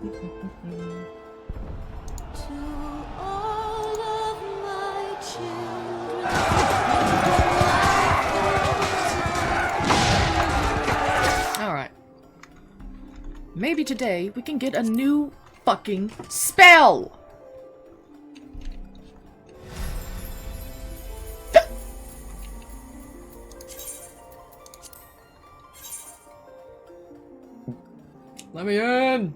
all of my children. Alright. Maybe today we can get a new fucking spell! Let me in!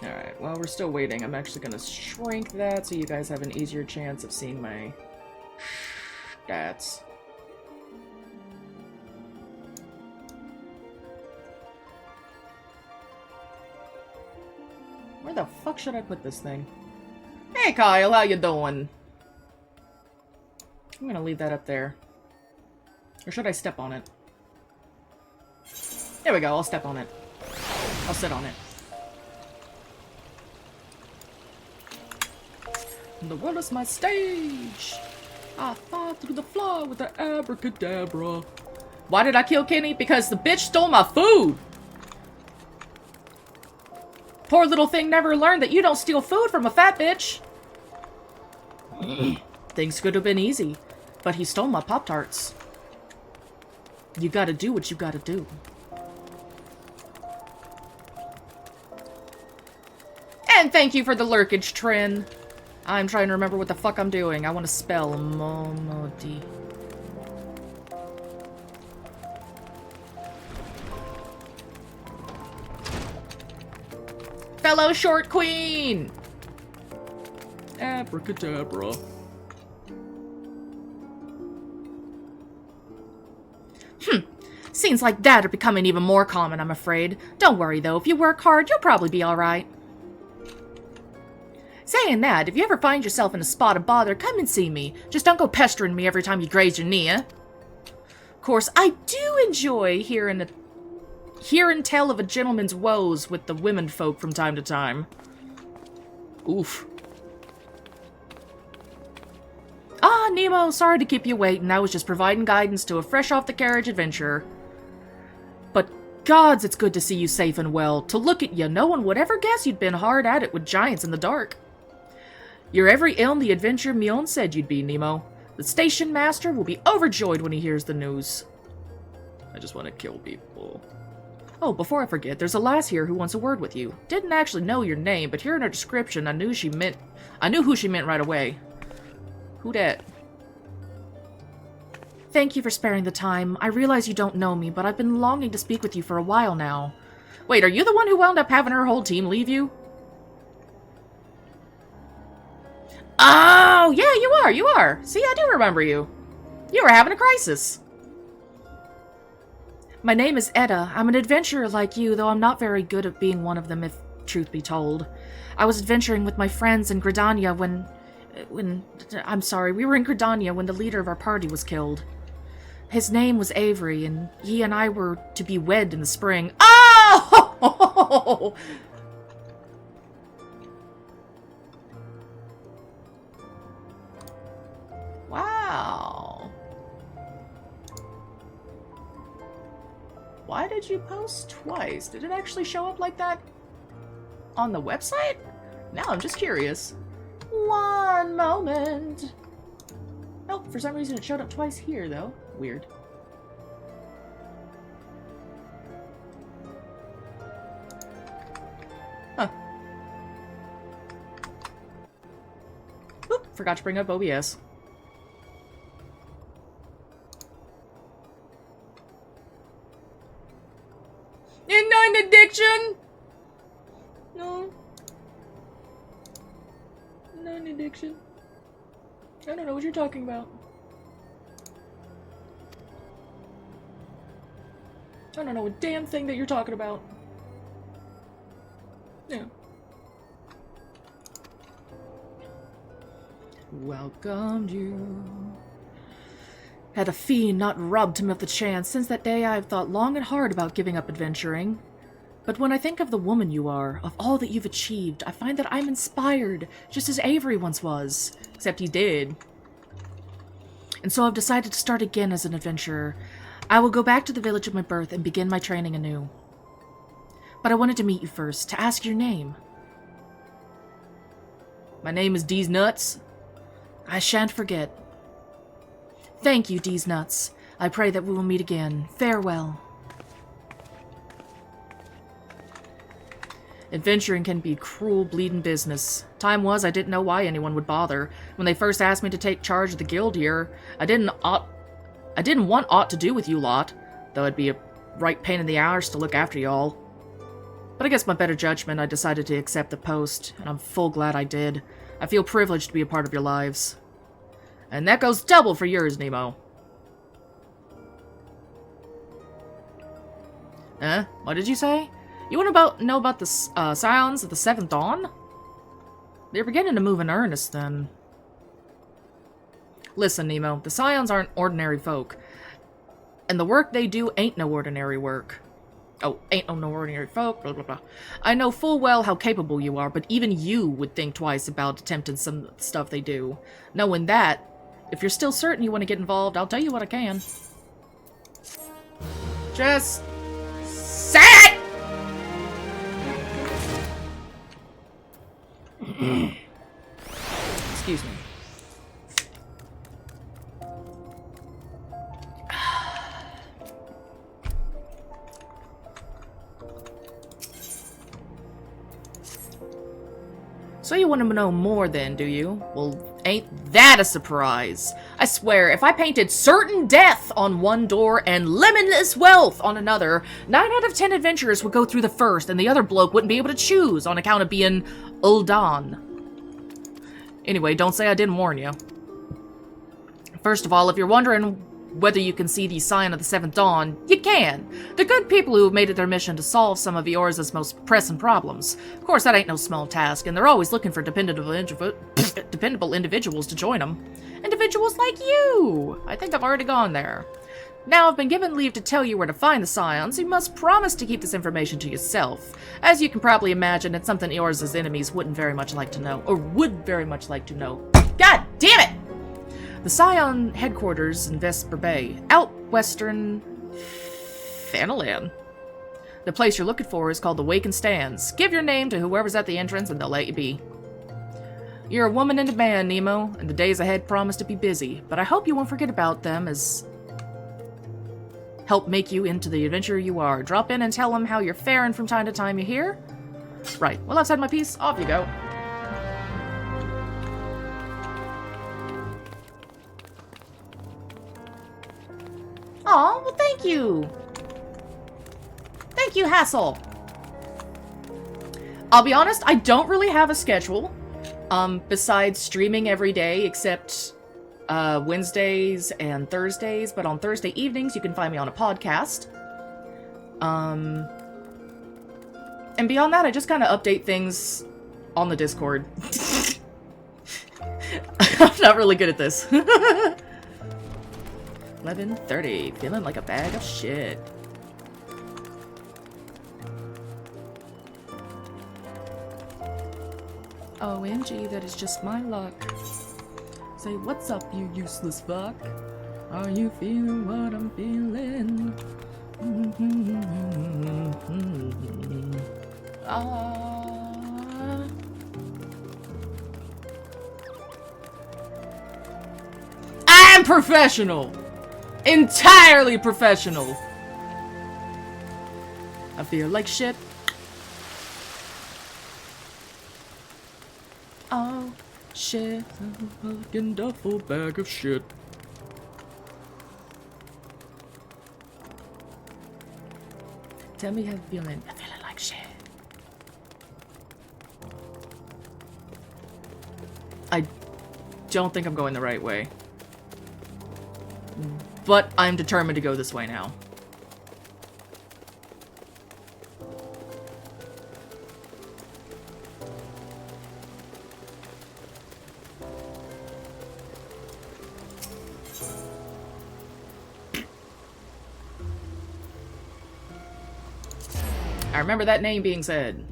Alright, well, we're still waiting. I'm actually gonna shrink that so you guys have an easier chance of seeing my stats. Where the fuck should I put this thing? Hey Kyle, how you doing? I'm gonna leave that up there. Or should I step on it? There we go, I'll step on it. I'll sit on it. The world is my stage! I fall through the floor with the abracadabra. Why did I kill Kenny? Because the bitch stole my food! Poor little thing never learned that you don't steal food from a fat bitch! Things could have been easy, but he stole my Pop-Tarts. You gotta do what you gotta do. And thank you for the lurkage, Trin. I'm trying to remember what the fuck I'm doing. I want to spell Momodi. Fellow short queen! Abracadabra. Scenes like that are becoming even more common, I'm afraid. Don't worry, though. If you work hard, you'll probably be alright. Saying that, if you ever find yourself in a spot of bother, come and see me. Just don't go pestering me every time you graze your knee, eh? Of course, I do enjoy hearing tell of a gentleman's woes with the women folk from time to time. Oof. Ah, Nemo, sorry to keep you waiting. I was just providing guidance to a fresh-off-the-carriage adventurer. But gods, it's good to see you safe and well. To look at you, no one would ever guess you'd been hard at it with giants in the dark. You're every ilm the adventure Mion said you'd be, Nemo. The station master will be overjoyed when he hears the news. I just want to kill people. Oh, before I forget, there's a lass here who wants a word with you. Didn't actually know your name, but hearing her description, I knew who she meant right away. Who dat? Thank you for sparing the time. I realize you don't know me, but I've been longing to speak with you for a while now. Wait, are you the one who wound up having her whole team leave you? Oh, yeah, you are. See, I do remember you. You were having a crisis. My name is Edda. I'm an adventurer like you, though I'm not very good at being one of them, if truth be told. I was adventuring with my friends in Gridania I'm sorry, we were in Gridania when the leader of our party was killed. His name was Avery, and he and I were to be wed in the spring. Oh! Wow. Why did you post twice? Did it actually show up like that on the website? Now I'm just curious. One moment. Nope, for some reason it showed up twice here, though. Weird. Huh. Oop, forgot to bring up OBS. In non-addiction? No. Non-addiction. I don't know what you're talking about. I don't know a damn thing that you're talking about. Yeah. Welcomed you. Had a fiend not robbed him of the chance. Since that day I have thought long and hard about giving up adventuring. But when I think of the woman you are, of all that you've achieved, I find that I'm inspired, just as Avery once was. Except he did. and so I've decided to start again as an adventurer. I will go back to the village of my birth and begin my training anew. But I wanted to meet you first, to ask your name. My name is D's Nuts. I shan't forget. Thank you, D's Nuts. I pray that we will meet again. Farewell. Adventuring can be cruel, bleeding business. Time was I didn't know why anyone would bother. When they first asked me to take charge of the guild here, I didn't want aught to do with you lot, though it'd be a right pain in the arse to look after y'all. But against my better judgment, I decided to accept the post, and I'm full glad I did. I feel privileged to be a part of your lives. And that goes double for yours, Nemo. Huh? What did you say? You want to know about the Scions of the Seventh Dawn? They're beginning to move in earnest, then. Listen, Nemo, the Scions aren't ordinary folk. And the work they do ain't no ordinary work. Oh, ain't no ordinary folk, blah, blah, blah. I know full well how capable you are, but even you would think twice about attempting some stuff they do. Knowing that, if you're still certain you want to get involved, I'll tell you what I can. Just say it! Excuse me. So you want to know more then, do you? Well, ain't that a surprise? I swear, if I painted certain death on one door and limitless wealth on another, 9 out of 10 adventurers would go through the first, and the other bloke wouldn't be able to choose on account of being Ul'Dan. Anyway, don't say I didn't warn you. First of all, if you're wondering whether you can see the Scion of the Seventh Dawn, you can. They're good people who have made it their mission to solve some of Eorza's most pressing problems. Of course, that ain't no small task, and they're always looking for dependable individuals to join them. Individuals like you! I think I've already gone there. Now I've been given leave to tell you where to find the Scions. You must promise to keep this information to yourself. As you can probably imagine, it's something Eorza's enemies wouldn't very much like to know, or would very much like to know. God damn it! The Scion headquarters in Vesper Bay, out western Fanalan. The place you're looking for is called the Waken Stands. Give your name to whoever's at the entrance and they'll let you be. You're a woman and a man, Nemo, and the days ahead promise to be busy, but I hope you won't forget about them as help make you into the adventurer you are. Drop in and tell them how you're faring from time to time, you hear? Right, well, I've said my piece. Off you go. Aw, well, thank you. Thank you, Hassel. I'll be honest, I don't really have a schedule, besides streaming every day, except Wednesdays and Thursdays, but on Thursday evenings, you can find me on a podcast. And beyond that, I just kind of update things on the Discord. I'm not really good at this. 11:30, feeling like a bag of shit. OMG, that is just my luck. Say, what's up, you useless fuck? Are you feeling what I'm feeling? I'm professional! Entirely professional! I feel like shit. Oh, shit. I'm a fucking duffel bag of shit. Tell me how you're feeling. I'm feeling like shit. I don't think I'm going the right way. But I'm determined to go this way now. I remember that name being said.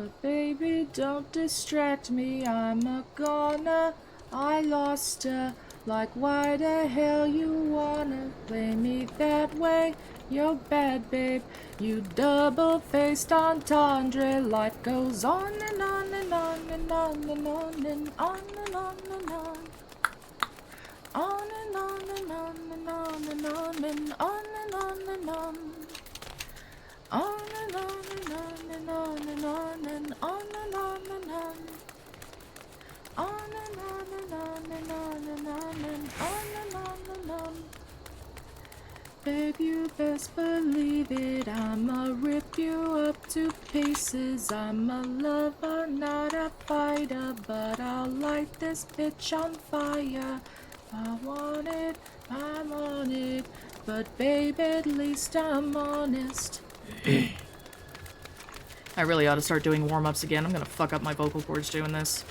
But baby, don't distract me, I'm a goner. I lost her. Like, why the hell you wanna play me that way? You're bad, babe. You double-faced entendre. Life goes on and on and on and on and on and on and on and on. On and on and on and on and on and on and on and on. On and on and on and on and on and on and on and on. On and on and on and on and on and on and on and on. Babe, you best believe it, I'ma rip you up to pieces. I'm a lover, not a fighter, but I'll light this bitch on fire. I want it, I'm on it, but babe, at least I'm honest. I really ought to start doing warm-ups again. I'm gonna fuck up my vocal cords doing this.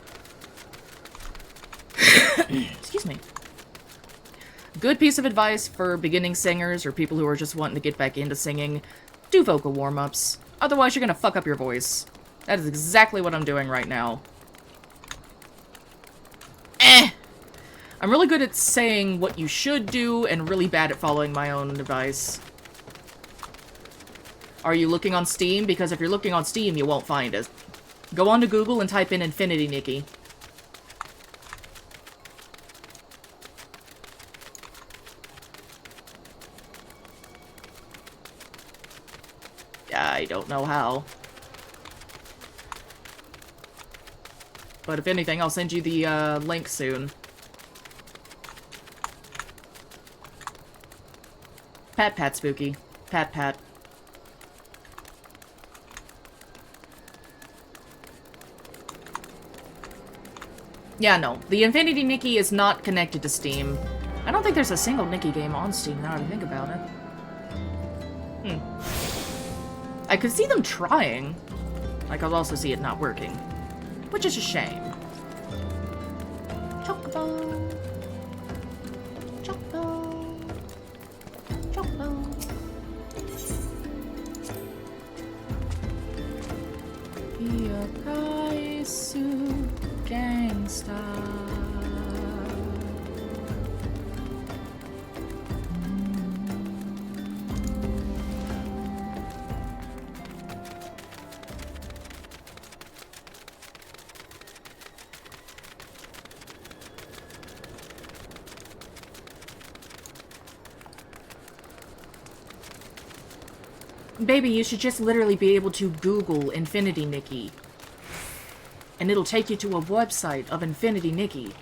Excuse me. Good piece of advice for beginning singers or people who are just wanting to get back into singing. Do vocal warm-ups. Otherwise, you're gonna fuck up your voice. That is exactly what I'm doing right now. I'm really good at saying what you should do and really bad at following my own advice. Are you looking on Steam? Because if you're looking on Steam, you won't find it. Go on to Google and type in Infinity Nikki. I don't know how. But if anything, I'll send you the link soon. Pat Pat Spooky. Pat Pat. Yeah, no. The Infinity Nikki is not connected to Steam. I don't think there's a single Nikki game on Steam now that I think about it. I could see them trying. I could also see it not working. Which is a shame. Chocobo. Chocobo. Chocobo. Yakaisu Gangsta. Baby, you should just literally be able to Google Infinity Nikki. And it'll take you to a website of Infinity Nikki.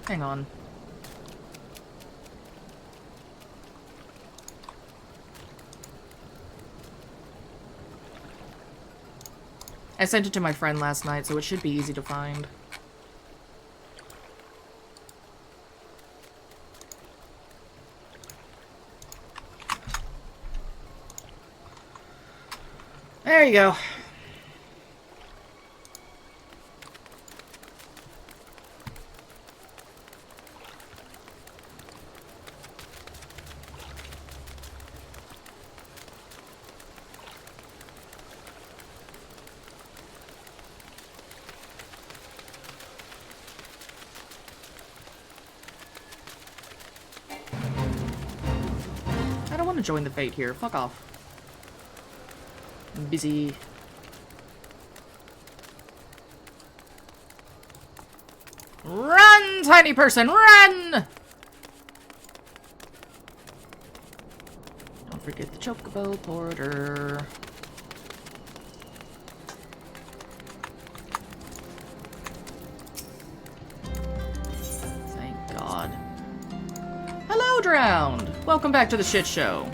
Hang on. I sent it to my friend last night, so it should be easy to find. There you go. I don't want to join the fate here. Fuck off. I'm busy. Run, tiny person, run! Don't forget the Chocobo Porter. Thank God. Hello, Drowned! Welcome back to the shit show.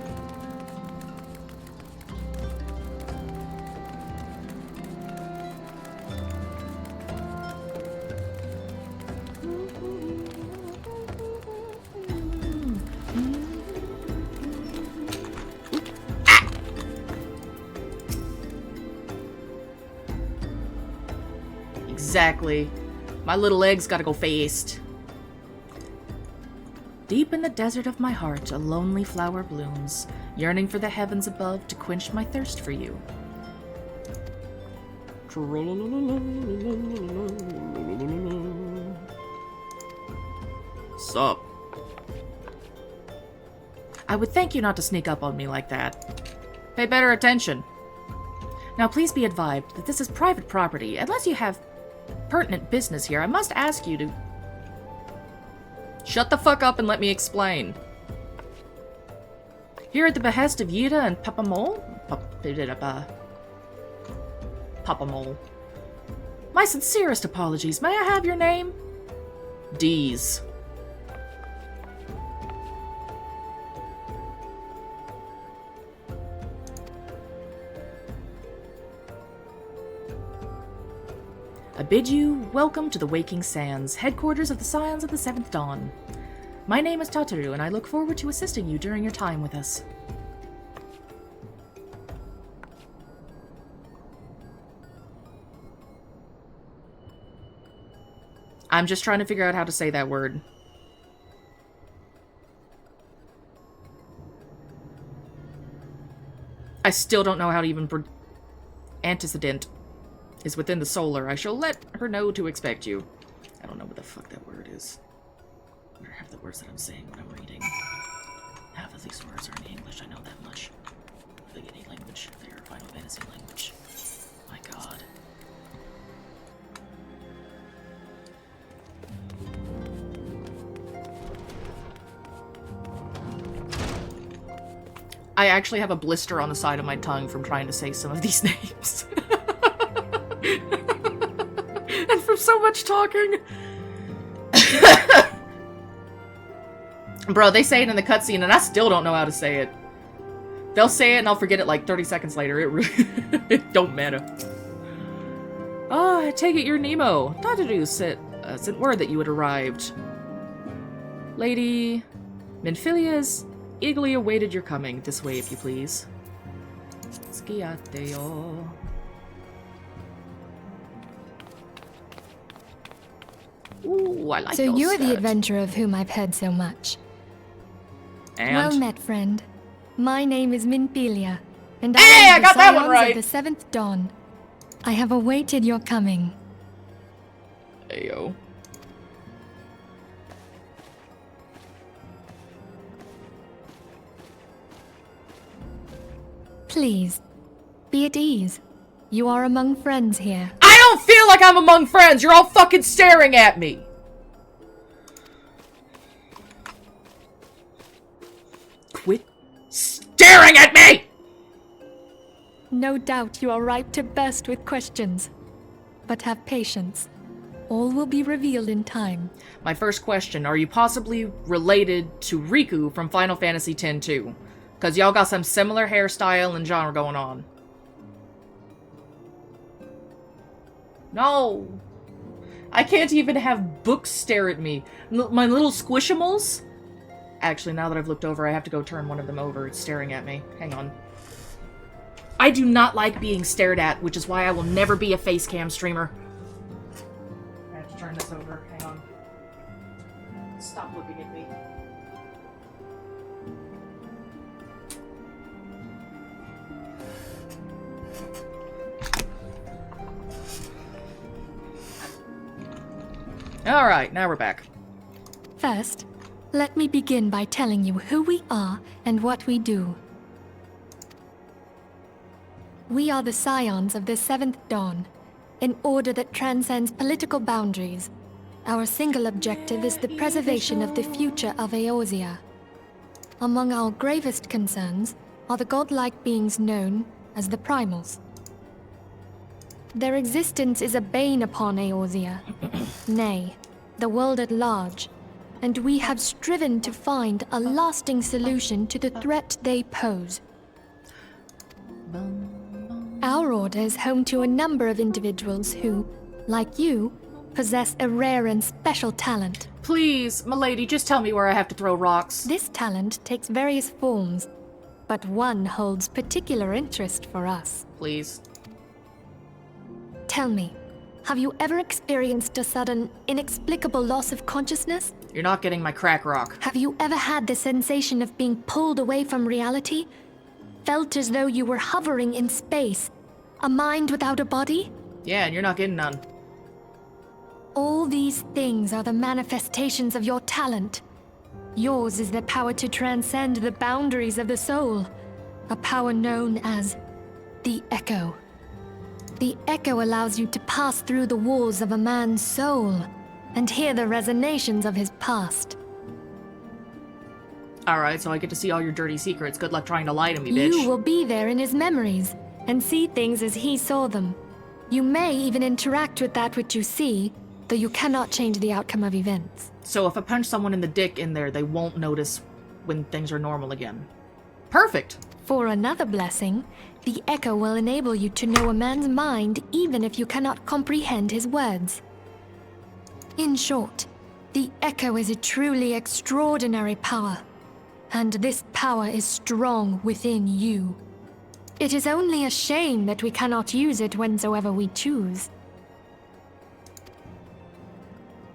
Exactly. My little egg's gotta go fast. Deep in the desert of my heart, a lonely flower blooms, yearning for the heavens above to quench my thirst for you. Sup? I would thank you not to sneak up on me like that. Pay better attention. Now please be advised that this is private property. Unless you have pertinent business here, I must ask you to... Shut the fuck up and let me explain. Here at the behest of Yida and Papa Mole? Papa Mole. My sincerest apologies. May I have your name? D's. I bid you welcome to the Waking Sands, headquarters of the Scions of the Seventh Dawn. My name is Tataru, and I look forward to assisting you during your time with us. I'm just trying to figure out how to say that word. I still don't know how to even... Antecedent is within the solar. I shall let her know to expect you. I don't know what the fuck that word is. I better have the words that I'm saying when I'm reading. Half of these words are in English, I know that much. Like any language, they are Final Fantasy language. My god. I actually have a blister on the side of my tongue from trying to say some of these names. And from so much talking. Bro, they say it in the cutscene and I still don't know how to say it. They'll say it and I'll forget it like 30 seconds later. It really it don't matter. Ah, I take it you're Nemo. Tataru sent word that you had arrived. Lady Minphilia's eagerly awaited your coming. This way, if you please. Skiate yo. Ooh, I like So those you're the stats. adventurer of whom I've heard so much. And Well met, friend. My name is Minphilia, and Hey, I I am got the that one Scions right. of the Seventh Dawn. I have awaited your coming. Ayo. Please, be at ease. You are among friends here. I don't feel like I'm among friends. You're all fucking staring at me. Quit staring at me! No doubt you are ripe to burst with questions. But have patience. All will be revealed in time. My first question, are you possibly related to Riku from Final Fantasy X-2? Because y'all got some similar hairstyle and genre going on. No! I can't even have books stare at me. My little squishimals? Actually, now that I've looked over, I have to go turn one of them over. It's staring at me. Hang on. I do not like being stared at, which is why I will never be a facecam streamer. I have to turn this over. Hang on. Stop looking at me. Alright, now we're back. First, let me begin by telling you who we are and what we do. We are the Scions of the Seventh Dawn, an order that transcends political boundaries. Our single objective is the preservation of the future of Eorzea. Among our gravest concerns are the godlike beings known as the Primals. Their existence is a bane upon Eorzea, nay, the world at large, and we have striven to find a lasting solution to the threat they pose. Our order is home to a number of individuals who, like you, possess a rare and special talent. Please, milady, just tell me where I have to throw rocks. This talent takes various forms, but one holds particular interest for us. Please. Tell me, have you ever experienced a sudden, inexplicable loss of consciousness? You're not getting my crack rock. Have you ever had the sensation of being pulled away from reality? Felt as though you were hovering in space? A mind without a body? Yeah, and you're not getting none. All these things are the manifestations of your talent. Yours is the power to transcend the boundaries of the soul, a power known as the Echo. The Echo allows you to pass through the walls of a man's soul and hear the resonations of his past. Alright, so I get to see all your dirty secrets. Good luck trying to lie to me, bitch. You will be there in his memories and see things as he saw them. You may even interact with that which you see, though you cannot change the outcome of events. So if I punch someone in the dick in there, they won't notice when things are normal again. Perfect! For another blessing, the Echo will enable you to know a man's mind even if you cannot comprehend his words. In short, the Echo is a truly extraordinary power, and this power is strong within you. It is only a shame that we cannot use it whensoever we choose.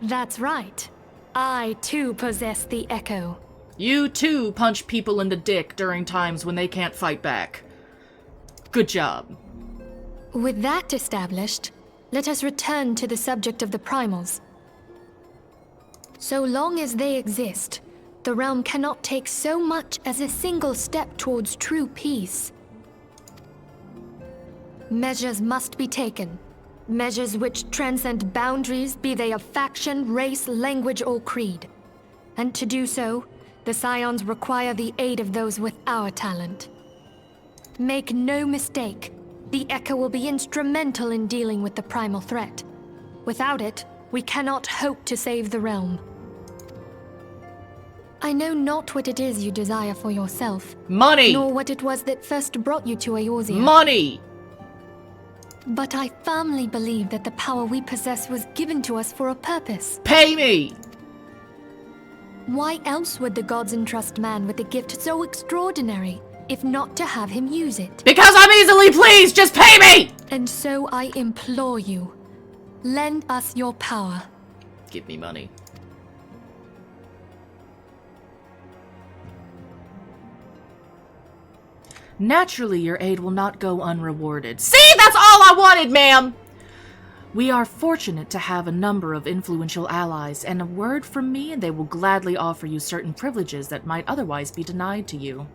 That's right. I too possess the Echo. You too punch people in the dick during times when they can't fight back. Good job. With that established, let us return to the subject of the primals. So long as they exist, the realm cannot take so much as a single step towards true peace. Measures must be taken. Measures which transcend boundaries, be they of faction, race, language, or creed. And to do so, the Scions require the aid of those with our talent. Make no mistake, the Echo will be instrumental in dealing with the primal threat. Without it, we cannot hope to save the realm. I know not what it is you desire for yourself, Money! nor what it was that first brought you to Eorzea. Money! But I firmly believe that the power we possess was given to us for a purpose. Pay me! Why else would the gods entrust man with a gift so extraordinary, if not to have him use it? Because I'm easily pleased! Just pay me! And so I implore you, lend us your power. Give me money. Naturally, your aid will not go unrewarded. See, that's all I wanted, ma'am! We are fortunate to have a number of influential allies, and a word from me and they will gladly offer you certain privileges that might otherwise be denied to you.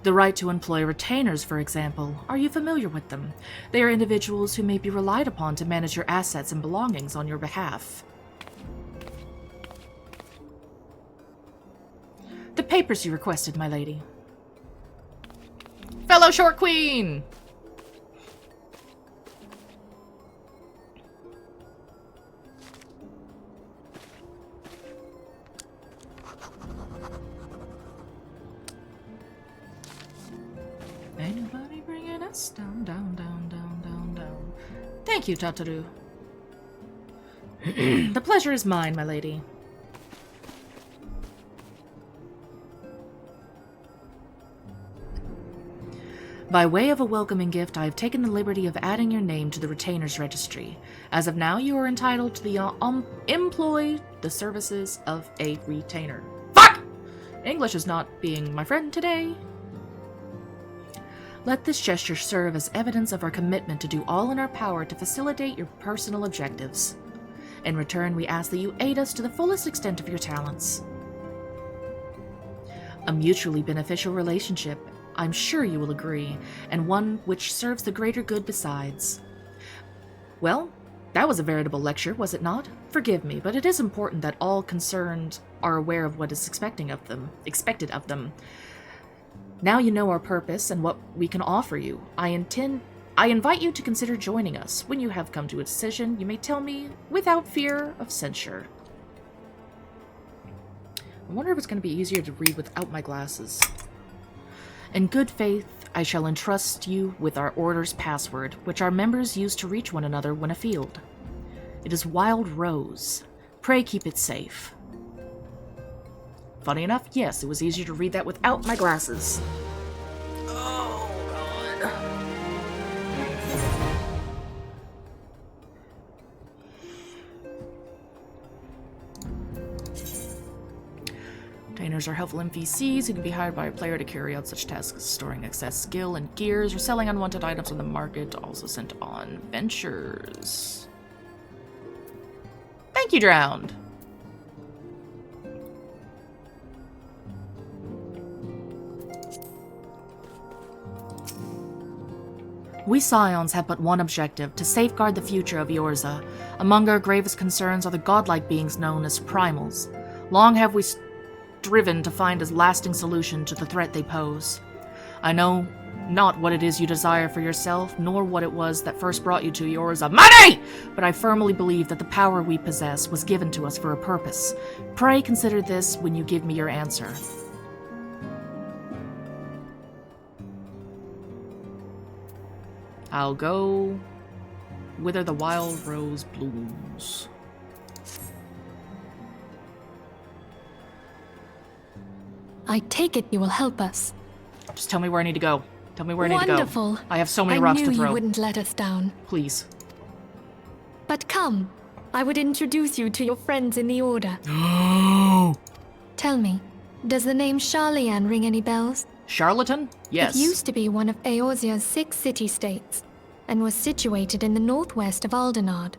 The right to employ retainers, for example. Are you familiar with them? They are individuals who may be relied upon to manage your assets and belongings on your behalf. The papers you requested, my lady. Fellow Short Queen! Ain't nobody bringing us down, down, down, down, down, down. Thank you, Tataru. The pleasure is mine, my lady. By way of a welcoming gift, I have taken the liberty of adding your name to the Retainers Registry. As of now, you are entitled to employ the services of a retainer. Fuck! English is not being my friend today. Let this gesture serve as evidence of our commitment to do all in our power to facilitate your personal objectives. In return, we ask that you aid us to the fullest extent of your talents. A mutually beneficial relationship, I'm sure you will agree, and one which serves the greater good besides. Well, that was a veritable lecture, was it not? Forgive me, but it is important that all concerned are aware of what is expected of them. Now you know our purpose and what we can offer you. I invite you to consider joining us. When you have come to a decision, you may tell me without fear of censure. I wonder if it's going to be easier to read without my glasses. In good faith, I shall entrust you with our order's password, which our members use to reach one another when afield. It is Wild Rose. Pray keep it safe. Funny enough, yes, it was easier to read that without my glasses. Oh, God. Miners are helpful NPCs who can be hired by a player to carry out such tasks as storing excess skill and gears or selling unwanted items on the market, also sent on ventures. Thank you, Drowned. We Scions have but one objective, to safeguard the future of Eorza. Among our gravest concerns are the godlike beings known as Primals. Long have we striven to find a lasting solution to the threat they pose. I know not what it is you desire for yourself, nor what it was that first brought you to Eorza. Money! But I firmly believe that the power we possess was given to us for a purpose. Pray consider this when you give me your answer. I'll go wither the wild rose blooms. I take it you will help us. Just tell me where I need to go. Tell me where I need to go. Wonderful. I have so many I rocks knew to throw. you wouldn't let us down. Please. But come, I would introduce you to your friends in the Order. Tell me, does the name Sharlayan ring any bells? Charlatan? Yes. It used to be one of Eorzea's 6 city-states, and was situated in the northwest of Aldenard.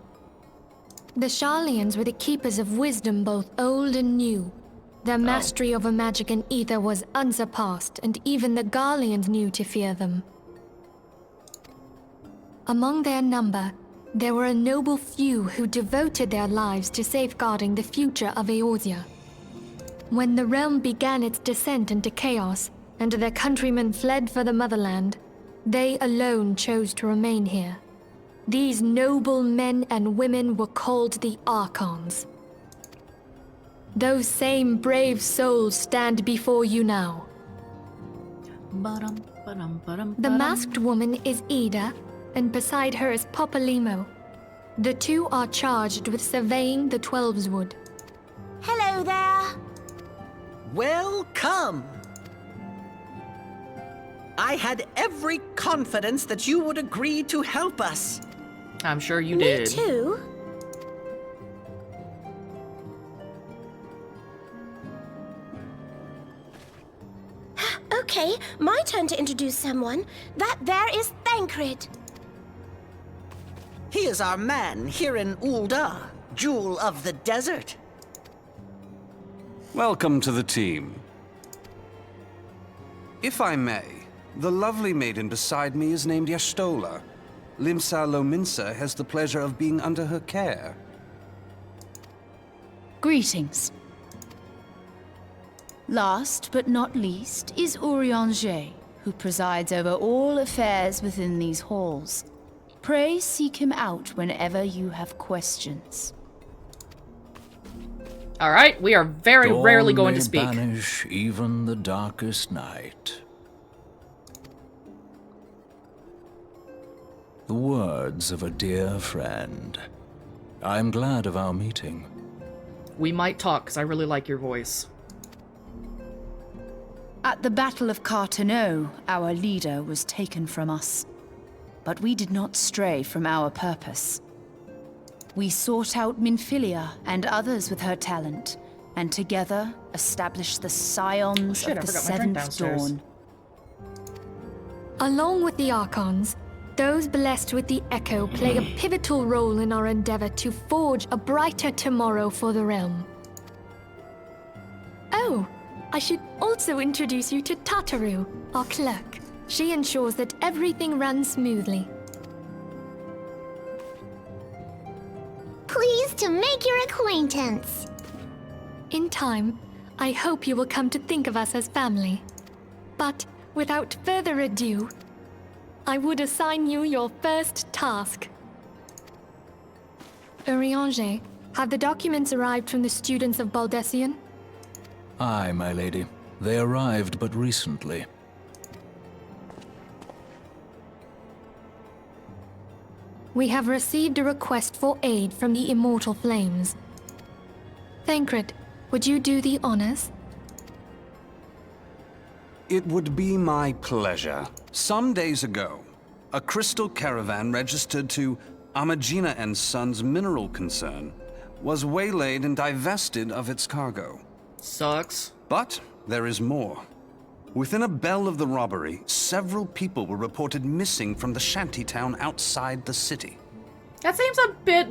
The Sharlayans were the keepers of wisdom both old and new. Their mastery over magic and ether was unsurpassed, and even the Garleans knew to fear them. Among their number, there were a noble few who devoted their lives to safeguarding the future of Eorzea. When the realm began its descent into chaos, and their countrymen fled for the motherland, they alone chose to remain here. These noble men and women were called the Archons. Those same brave souls stand before you now. The masked woman is Ida, and beside her is Popalimo. The two are charged with surveying the Twelveswood. Hello there. Welcome! I had every confidence that you would agree to help us. I'm sure you Me did. too. Okay, my turn to introduce someone. That there is Thancred. He is our man here in Ul'dah, Jewel of the Desert. Welcome to the team. If I may, the lovely maiden beside me is named Y'shtola. Limsa Lominsa has the pleasure of being under her care. Greetings. Last but not least is Urianger, who presides over all affairs within these halls. Pray seek him out whenever you have questions. Alright, we are very rarely going to speak. Banish even the darkest night. The words of a dear friend. I'm glad of our meeting. We might talk, because I really like your voice. At the Battle of Carteneau, our leader was taken from us. But we did not stray from our purpose. We sought out Minfilia and others with her talent, and together established the Scions I of the forgot my drink Seventh downstairs. Dawn. Along with the Archons, those blessed with the Echo play a pivotal role in our endeavor to forge a brighter tomorrow for the realm. Oh, I should also introduce you to Tataru, our clerk. She ensures that everything runs smoothly. Pleased to make your acquaintance. In time, I hope you will come to think of us as family. But without further ado, I would assign you your first task. Urianger, have the documents arrived from the students of Baldessian? Aye, my lady. They arrived but recently. We have received a request for aid from the Immortal Flames. Thancred, would you do the honors? It would be my pleasure. Some days ago, a crystal caravan registered to Amagina and Sons mineral concern was waylaid and divested of its cargo. Sucks. But there is more. Within a bell of the robbery, several people were reported missing from the shantytown outside the city. That seems a bit...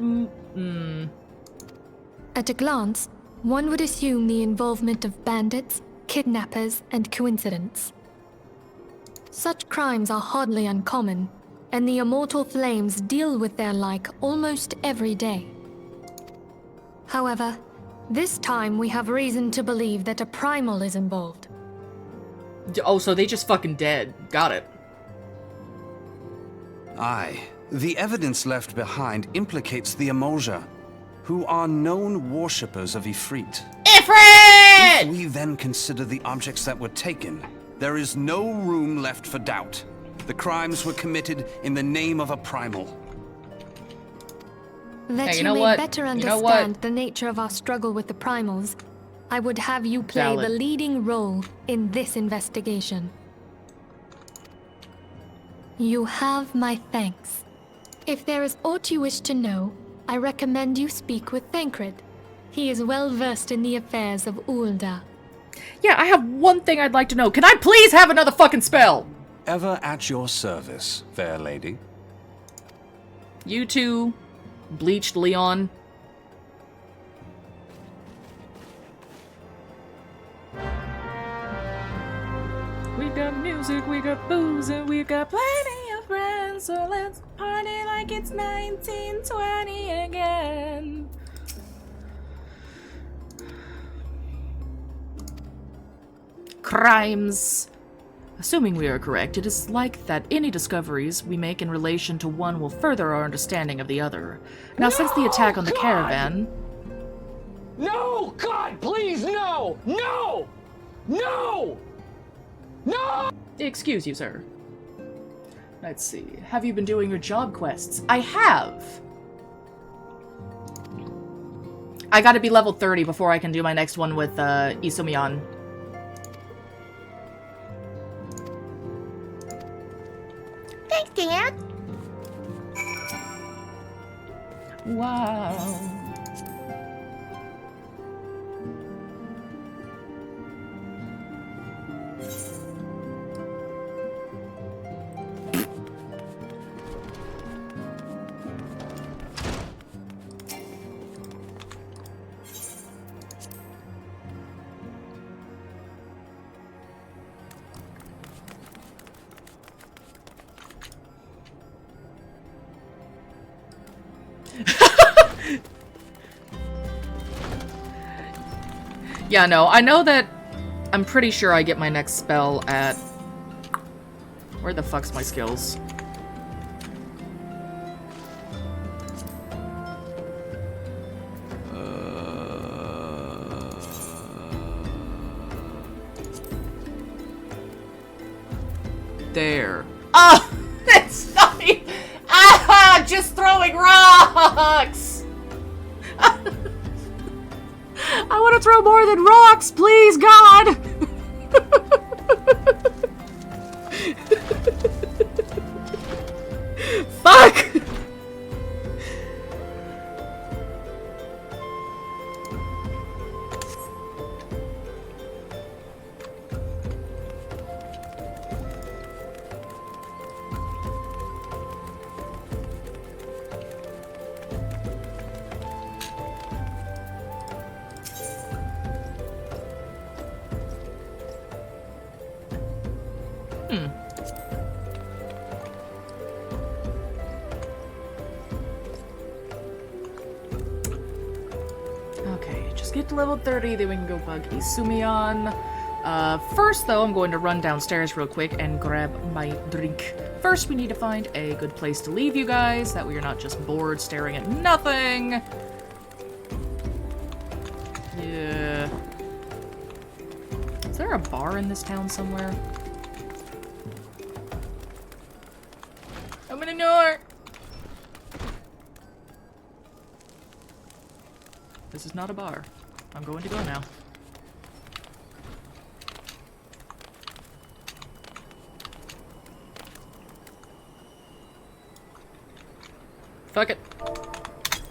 At a glance, one would assume the involvement of bandits, kidnappers, and coincidence. Such crimes are hardly uncommon, and the Immortal Flames deal with their like almost every day. However, this time we have reason to believe that a primal is involved. Oh, so they just fucking dead. Got it. Aye. The evidence left behind implicates the Emolja, who are known worshippers of Ifrit. Ifrit! If we then consider the objects that were taken, there is no room left for doubt. The crimes were committed in the name of a primal. That Hey, you you know may what? better You know what? understand the nature of our struggle with the primals, I would have you play Valid. the leading role in this investigation. You have my thanks. If there is aught you wish to know, I recommend you speak with Thancred. He is well versed in the affairs of Ul'dah. Yeah, I have one thing I'd like to know. Can I please have another fucking spell? Ever at your service, fair lady. You two, Bleached Leon. We got music, we got booze, and we got plenty of friends, so let's party like it's 1920 again. Crimes. Assuming we are correct, it is like that any discoveries we make in relation to one will further our understanding of the other. Now, since the attack on the caravan... No! God, please, no! No! No! No! Excuse you, sir. Let's see. Have you been doing your job quests? I have! I gotta be level 30 before I can do my next one with, Isumian. Thanks, Dan. Wow. Yeah, no, I know that... I'm pretty sure I get my next spell at... Where the fuck's my skills? There. Oh! It's not even... Ah! Just throwing rocks! I want to throw more than rocks, please, God! Fuck! Okay, just get to level 30, then we can go bug Isumian. First, though, I'm going to run downstairs real quick and grab my drink. First, we need to find a good place to leave you guys, that way you're not just bored staring at nothing. Yeah. Is there a bar in this town somewhere? Open the door! This is not a bar. I'm going to go now. Fuck it.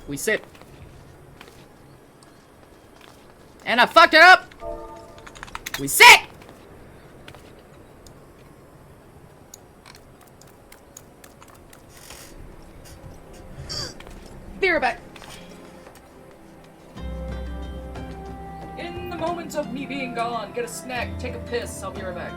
We sit. And I fucked it up! We sick! Be right back. In the moment of me being gone, get a snack, take a piss, I'll be right back.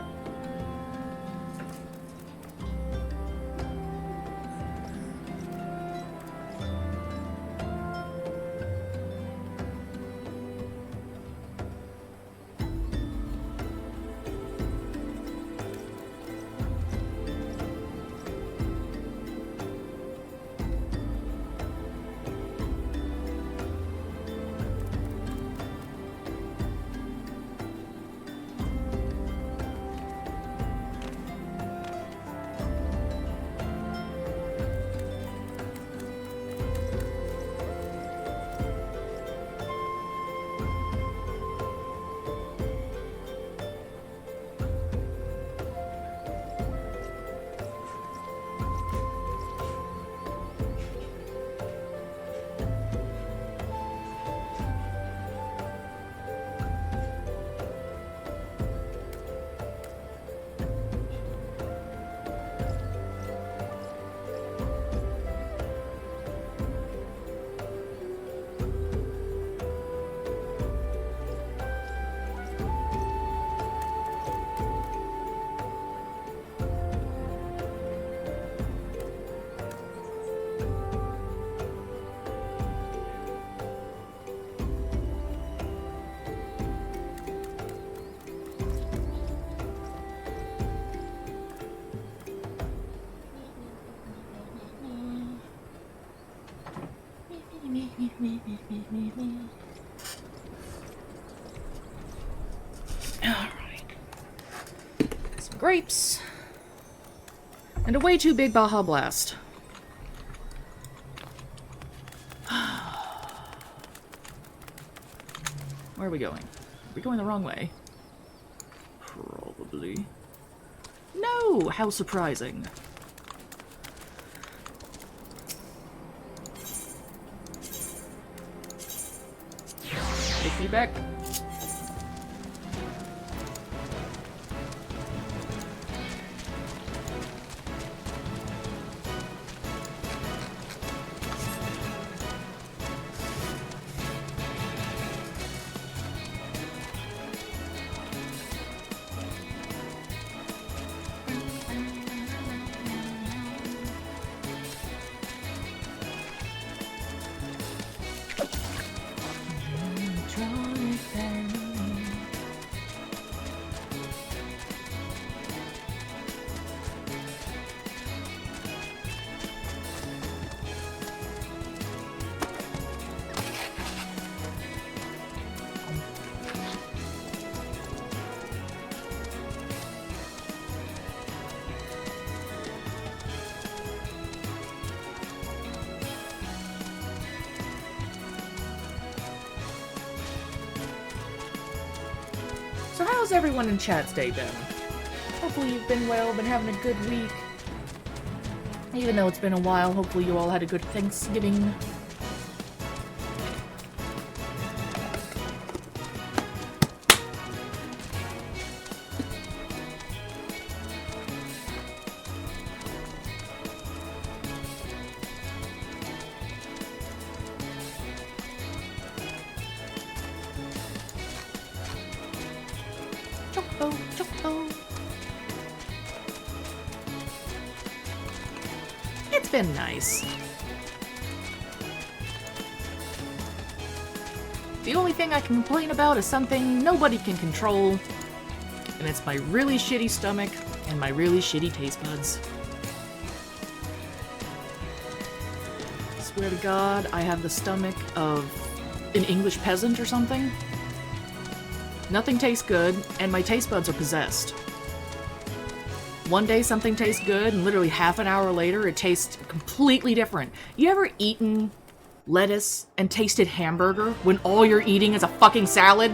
Alright. Some grapes. And a way too big Baja Blast. Where are we going? Are we going the wrong way? Probably. No! How surprising. Take me back. So how's everyone in chat's day been? Hopefully you've been well, been having a good week. Even though it's been a while, hopefully you all had a good Thanksgiving. Choco, choco. It's been nice. The only thing I can complain about is something nobody can control, and it's my really shitty stomach and my really shitty taste buds. Swear to God, I have the stomach of an English peasant or something. Nothing tastes good, and my taste buds are possessed. One day something tastes good, and literally half an hour later it tastes completely different. You ever eaten lettuce and tasted hamburger when all you're eating is a fucking salad?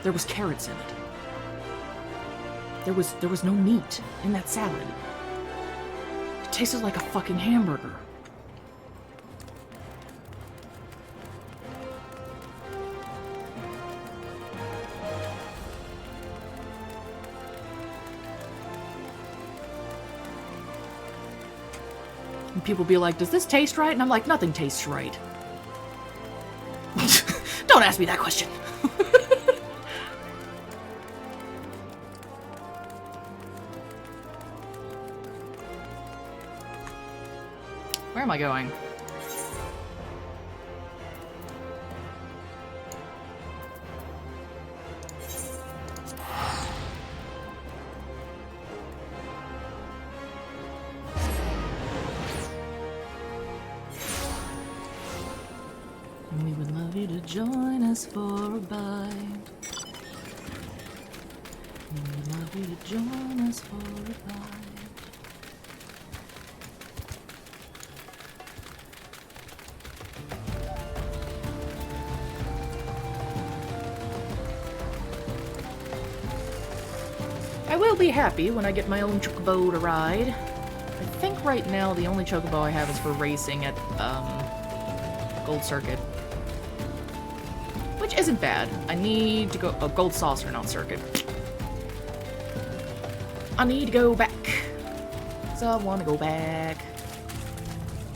There was carrots in it. There was no meat in that salad. It tasted like a fucking hamburger. And people be like, does this taste right? And I'm like, nothing tastes right. Don't ask me that question. Where am I going? We would love you to join us for a bite. We would love you to join us for a bite. I will be happy when I get my own chocobo to ride. I think right now the only chocobo I have is for racing at, Gold Circuit. Which isn't bad. I need to go... Oh, Gold Saucer, not Circuit. I need to go back. So I want to go back.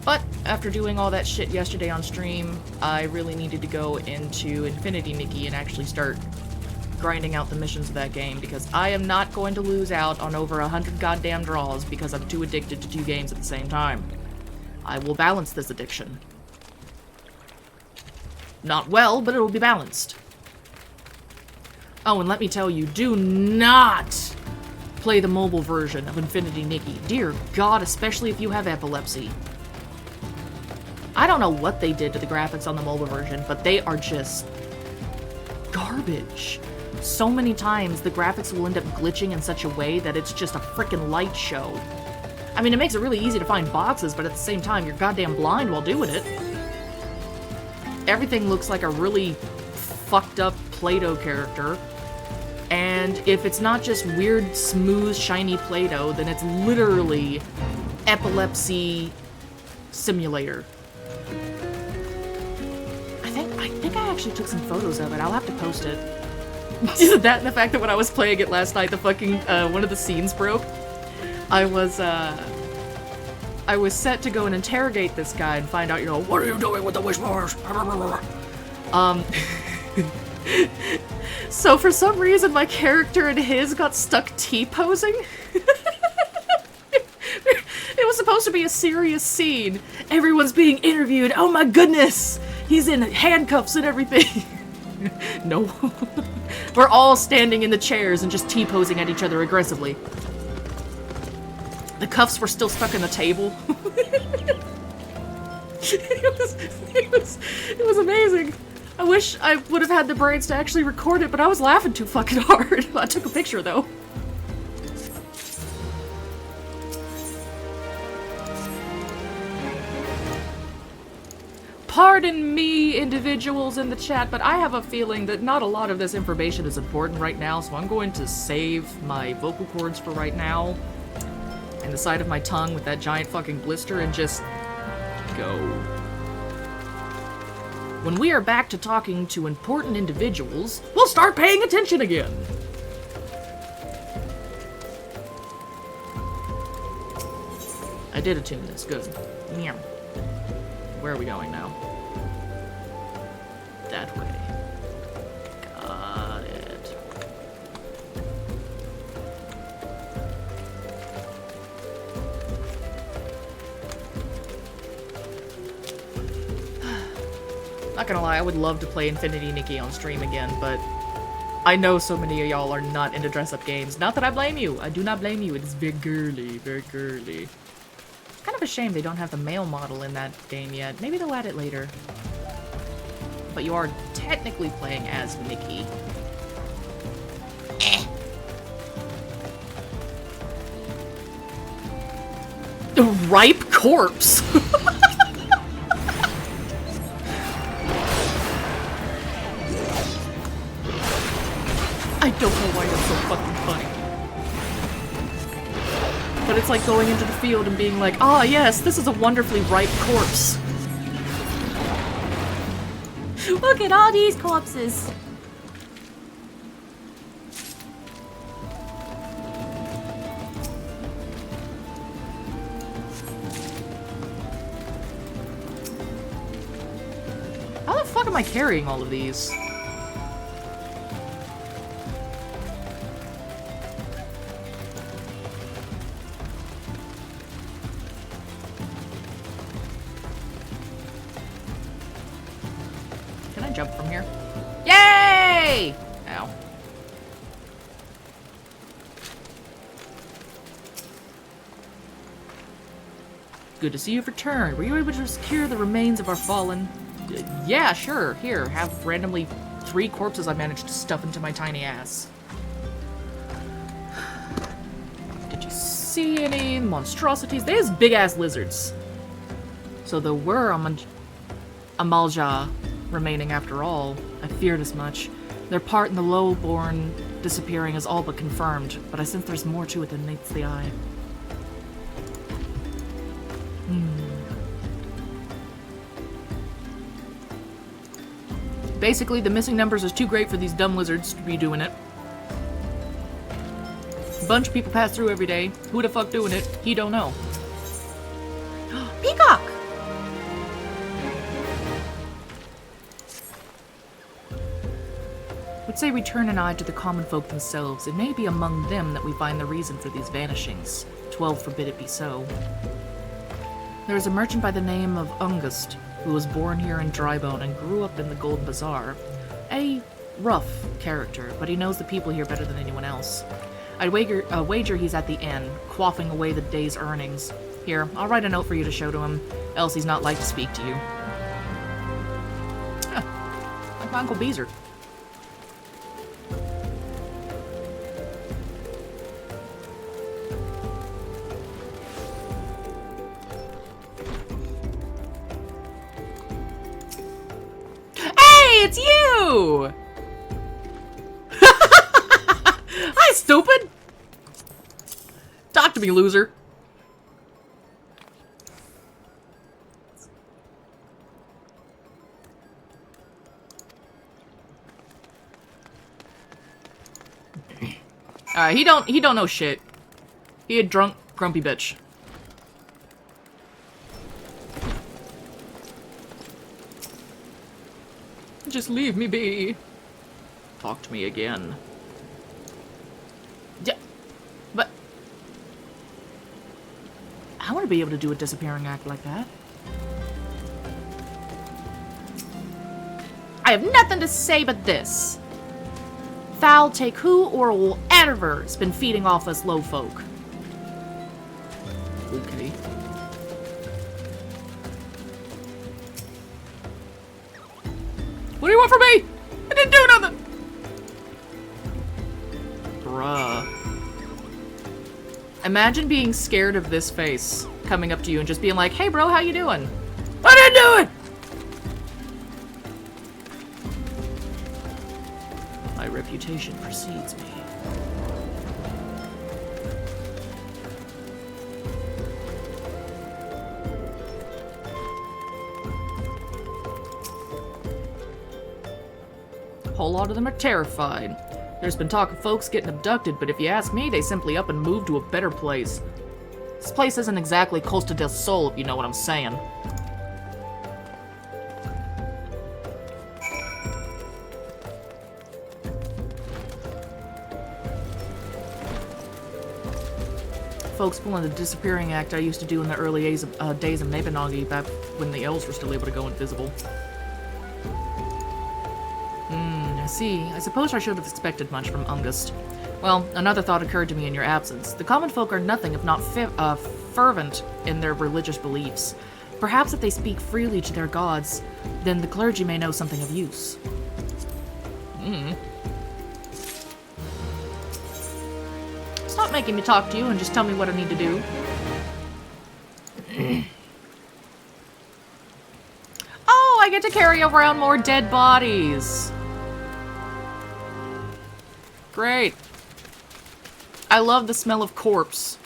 But, after doing all that shit yesterday on stream, I really needed to go into Infinity Nikki and actually start grinding out the missions of that game, because I am not going to lose out on over 100 goddamn draws because I'm too addicted to 2 games at the same time. I will balance this addiction. Not well, but it will be balanced. Oh, and let me tell you, do not play the mobile version of Infinity Nikki. Dear God, especially if you have epilepsy. I don't know what they did to the graphics on the mobile version, but they are just garbage. So many times, the graphics will end up glitching in such a way that it's just a frickin' light show. I mean, it makes it really easy to find boxes, but at the same time, you're goddamn blind while doing it. Everything looks like a really fucked up Play-Doh character. And if it's not just weird, smooth, shiny Play-Doh, then it's literally epilepsy simulator. I think I actually took some photos of it. I'll have to post it. That and the fact that when I was playing it last night, the fucking, one of the scenes broke. I was set to go and interrogate this guy and find out, you know, what are you doing with the Wishbowers? So for some reason, my character and his got stuck T-posing. It was supposed to be a serious scene. Everyone's being interviewed. Oh my goodness! He's in handcuffs and everything. No. We're all standing in the chairs and just T-posing at each other aggressively. The cuffs were still stuck in the table. It was amazing. I wish I would have had the brains to actually record it, but I was laughing too fucking hard. I took a picture though. Pardon me, individuals in the chat, but I have a feeling that not a lot of this information is important right now, so I'm going to save my vocal cords for right now, and the side of my tongue with that giant fucking blister, and just go. When we are back to talking to important individuals, we'll start paying attention again. I did attune this, good. Meow. Where are we going now? That way. Got it. Not gonna lie, I would love to play Infinity Nikki on stream again, but I know so many of y'all are not into dress-up games. Not that I blame you. I do not blame you. It's very girly, very girly. Kind of a shame they don't have the male model in that game yet. Maybe they'll add it later. But you are technically playing as Nikki. A ripe corpse! I don't know why that's so fucking funny. But it's like going into the field and being like, ah, yes, this is a wonderfully ripe corpse. Look at all these corpses. fuck am I carrying all of these? Can I jump from here? Yay! Ow. Good to see you've returned. Were you able to secure the remains of our fallen? Yeah, sure. Here, have randomly 3 corpses I managed to stuff into my tiny ass. Did you see any monstrosities? There's big-ass lizards. So there were Amalja remaining after all. I feared as much. Their part in the lowborn disappearing is all but confirmed, but I sense there's more to it than meets the eye. Basically, the missing numbers is too great for these dumb lizards to be doing it. A bunch of people pass through every day. Who the fuck doing it? He don't know. Peacock! Would say we turn an eye to the common folk themselves. It may be among them that we find the reason for these vanishings. 12 forbid it be so. There is a merchant by the name of Ungust, who was born here in Drybone and grew up in the Gold Bazaar. A rough character, but he knows the people here better than anyone else. I'd wager he's at the inn, quaffing away the day's earnings. Here, I'll write a note for you to show to him, else he's not like to speak to you. Like my Uncle Beezer. It's you! Hi, stupid! Talk to me, loser. He don't know shit. He a drunk, grumpy bitch. Just leave me be. Talk to me again. Yeah, but I want to be able to do a disappearing act like that. I have nothing to say but this. Foul take who or will ever's been feeding off us low folk. Okay. What do you want from me? I didn't do nothing! Bruh. Imagine being scared of this face coming up to you and just being like, hey bro, how you doing? I didn't do it! My reputation precedes me. A whole lot of them are terrified. There's been talk of folks getting abducted, but if you ask me, they simply up and move to a better place. This place isn't exactly Costa del Sol, if you know what I'm saying. Folks pulling the disappearing act I used to do in the early days of Mabinogi, back when the elves were still able to go invisible. I see. I suppose I should have expected much from Ungust. Well, another thought occurred to me in your absence. The common folk are nothing if not fervent in their religious beliefs. Perhaps if they speak freely to their gods, then the clergy may know something of use. Stop making me talk to you and just tell me what I need to do. Oh, I get to carry around more dead bodies. Great. I love the smell of corpse.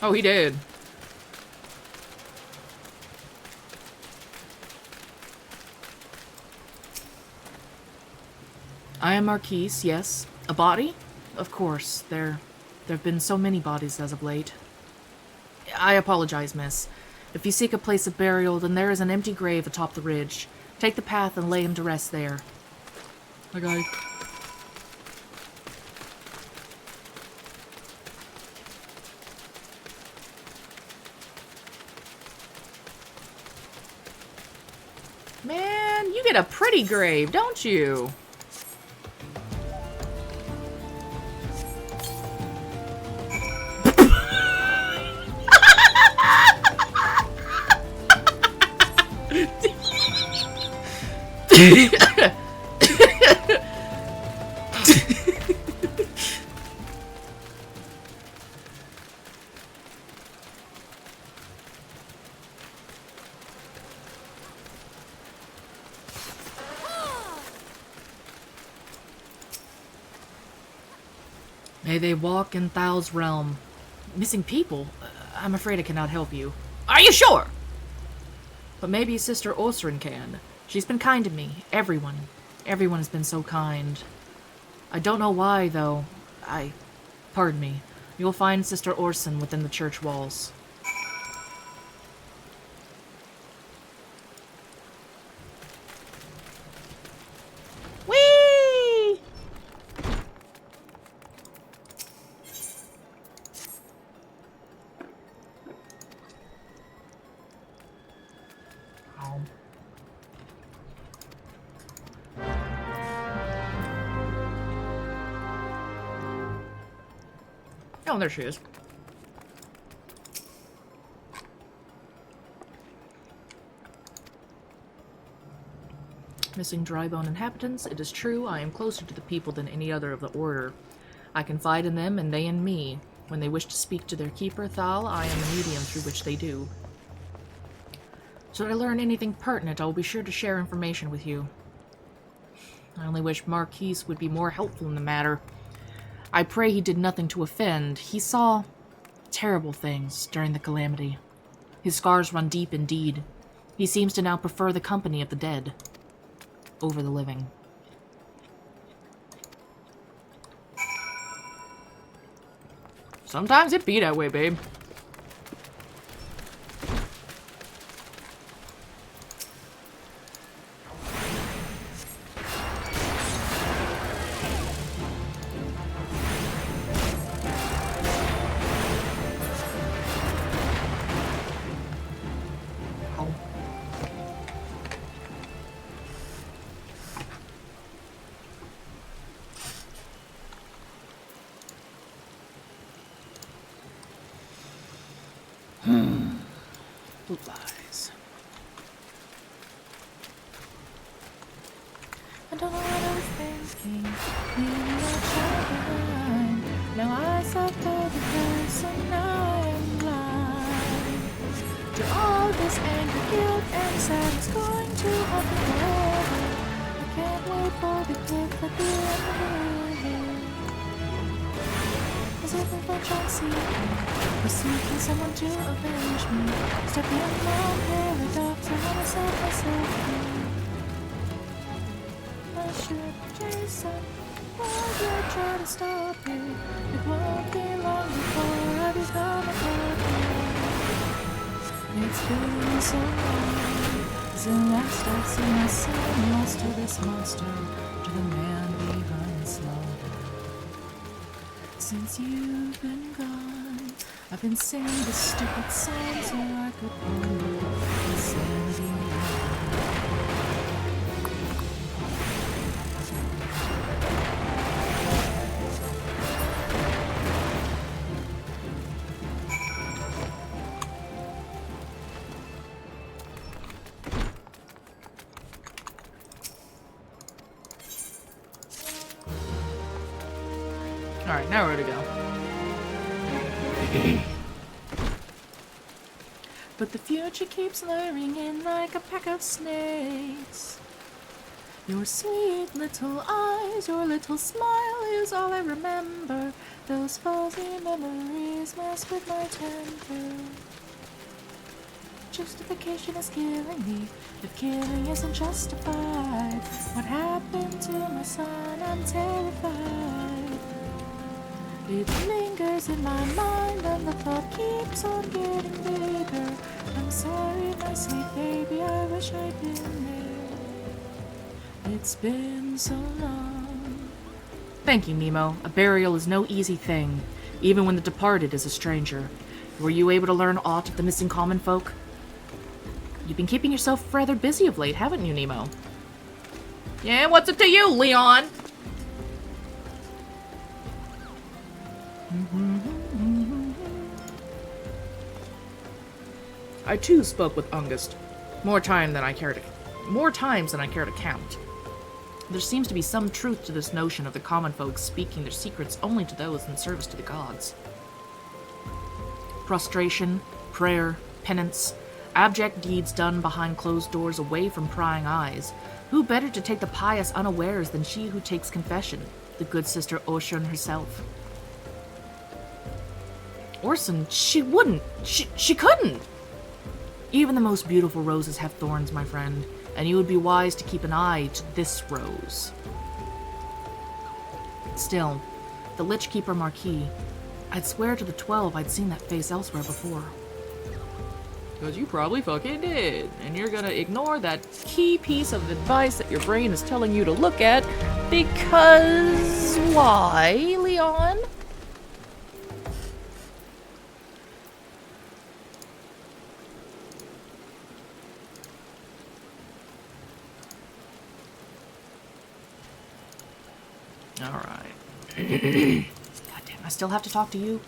Oh, he did. I am Marquise, yes. A body? Of course. There have been so many bodies as of late. I apologize, miss. If you seek a place of burial, then there is an empty grave atop the ridge. Take the path and lay him to rest there. Okay. Man, you get a pretty grave, don't you? May they walk in Thal's realm. Missing people? I'm afraid I cannot help you. Are you sure? But maybe Sister Osrin can. She's been kind to me. Everyone. Everyone has been so kind. I don't know why, though. Pardon me. You'll find Sister Orson within the church walls. Whee! Oh. Oh, there she is. Missing Drybone inhabitants. It is true, I am closer to the people than any other of the Order. I confide in them, and they in me. When they wish to speak to their keeper, Thal, I am the medium through which they do. Should I learn anything pertinent, I will be sure to share information with you. I only wish Marquise would be more helpful in the matter. I pray he did nothing to offend. He saw terrible things during the calamity. His scars run deep indeed. He seems to now prefer the company of the dead over the living. Sometimes it be that way, babe. Blue eyes. I don't know what I was thinking. Now I suffer the curse and now I am blind. To all this anger, guilt, and sadness going to happen forever. I can't wait for the cliff at the end of the river. As if I can't see me. For seeking someone to avenge me. Step in my paradox, I wanna set myself free. I should chase up, why do I try to stop you? It won't be long before I become a partner. It's been so long, since last I've seen my son lost to this monster, to the man behind slaughter. Since you've been gone, I've been singing this stupid song so I could wonder insanity. Alright, now where to go? But the future keeps luring in like a pack of snakes. Your sweet little eyes, your little smile is all I remember. Those fuzzy memories mess with my temper. Justification is killing me, if killing isn't justified. What happened to my son? I'm terrified. It lingers in my mind and the thought keeps on getting bigger. I'm sorry, my sweet baby, I wish I'd been there. It's been so long. Thank you, Nemo. A burial is no easy thing, even when the departed is a stranger. Were you able to learn aught of the missing common folk? You've been keeping yourself rather busy of late, haven't you, Nemo? Yeah, what's it to you, Leon? I too spoke with Ungust. More times than I care to count. There seems to be some truth to this notion of the common folk speaking their secrets only to those in service to the gods. Prostration, prayer, penance, abject deeds done behind closed doors away from prying eyes. Who better to take the pious unawares than she who takes confession, the good sister Ocean herself? Orson, she wouldn't. She couldn't. Even the most beautiful roses have thorns, my friend, and you would be wise to keep an eye to this rose. Still, the Lich Keeper Marquis, I'd swear to the 12 I'd seen that face elsewhere before. Because you probably fucking did, and you're gonna ignore that key piece of advice that your brain is telling you to look at, because why, Leon? Alright. God damn, I still have to talk to you?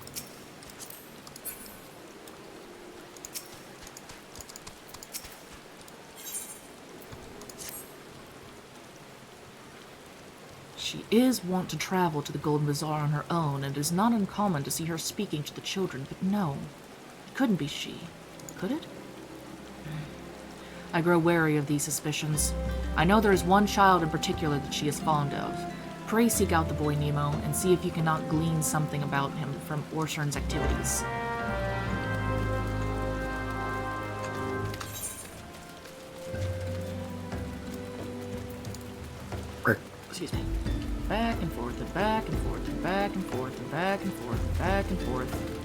She is wont to travel to the Golden Bazaar on her own, and it is not uncommon to see her speaking to the children, but no, it couldn't be she. Could it? I grow wary of these suspicions. I know there is one child in particular that she is fond of. Pray seek out the boy Nemo, and see if you cannot glean something about him from Orsern's activities. Excuse me. Back and forth and back and forth and back and forth and back and forth and back and forth.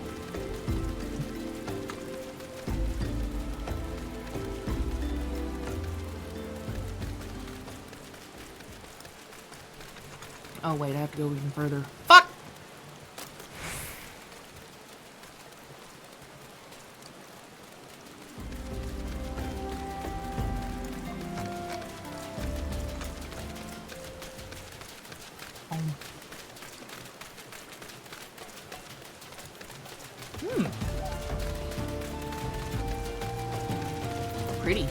Oh wait, I have to go even further. Fuck! Pretty.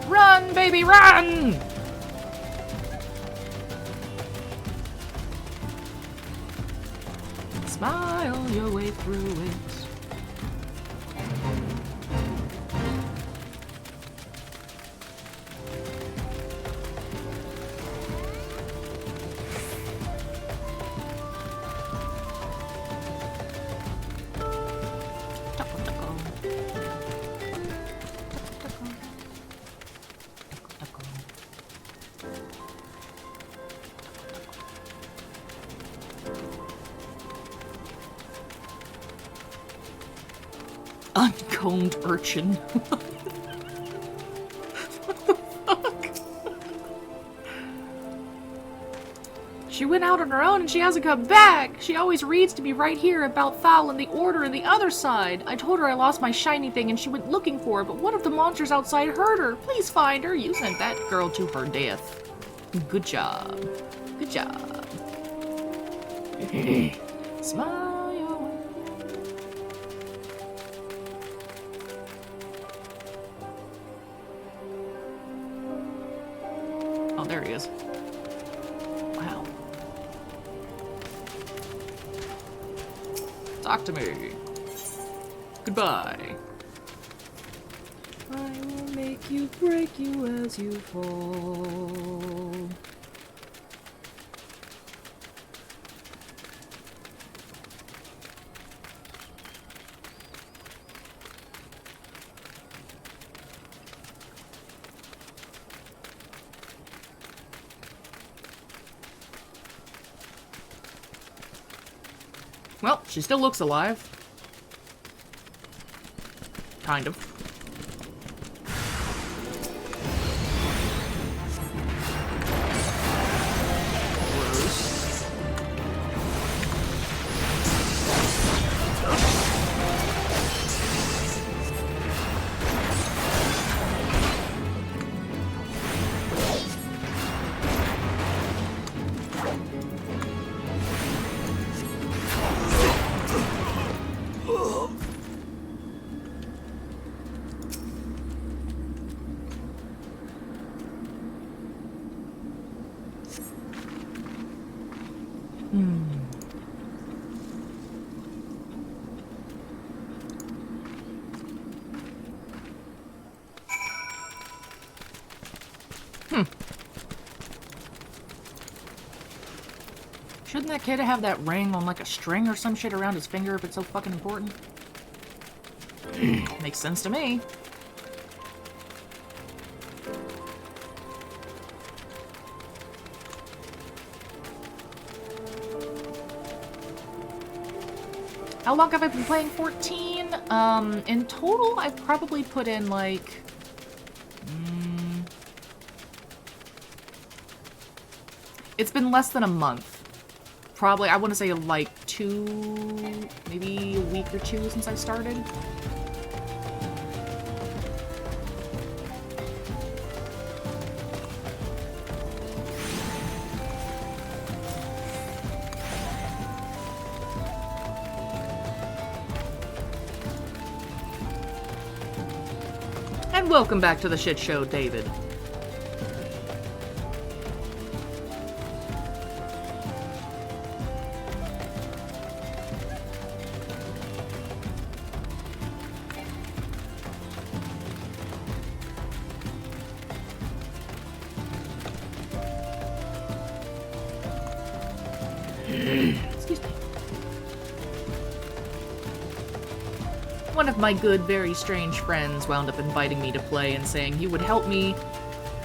Run, baby, run! Smile your way through it. Uncombed urchin. What the fuck? She went out on her own and she hasn't come back. She always reads to me right here about Thal and the Order and the other side. I told her I lost my shiny thing and she went looking for her, but one of the monsters outside heard her. Please find her. You sent that girl to her death. Good job. Good job. Smile. there he is. Wow. Talk to me. Goodbye. I will make you break you as you fall. Well, she still looks alive. Kind of. Shouldn't that kid have that ring on like a string or some shit around his finger if it's so fucking important? Makes sense to me. How long have I been playing 14? In total, I've probably put in like... It's been less than a month. Probably, I want to say like 2, maybe a week or 2 since I started. And welcome back to the shit show, David. Excuse me. One of my good, very strange friends wound up inviting me to play and saying he would help me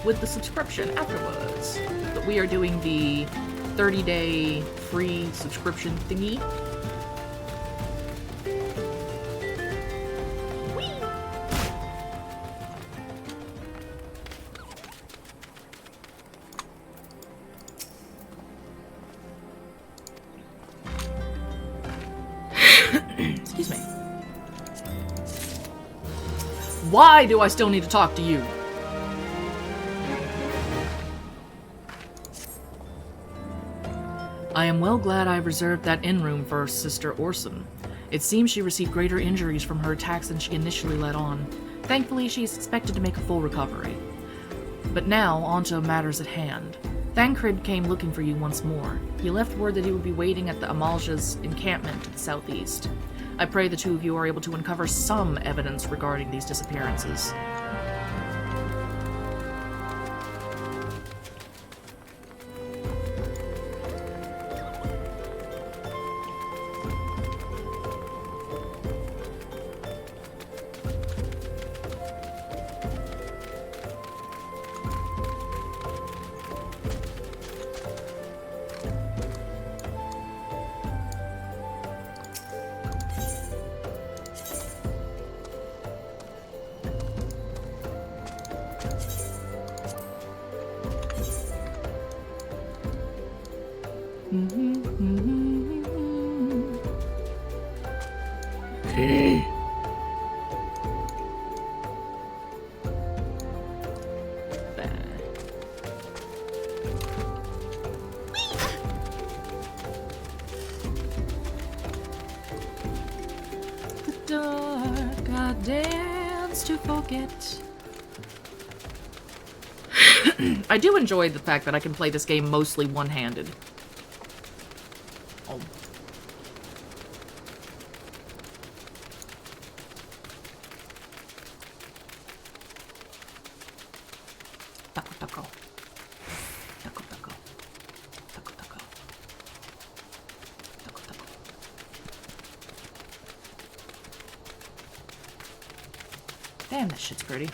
with the subscription afterwards. But we are doing the 30-day free subscription thingy. Excuse me. Why do I still need to talk to you? I am well glad I reserved that inn room for Sister Orson. It seems she received greater injuries from her attacks than she initially let on. Thankfully, she is expected to make a full recovery. But now, on to matters at hand. Thancred came looking for you once more. He left word that he would be waiting at the Amalja's encampment to the southeast. I pray the two of you are able to uncover some evidence regarding these disappearances. The dark, I dance to forget. I do enjoy the fact that I can play this game mostly one-handed. Oh. Taco, taco. Taco, taco. Taco, taco. Taco, taco. Damn, that shit's pretty.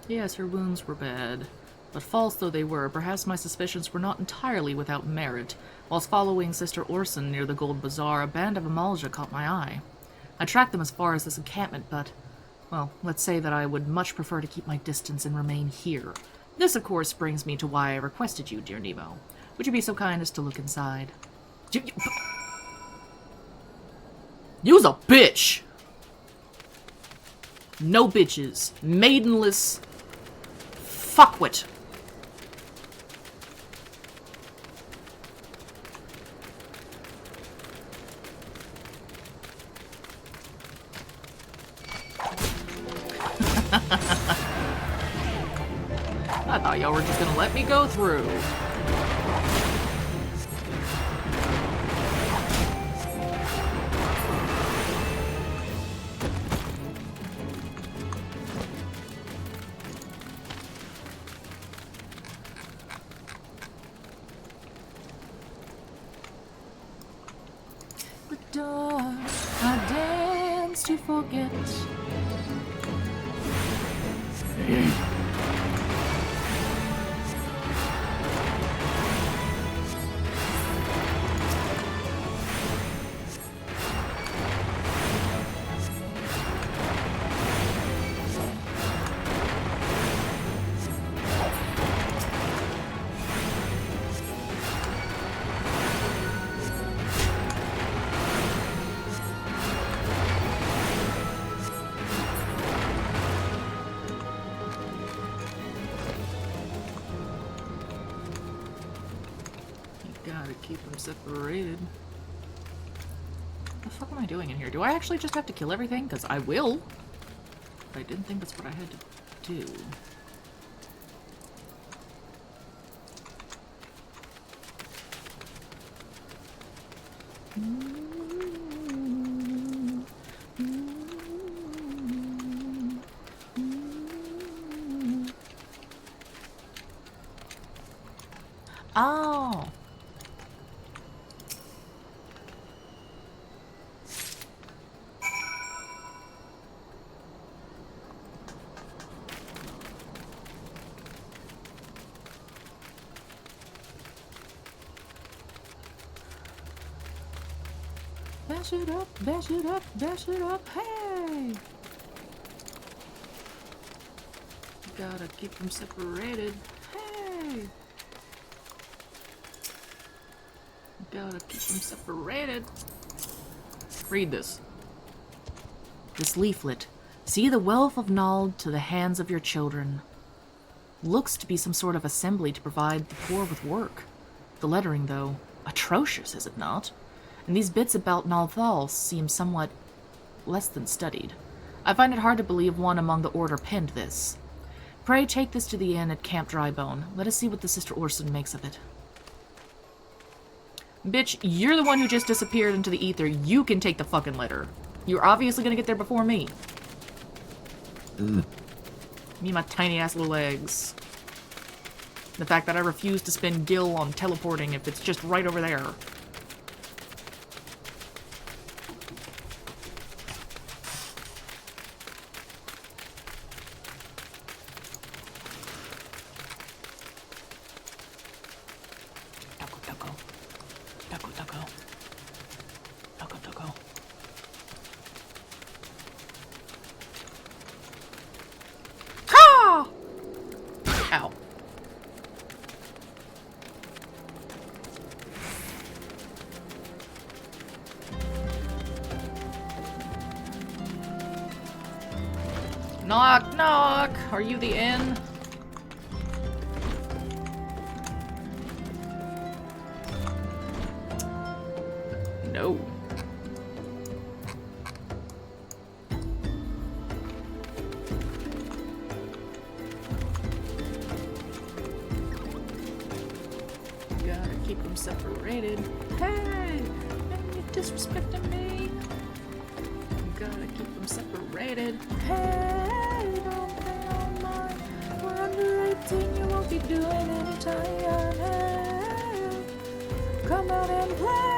Yes, her wounds were bad. But false though they were, perhaps my suspicions were not entirely without merit. Whilst following Sister Orson near the Gold Bazaar, a band of Amalja caught my eye. I tracked them as far as this encampment, but, well, let's say that I would much prefer to keep my distance and remain here. This, of course, brings me to why I requested you, dear Nemo. Would you be so kind as to look inside? You's a bitch! No bitches. Maidenless... fuckwit. I thought y'all were just gonna let me go through. The dark, I dance to forget. Gotta keep them separated. What the fuck am I doing in here? Do I actually just have to kill everything? Because I will. But I didn't think that's what I had to do. Oh. Bash it up, bash it up, bash it up, hey! Gotta keep them separated, hey! Gotta keep them separated. Read this. This leaflet. See the wealth of Nald to the hands of your children. Looks to be some sort of assembly to provide the poor with work. The lettering, though, atrocious, is it not? And these bits about Nalthal seem somewhat less than studied. I find it hard to believe one among the Order penned this. Pray take this to the inn at Camp Drybone. Let us see what the Sister Orson makes of it. Bitch, you're the one who just disappeared into the ether. You can take the fucking letter. You're obviously gonna get there before me. Me and my tiny ass little legs. The fact that I refuse to spend gil on teleporting if it's just right over there. Knock, knock! Are you the inn? No. Gotta keep them separated. Hey! You disrespecting me? Gotta keep them separated. Hey! Don't pay on mine. We're under 18, you won't be doing any time. Hey! Come out and play!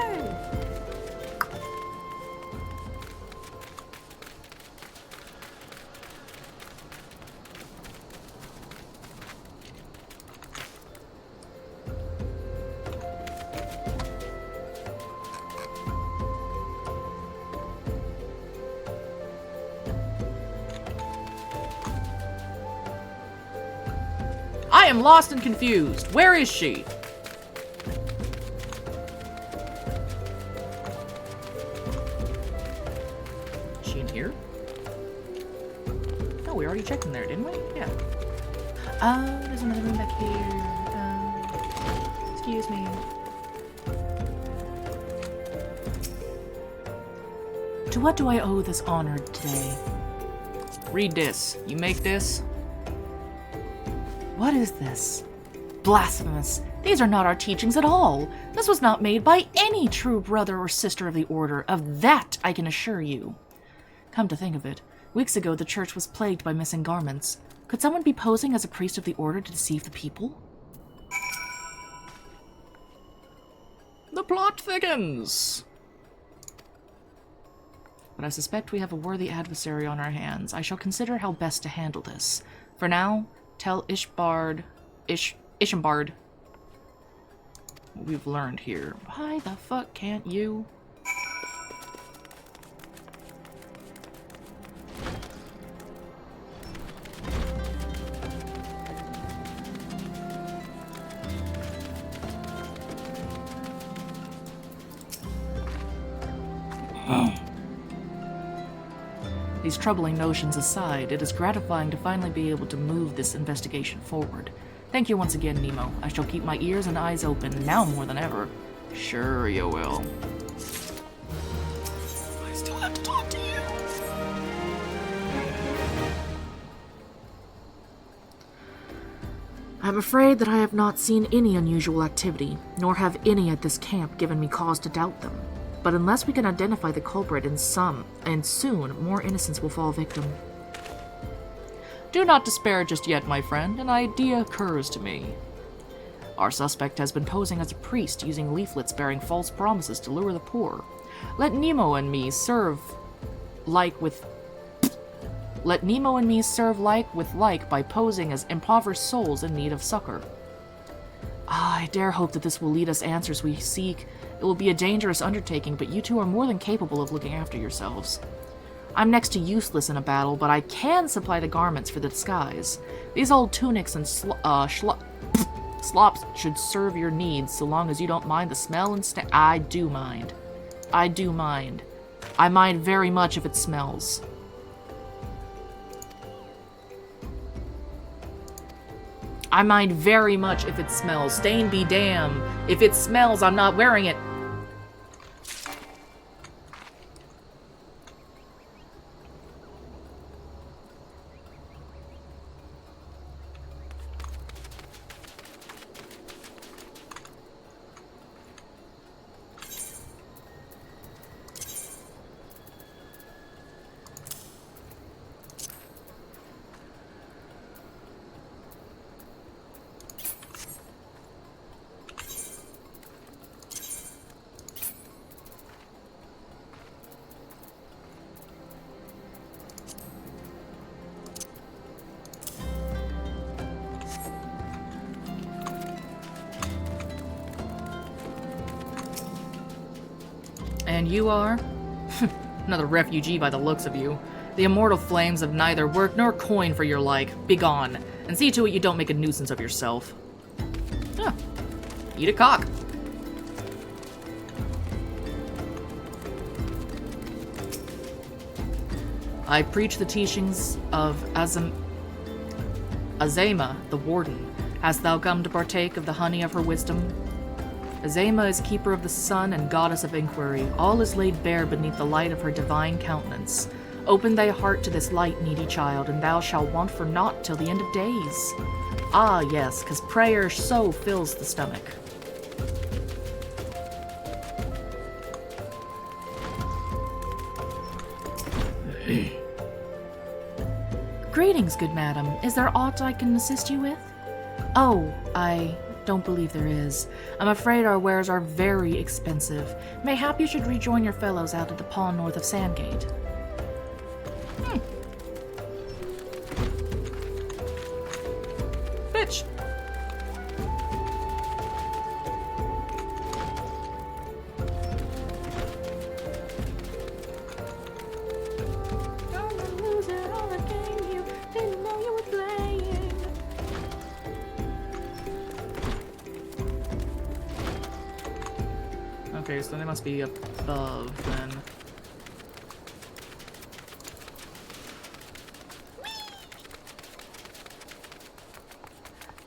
I am lost and confused. Where is she? Is she in here? Oh, we already checked in there, didn't we? Yeah. Oh, there's another room back here. Excuse me. To what do I owe this honor today? Read this. You make this? What is this? Blasphemous. These are not our teachings at all. This was not made by any true brother or sister of the Order. Of that I can assure you. Come to think of it, weeks ago the church was plagued by missing garments. Could someone be posing as a priest of the Order to deceive the people? The plot thickens! But I suspect we have a worthy adversary on our hands. I shall consider how best to handle this. For now, tell Ishambard what we've learned here. Why the fuck can't you? These troubling notions aside, it is gratifying to finally be able to move this investigation forward. Thank you once again, Nemo. I shall keep my ears and eyes open, now more than ever. Sure you will. I still have to talk to you. I'm afraid that I have not seen any unusual activity, nor have any at this camp given me cause to doubt them. But unless we can identify the culprit and soon, more innocents will fall victim. Do not despair just yet, my friend. An idea occurs to me. Our suspect has been posing as a priest, using leaflets bearing false promises to lure the poor. Let Nemo and me serve like with like by posing as impoverished souls in need of succor. I dare hope that this will lead us answers we seek. It will be a dangerous undertaking, but you two are more than capable of looking after yourselves. I'm next to useless in a battle, but I can supply the garments for the disguise. These old tunics and slops should serve your needs, so long as you don't mind the smell and I do mind. I do mind. I mind very much if it smells. I mind very much if it smells. Stain be damned. If it smells, I'm not wearing it. And you are? Another refugee by the looks of you. The immortal flames have neither work nor coin for your like. Begone, and see to it you don't make a nuisance of yourself. Huh. Eat a cock. I preach the teachings of Azema, the warden. Hast thou come to partake of the honey of her wisdom? Azema is keeper of the sun and goddess of inquiry. All is laid bare beneath the light of her divine countenance. Open thy heart to this light, needy child, and thou shalt want for naught till the end of days. Ah, yes, 'cause prayer so fills the stomach. Greetings, good madam. Is there aught I can assist you with? Oh, I don't believe there is. I'm afraid our wares are very expensive. Mayhap you should rejoin your fellows out at the pond north of Sandgate. Bitch! Okay, so they must be above then.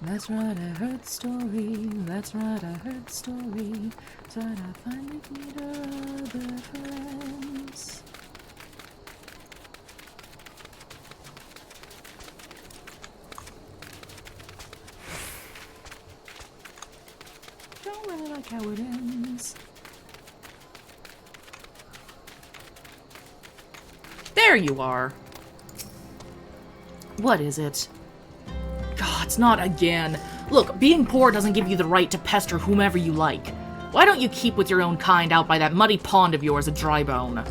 Let's write a hurt story. Let's write a hurt story. So that I finally meet our other friends. Don't really like how it ends. There you are. What is it? God, it's not again. Look, being poor doesn't give you the right to pester whomever you like. Why don't you keep with your own kind out by that muddy pond of yours at Drybone?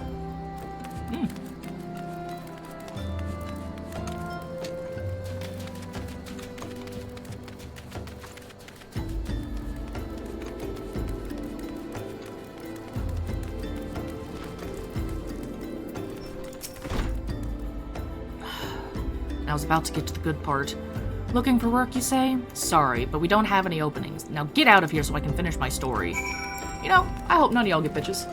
I was about to get to the good part. Looking for work, you say? Sorry, but we don't have any openings. Now get out of here so I can finish my story. You know, I hope none of y'all get bitches.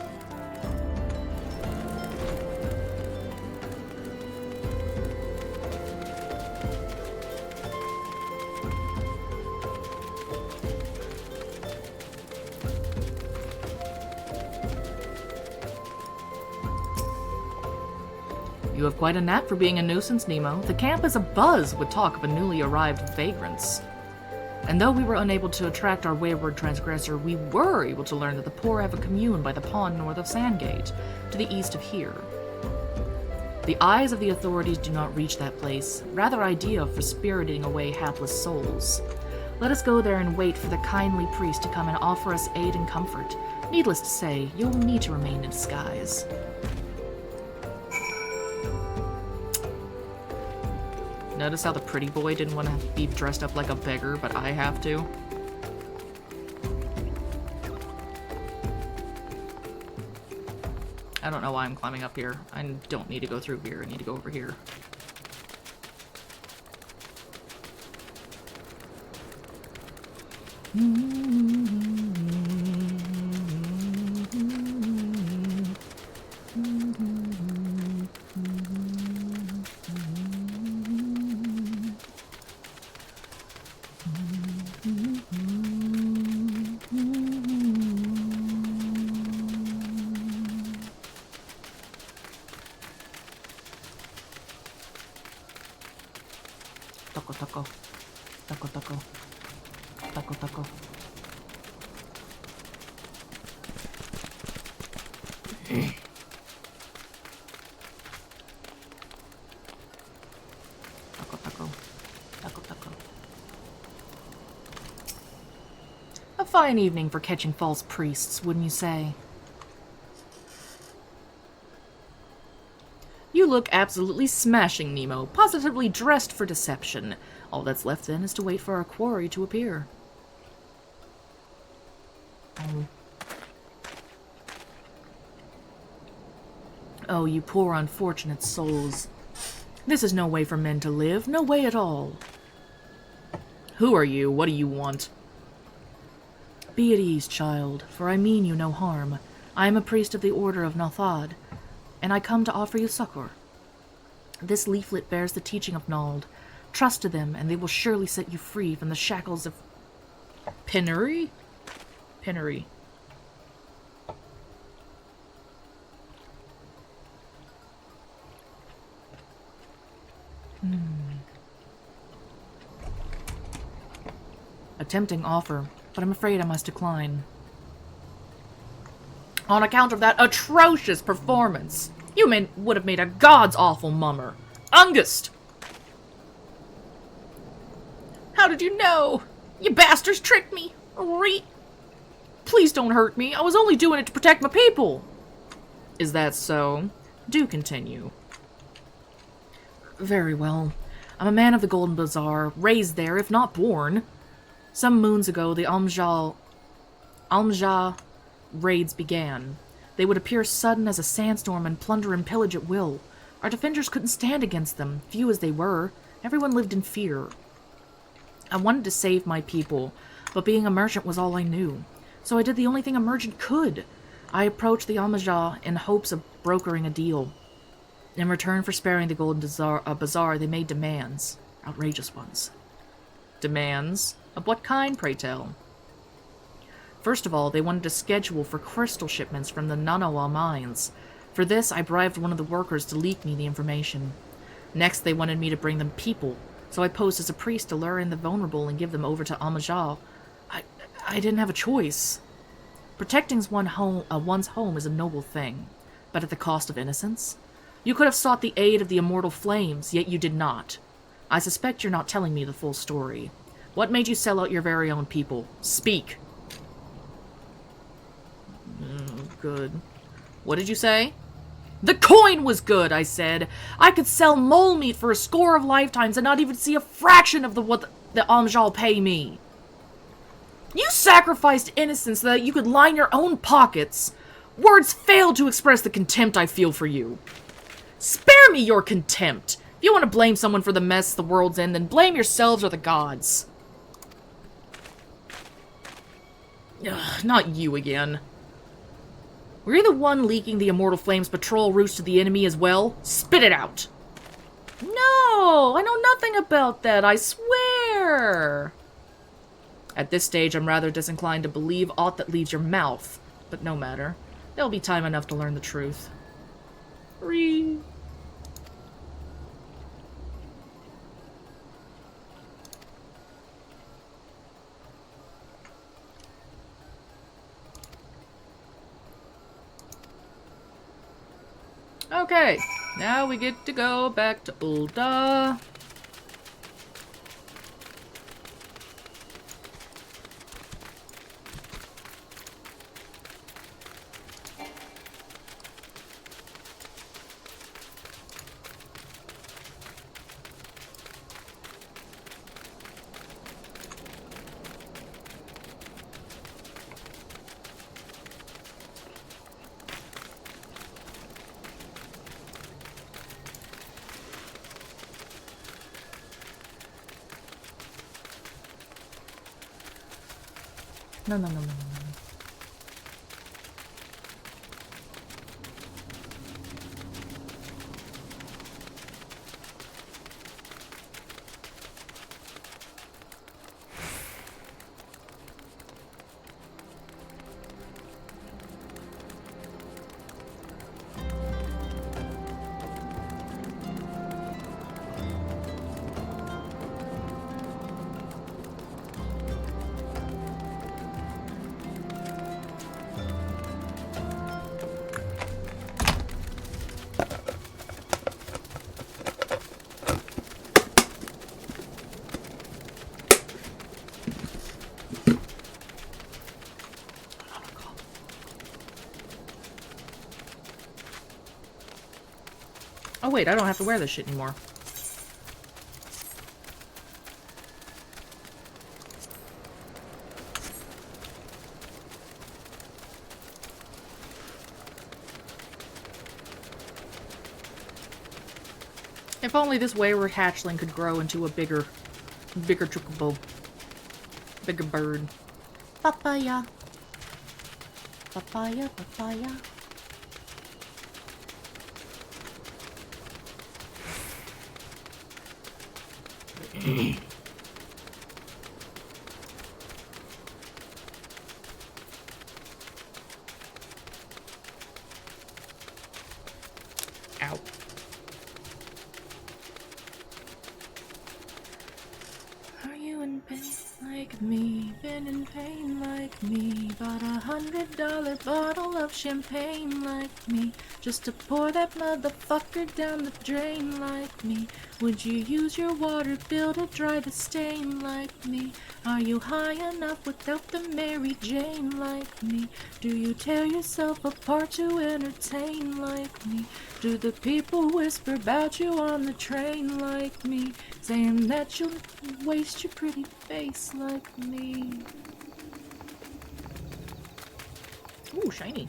You have quite a knack for being a nuisance, Nemo. The camp is abuzz with talk of a newly arrived vagrants. And though we were unable to attract our wayward transgressor, we were able to learn that the poor have a commune by the pond north of Sandgate, to the east of here. The eyes of the authorities do not reach that place, rather ideal for spiriting away hapless souls. Let us go there and wait for the kindly priest to come and offer us aid and comfort. Needless to say, you'll need to remain in disguise. Notice how the pretty boy didn't want to be dressed up like a beggar, but I have to? I don't know why I'm climbing up here. I don't need to go through here. I need to go over here. Taco, taco. Taco, taco. Taco, taco. Taco, taco. Taco, taco. A fine evening for catching false priests, wouldn't you say? You look absolutely smashing, Nemo. Positively dressed for deception. All that's left then is to wait for our quarry to appear. Oh, you poor unfortunate souls. This is no way for men to live. No way at all. Who are you? What do you want? Be at ease, child, for I mean you no harm. I am a priest of the Order of Nathad, and I come to offer you succor. This leaflet bears the teaching of Nald. Trust to them, and they will surely set you free from the shackles of penury? Penury. A tempting offer, but I'm afraid I must decline. On account of that atrocious performance. You would have made a god's awful mummer. Ungust! How did you know? You bastards tricked me. Please don't hurt me. I was only doing it to protect my people. Is that so? Do continue. Very well. I'm a man of the Golden Bazaar, raised there, if not born. Some moons ago, the Almja raids began. They would appear sudden as a sandstorm and plunder and pillage at will. Our defenders couldn't stand against them, few as they were. Everyone lived in fear. I wanted to save my people, but being a merchant was all I knew. So I did the only thing a merchant could. I approached the Almja in hopes of brokering a deal. In return for sparing the Golden Bazaar, they made demands. Outrageous ones. Demands? Of what kind, pray tell? First of all, they wanted a schedule for crystal shipments from the Nanawa mines. For this, I bribed one of the workers to leak me the information. Next, they wanted me to bring them people, so I posed as a priest to lure in the vulnerable and give them over to Almja. I didn't have a choice. Protecting one's home is a noble thing, but at the cost of innocence? You could have sought the aid of the immortal flames, yet you did not. I suspect you're not telling me the full story. What made you sell out your very own people? Speak! Good. What did you say? The coin was good, I said. I could sell mole meat for a score of lifetimes and not even see a fraction of what the Almja pay me. You sacrificed innocence so that you could line your own pockets. Words fail to express the contempt I feel for you. Spare me your contempt. If you want to blame someone for the mess the world's in, then blame yourselves or the gods. Ugh, not you again. Were you the one leaking the Immortal Flames patrol routes to the enemy as well? Spit it out! No! I know nothing about that, I swear! At this stage, I'm rather disinclined to believe aught that leaves your mouth. But no matter. There'll be time enough to learn the truth. Okay, now we get to go back to Ul'dah. No. Oh wait, I don't have to wear this shit anymore. If only this wayward hatchling could grow into a bigger chocobo. Bigger bird. Papaya. Papaya, papaya. Ow. Are you in pain like me? Been in pain like me? Bought $100 bottle of champagne like me? Just to pour that motherfucker down the drain like me? Would you use your water bill to dry the stain like me? Are you high enough without the Mary Jane like me? Do you tear yourself apart to entertain like me? Do the people whisper about you on the train like me? Saying that you'll waste your pretty face like me? Ooh, shiny.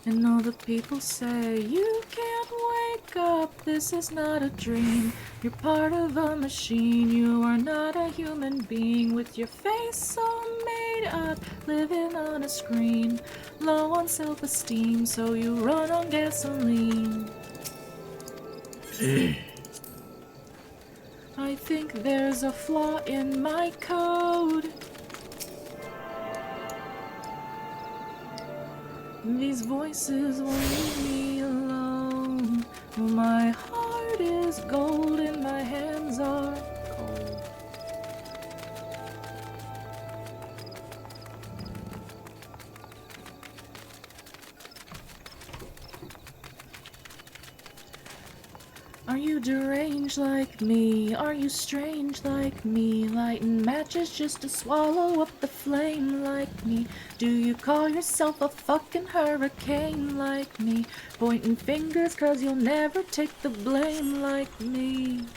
And all the people say, you can't wake up, this is not a dream. You're part of a machine, you are not a human being. With your face all made up, living on a screen. Low on self-esteem, so you run on gasoline. I think there's a flaw in my code. These voices won't leave me alone. My heart is gold and my hands are cold. Are you deranged like me? Are you strange like me? Lighting matches just to swallow up the flame like me? Do you call yourself a fucking hurricane like me? Pointing fingers cause you'll never take the blame like me?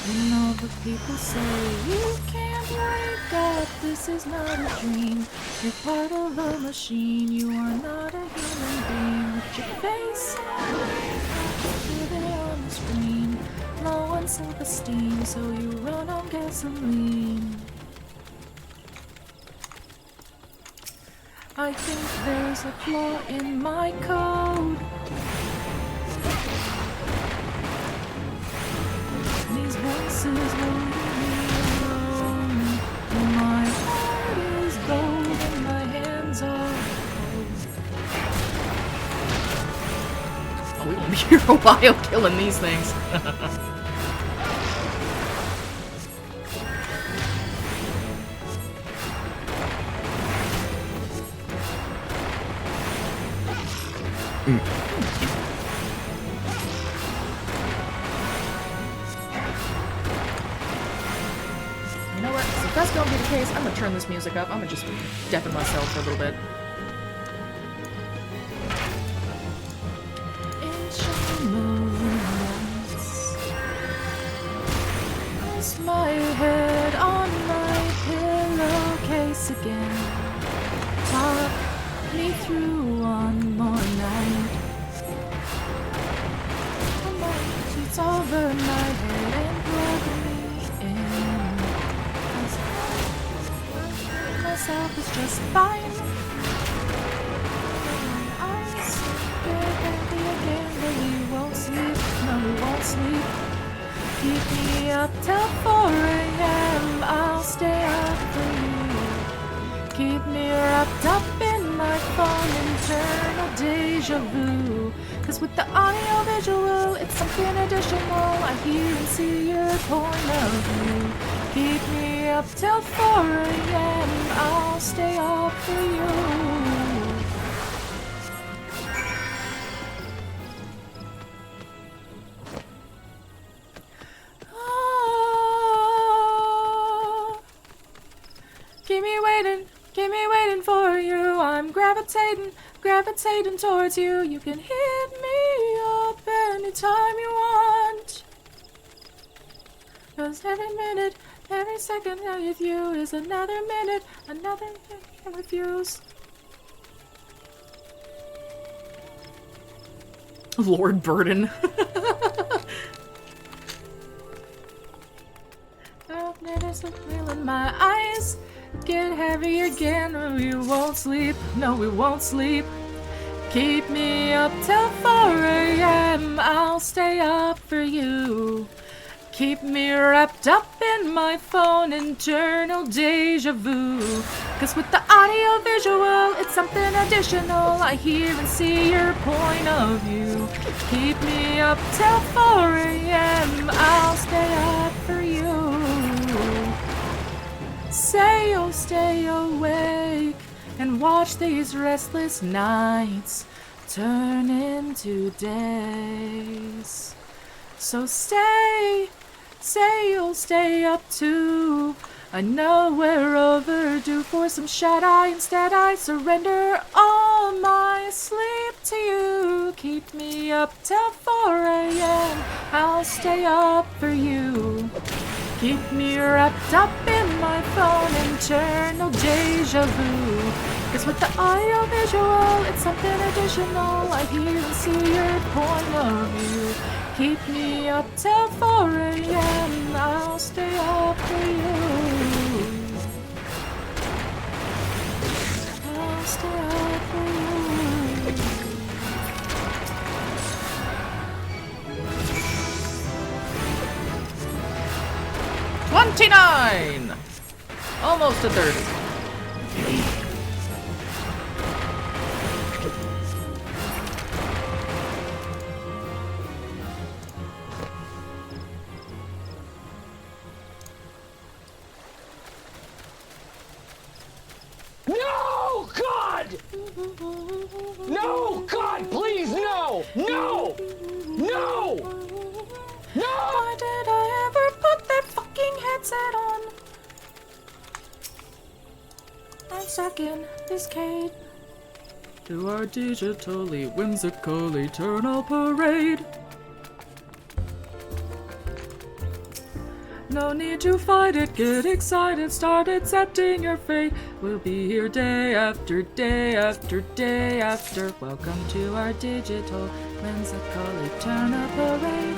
And all the people say, you can't wake up, this is not a dream. You're part of a machine, you are not a human being. With your face living on the screen. Low on self-esteem, so you run on gasoline. I think there's a flaw in my code. These voices will leave me alone. My heart is gold and my hands are cold. Oh, we will be here for a while killing these things. You know what? If that's gonna be the case, I'm gonna turn this music up. I'm gonna just deafen myself for a little bit. Rest my head on my pillowcase again. Talk me through one more night. Put my sheets over my head and plug me in. Myself is just fine. My eyes get heavy again, but we won't sleep. No, we won't sleep. Keep me up till 4 a.m. I'll stay up for you. Keep me wrapped up in my phone, internal deja vu. Cause with the audio visual, it's something additional. I hear and see your point of view. Keep me up till 4 a.m. I'll stay up for you. Keep me waiting for you. I'm gravitating towards you. You can hit me up anytime you want. Cause every minute, every second with you is another minute I refuse. Lord Burden. Darkness is real in my eyes. Get heavy again, we won't sleep. No, we won't sleep. Keep me up till 4 a.m. I'll stay up for you. Keep me wrapped up in my phone, internal deja vu. Cause with the audio visual, it's something additional. I hear and see your point of view. Keep me up till 4 a.m. I'll stay up for you. Say you'll stay awake and watch these restless nights turn into days. So say you'll stay up too. I know we're overdue for some shut-eye. Instead I surrender all my sleep to you. Keep me up till 4 a.m. I'll stay up for you. Keep me wrapped up in my phone, internal deja vu. Cause with the audio visual, it's something additional. I hear and see your point of view. Keep me up till 4 a.m. I'll stay up for you. I'll stay up for you. 29! Almost to 30. No, God! No, God, please, no! No! No! No! Why did I ever put that fucking headset on? I'm stuck in this cage. To our digitally whimsical eternal parade. No need to fight it, get excited, start accepting your fate. We'll be here day after day after day after. Welcome to our digital whimsical eternal parade.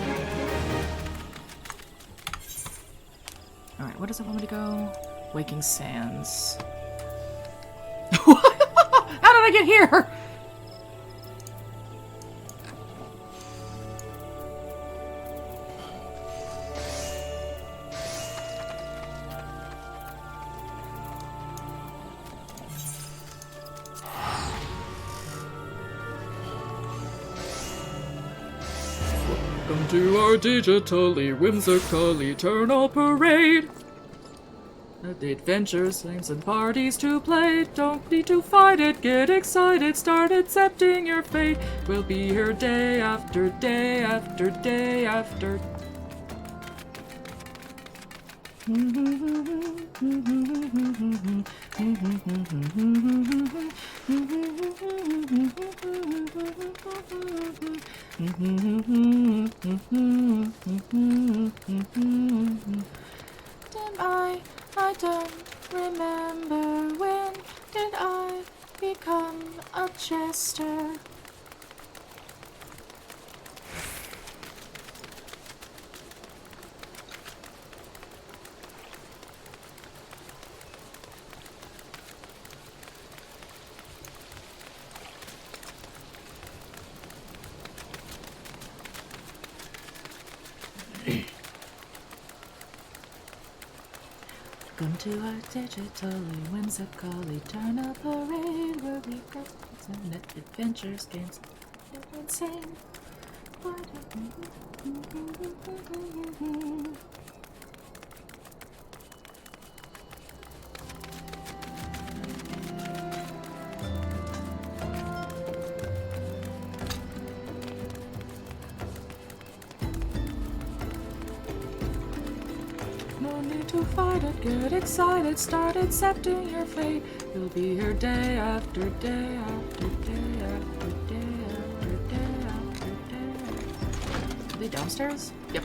Alright, where does it want me to go? Waking Sands. How did I get here? Welcome to our digitally whimsical eternal parade. The adventures, games, and parties to play. Don't need to fight it, get excited, start accepting your fate. We'll be here day after day after day after. I don't remember when did I become a jester. Welcome to our digitally whimsical eternal parade where we go on adventures, games, and insane. No need to fight it, get excited, start accepting your fate. You'll be here day after day after day after day after day after day. Are they downstairs? Yep.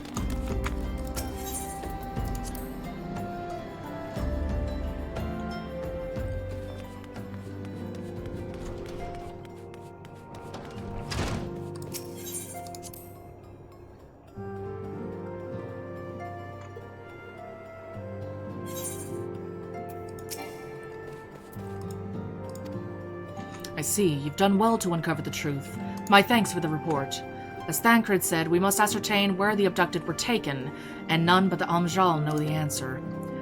I see. You've done well to uncover the truth. My thanks for the report. As Thancred said, we must ascertain where the abducted were taken, and none but the Amjal know the answer.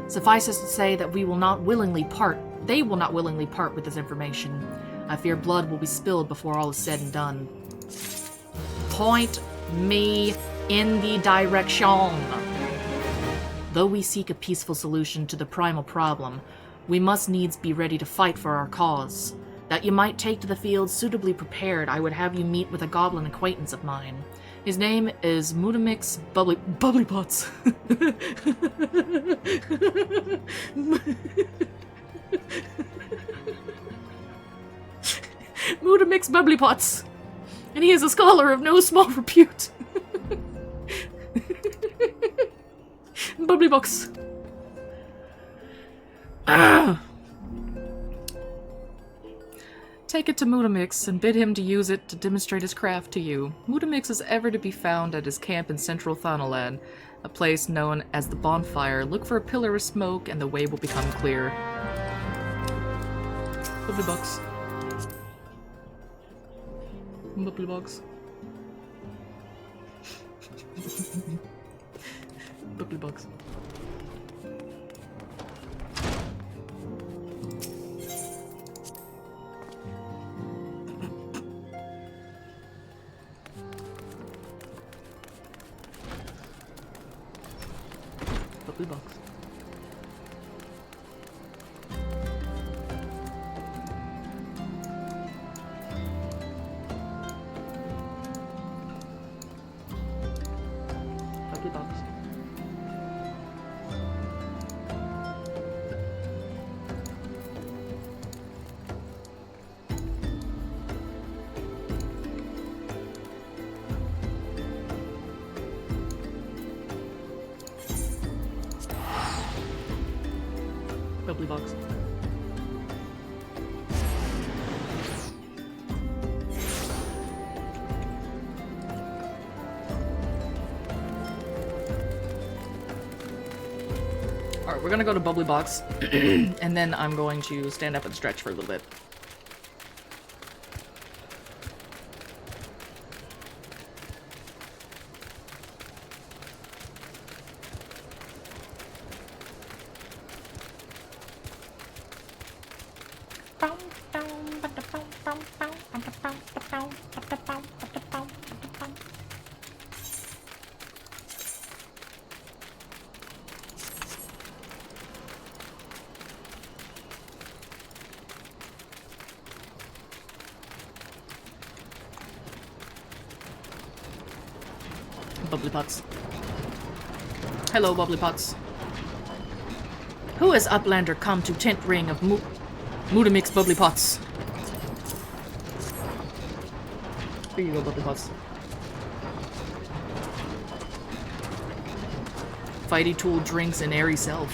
Suffice it to say that they will not willingly part with this information. I fear blood will be spilled before all is said and done. Point me in the direction. Though we seek a peaceful solution to the primal problem, we must needs be ready to fight for our cause. That you might take to the field suitably prepared, I would have you meet with a goblin acquaintance of mine. His name is Mutamix Bubblypots. Mutamix Bubblypots. And he is a scholar of no small repute. Bubblybox. Take it to Mutamix and bid him to use it to demonstrate his craft to you. Mutamix is ever to be found at his camp in central Thanalan, a place known as the Bonfire. Look for a pillar of smoke and the way will become clear. Bubblybox. Bubblybox. Bubblybox. Bubblybox. Bubblybox. Bubblybox. Alright, we're gonna go to Bubblybox, and then I'm going to stand up and stretch for a little bit. Bubblypots. Hello, Bubblypots. Who has Uplander come to tent ring of Mutamix Bubblypots? Here you go, Bubblypots. Fighty Tool drinks an airy self.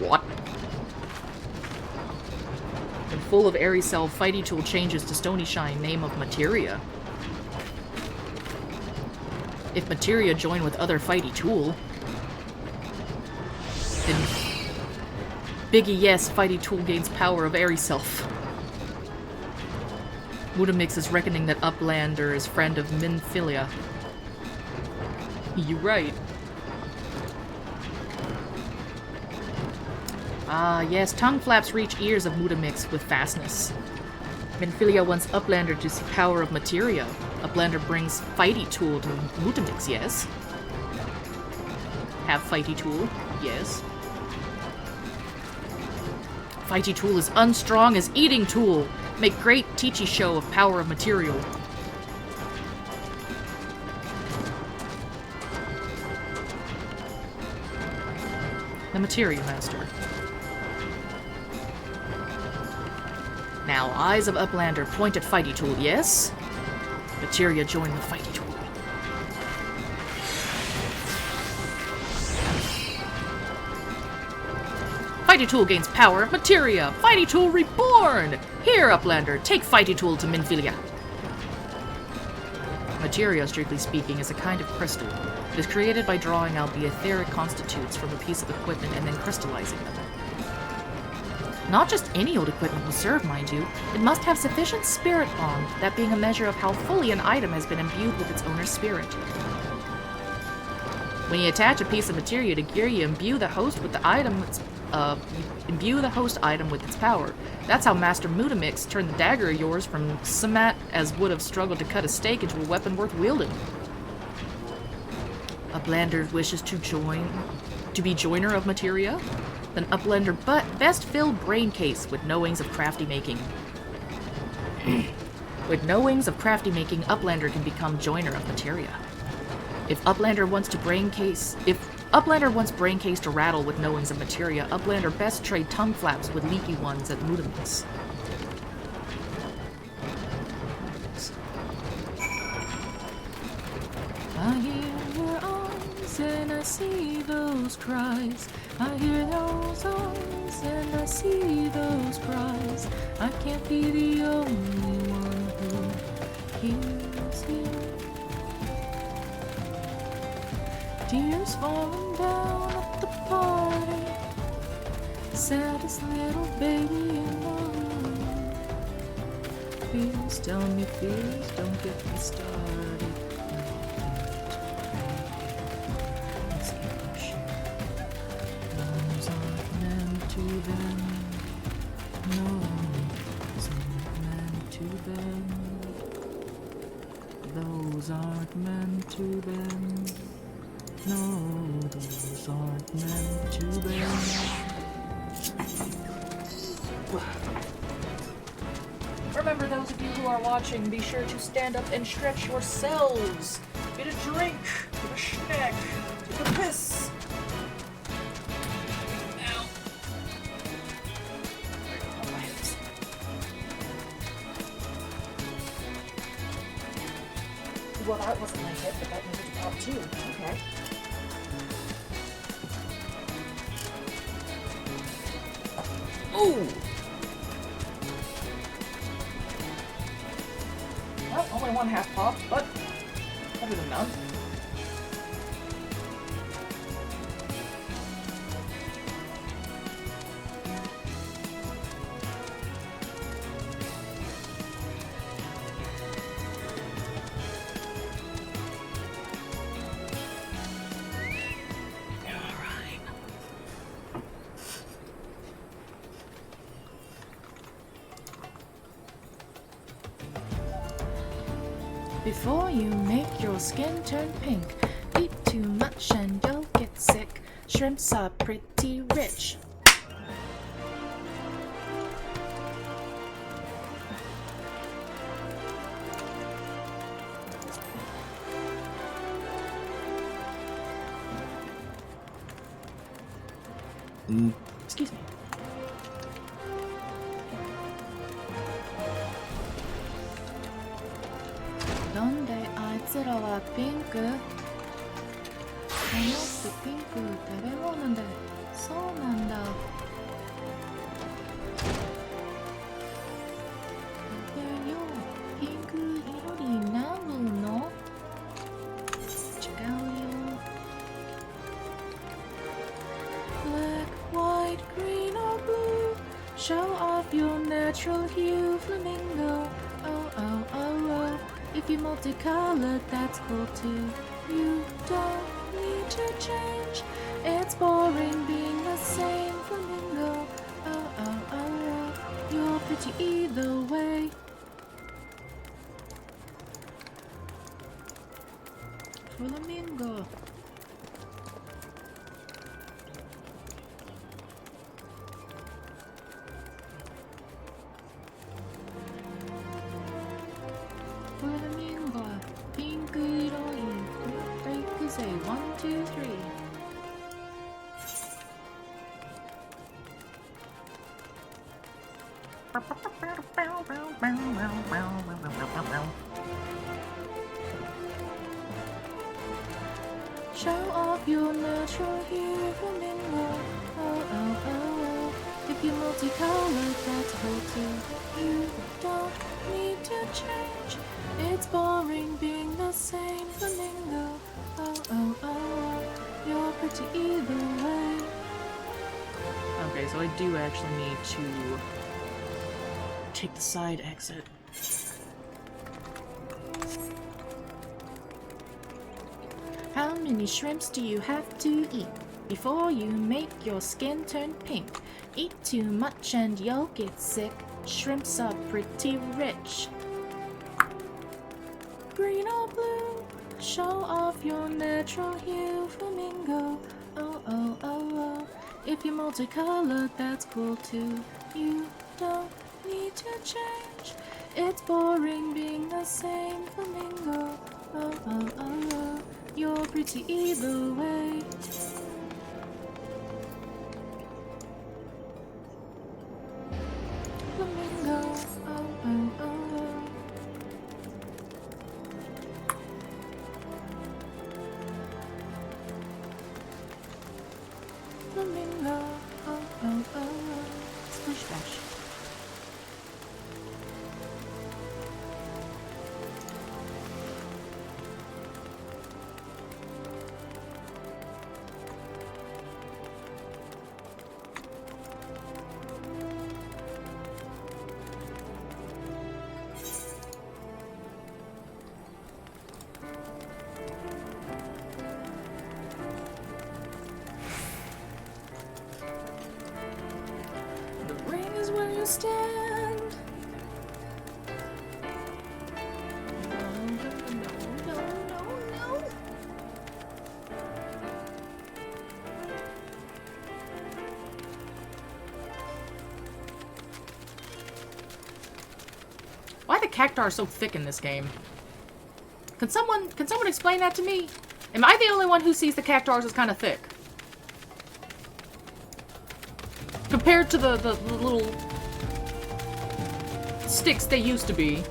What? When full of airy self, Fighty Tool changes to Stony Shine, name of Materia. If Materia join with other Fighty Tool, then Biggie yes, Fighty Tool gains power of airy self. Mutamix is reckoning that Uplander is friend of Minfilia. You right. Ah, yes, tongue flaps reach ears of Mutamix with fastness. Minfilia wants Uplander to see power of Materia. Uplander brings Fighty Tool to Mutamix, yes. Have Fighty Tool, yes. Fighty Tool is unstrong as Eating Tool. Make great teachy show of power of material. The Materia Master. Now, eyes of Uplander point at Fighty Tool, yes? Materia join the Fighty Tool. Fighty Tool gains power of Materia. Fighty Tool reborn! Here, Uplander, take Fighty Tool to Minfilia. Materia, strictly speaking, is a kind of crystal. It is created by drawing out the etheric constitutes from a piece of equipment and then crystallizing them. Not just any old equipment will serve, mind you. It must have sufficient spirit bond, that being a measure of how fully an item has been imbued with its owner's spirit. When you attach a piece of materia to gear, you imbue the host with the item item with its power. That's how Master Mudamix turned the dagger of yours from Samat as would have struggled to cut a stake into a weapon worth wielding. Uplander wishes to be joiner of materia? Then Uplander best fill brain case with knowings of crafty making. With knowings of crafty making, Uplander can become joiner of materia. If Uplander wants brain case to rattle with knowings of materia, Uplander best trade tongue flaps with leaky ones at Mudamix. I hear your arms and I see those cries. I hear those arms and I see those cries. I can't be the only one who hears you. Tears falling down at the party. Saddest little baby in the room. Fears, tell me fears, don't get me started. Let's get pushing. Those aren't meant to bend. No, those aren't meant to bend. Those aren't meant to bend. No, those aren't meant to bend. Remember, those of you who are watching, be sure to stand up and stretch yourselves. Get a drink, get a snack, take a piss. Ow. Oh, my hips. Well, that wasn't my hip, but that needed to pop too. Okay. Ooh! Well, only one half pop, but better than none. Before you make your skin turn pink, eat too much and you'll get sick. Shrimps are pretty rich. Excuse me. Donde あいつらはピンク？このってピンク食べ物で、そうなんだ。食べよう。ピンク色になるの？違うよ。Black, white, green or blue. Show off your natural hue, flamingo. Oh, oh, oh, oh. If you're multicolored, that's cool too. You don't need to change. It's boring being the same, flamingo. Oh, oh, oh, oh. You're pretty either way. Flamingo. Flamingo, pink色い。Take say 1, 2, 3. Show off your natural hue, flamingo. Oh, oh, oh, oh. If you're multicolored, that's cool too. You don't need to change. It's boring being the same, flamingo. Oh, oh, oh, oh. You're pretty either way. Okay, so I do actually need to take the side exit. How many shrimps do you have to eat before you make your skin turn pink? Eat too much and you'll get sick. Shrimps are pretty rich. Green or blue, show off your natural hue, flamingo. Oh, oh, oh, oh. If you're multicolored, that's cool too. You don't need to change. It's boring being the same, flamingo. Oh, oh, oh, oh. You're pretty either way. Flamingo. Oh, oh, oh, oh. Flamingo. Oh, oh, oh, oh. Splish dash. The ring is where you stand. No, no, no, no, no. Why are the cactuar so thick in this game? Can someone explain that to me? Am I the only one who sees the cactuars as kind of thick? Compared to the little sticks they used to be.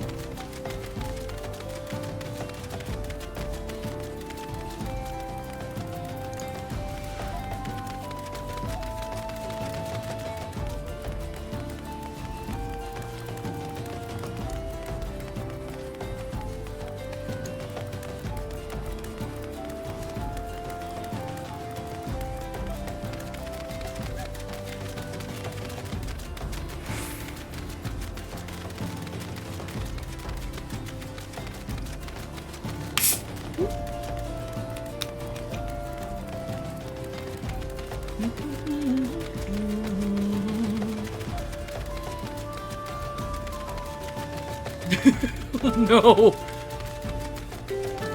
No!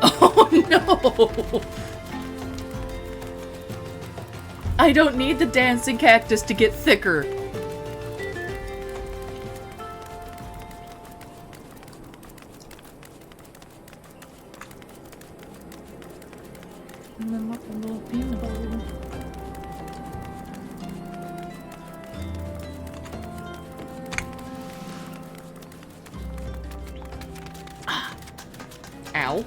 Oh no! I don't need the dancing cactus to get thicker. Ow.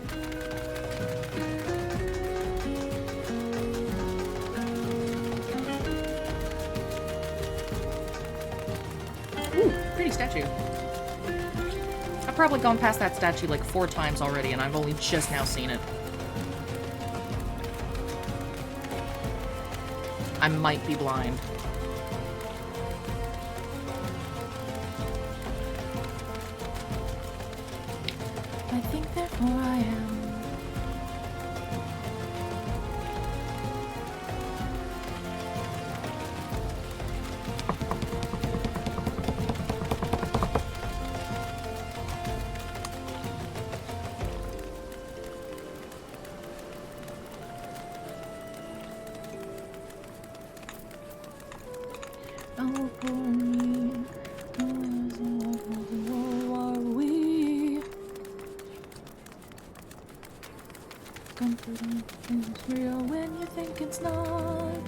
Ooh, pretty statue. I've probably gone past that statue like 4 times already, and I've only just now seen it. I might be blind. I think therefore I am. Oh, for me, who are we? Comforting is real when you think it's not.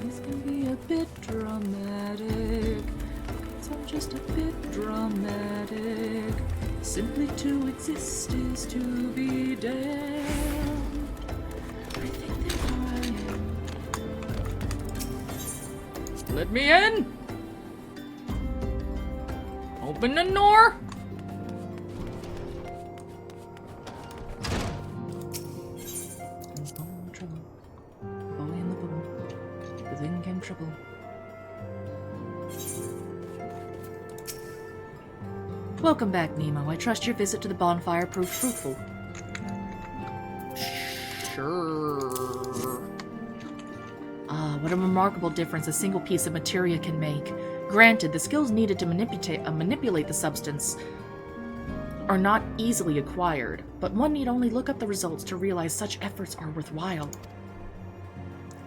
These can be a bit dramatic. So I'm just a bit dramatic. Simply to exist is to be damned. I think therefore I am. Let me in! Open the door! Trouble. Boy in the bubble. The thing came trouble. Welcome back, Nemo. I trust your visit to the bonfire proved fruitful. Sure. Ah, what a remarkable difference a single piece of materia can make. Granted, the skills needed to manipulate the substance are not easily acquired, but one need only look up the results to realize such efforts are worthwhile.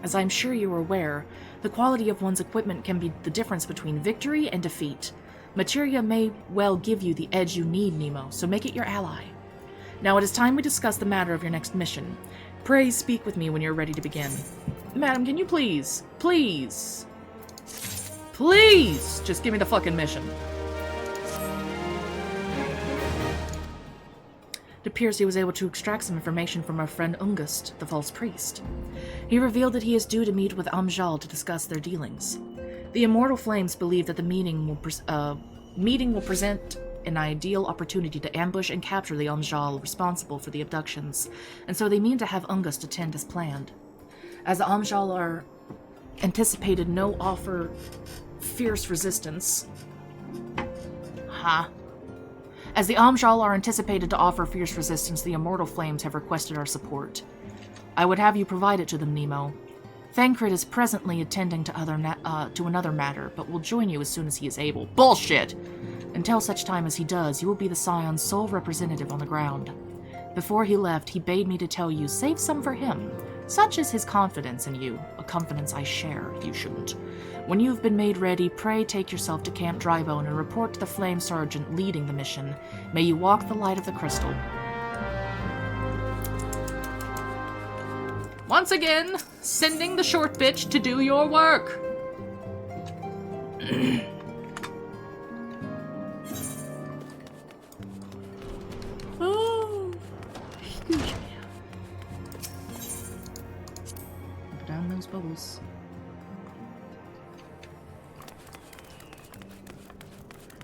As I'm sure you are aware, the quality of one's equipment can be the difference between victory and defeat. Materia may well give you the edge you need, Nemo, so make it your ally. Now it is time we discuss the matter of your next mission. Pray speak with me when you're ready to begin. Madam, can you please, please just give me the fucking mission. It appears he was able to extract some information from our friend Ungust, the false priest. He revealed that he is due to meet with Amjal to discuss their dealings. The Immortal Flames believe that the meeting will present an ideal opportunity to ambush and capture the Amjal responsible for the abductions, and so they mean to have Ungust attend as planned. As the Amjal are anticipated no offer fierce resistance... As the Amjal are anticipated to offer fierce resistance, the Immortal Flames have requested our support. I would have you provide it to them, Nemo. Thancred is presently attending to another matter, but will join you as soon as he is able. Bullshit! Until such time as he does, you will be the Scion's sole representative on the ground. Before he left, he bade me to tell you, save some for him. Such is his confidence in you, a confidence I share, you shouldn't. When you have been made ready, pray take yourself to Camp Drybone and report to the Flame Sergeant leading the mission. May you walk the light of the crystal. Once again, sending the short bitch to do your work. Oh, excuse me. Down those bubbles.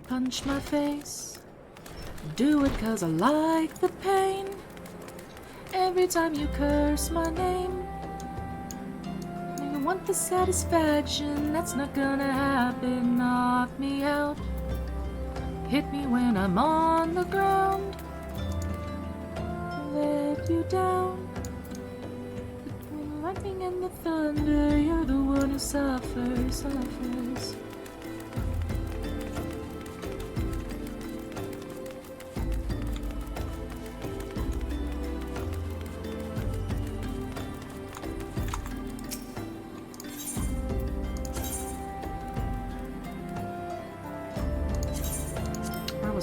Punch my face. Do it 'cause I like the pain. Every time you curse my name. You want the satisfaction, that's not gonna happen. Knock me out. Hit me when I'm on the ground. Let you down. Between the lightning and the thunder, you're the one who suffers.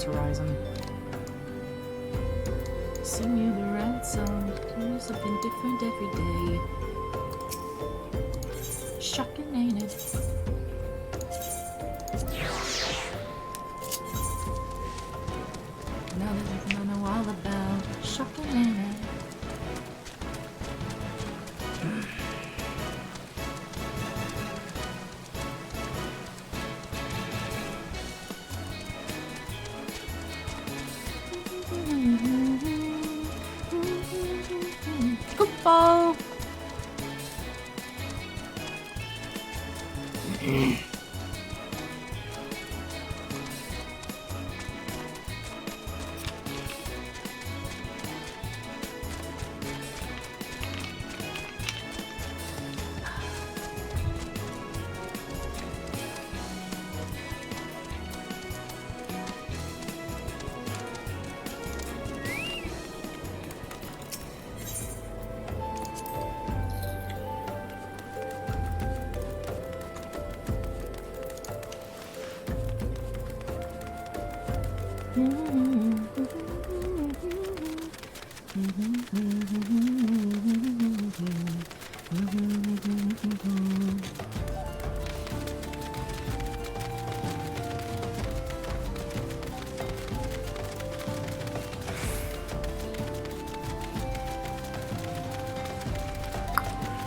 Horizon. Sing you the right song, do something different every day. Shocking, ain't it? Now there's nothing I know all about. Shocking, ain't it? Goodbye.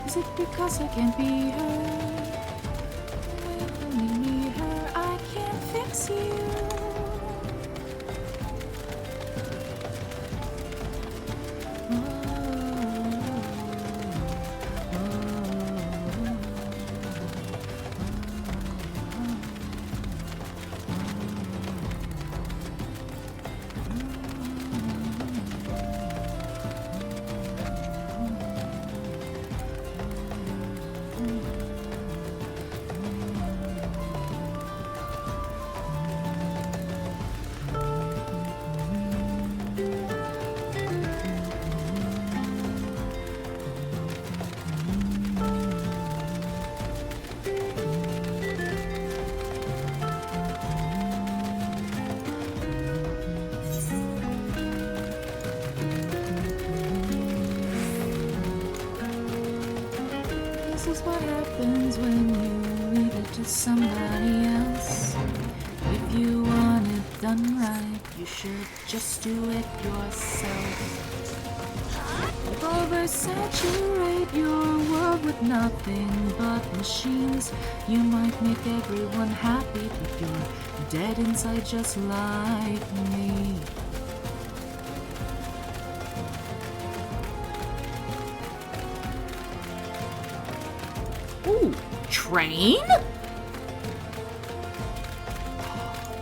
Is it because I can't be her? I only need her, I can't fix you. what happens when you leave it to somebody else. If you want it done right, you should just do it yourself. Oversaturate your world with nothing but machines. You might make everyone happy, but you're dead inside just like me. Ooh, train?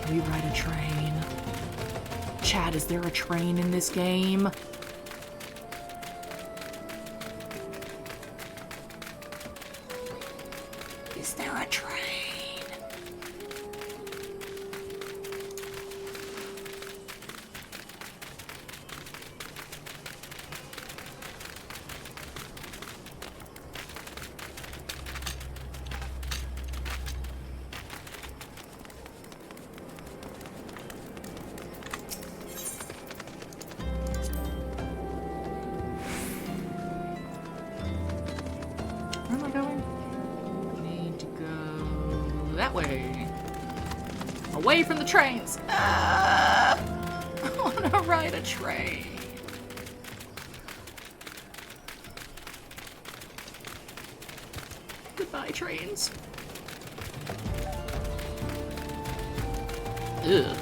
Can we ride a train? Chad, is there a train in this game? Is there a train? Where am I going? Need to go that way. Away from the trains. Ah! I want to ride a train. Goodbye, trains. Ugh.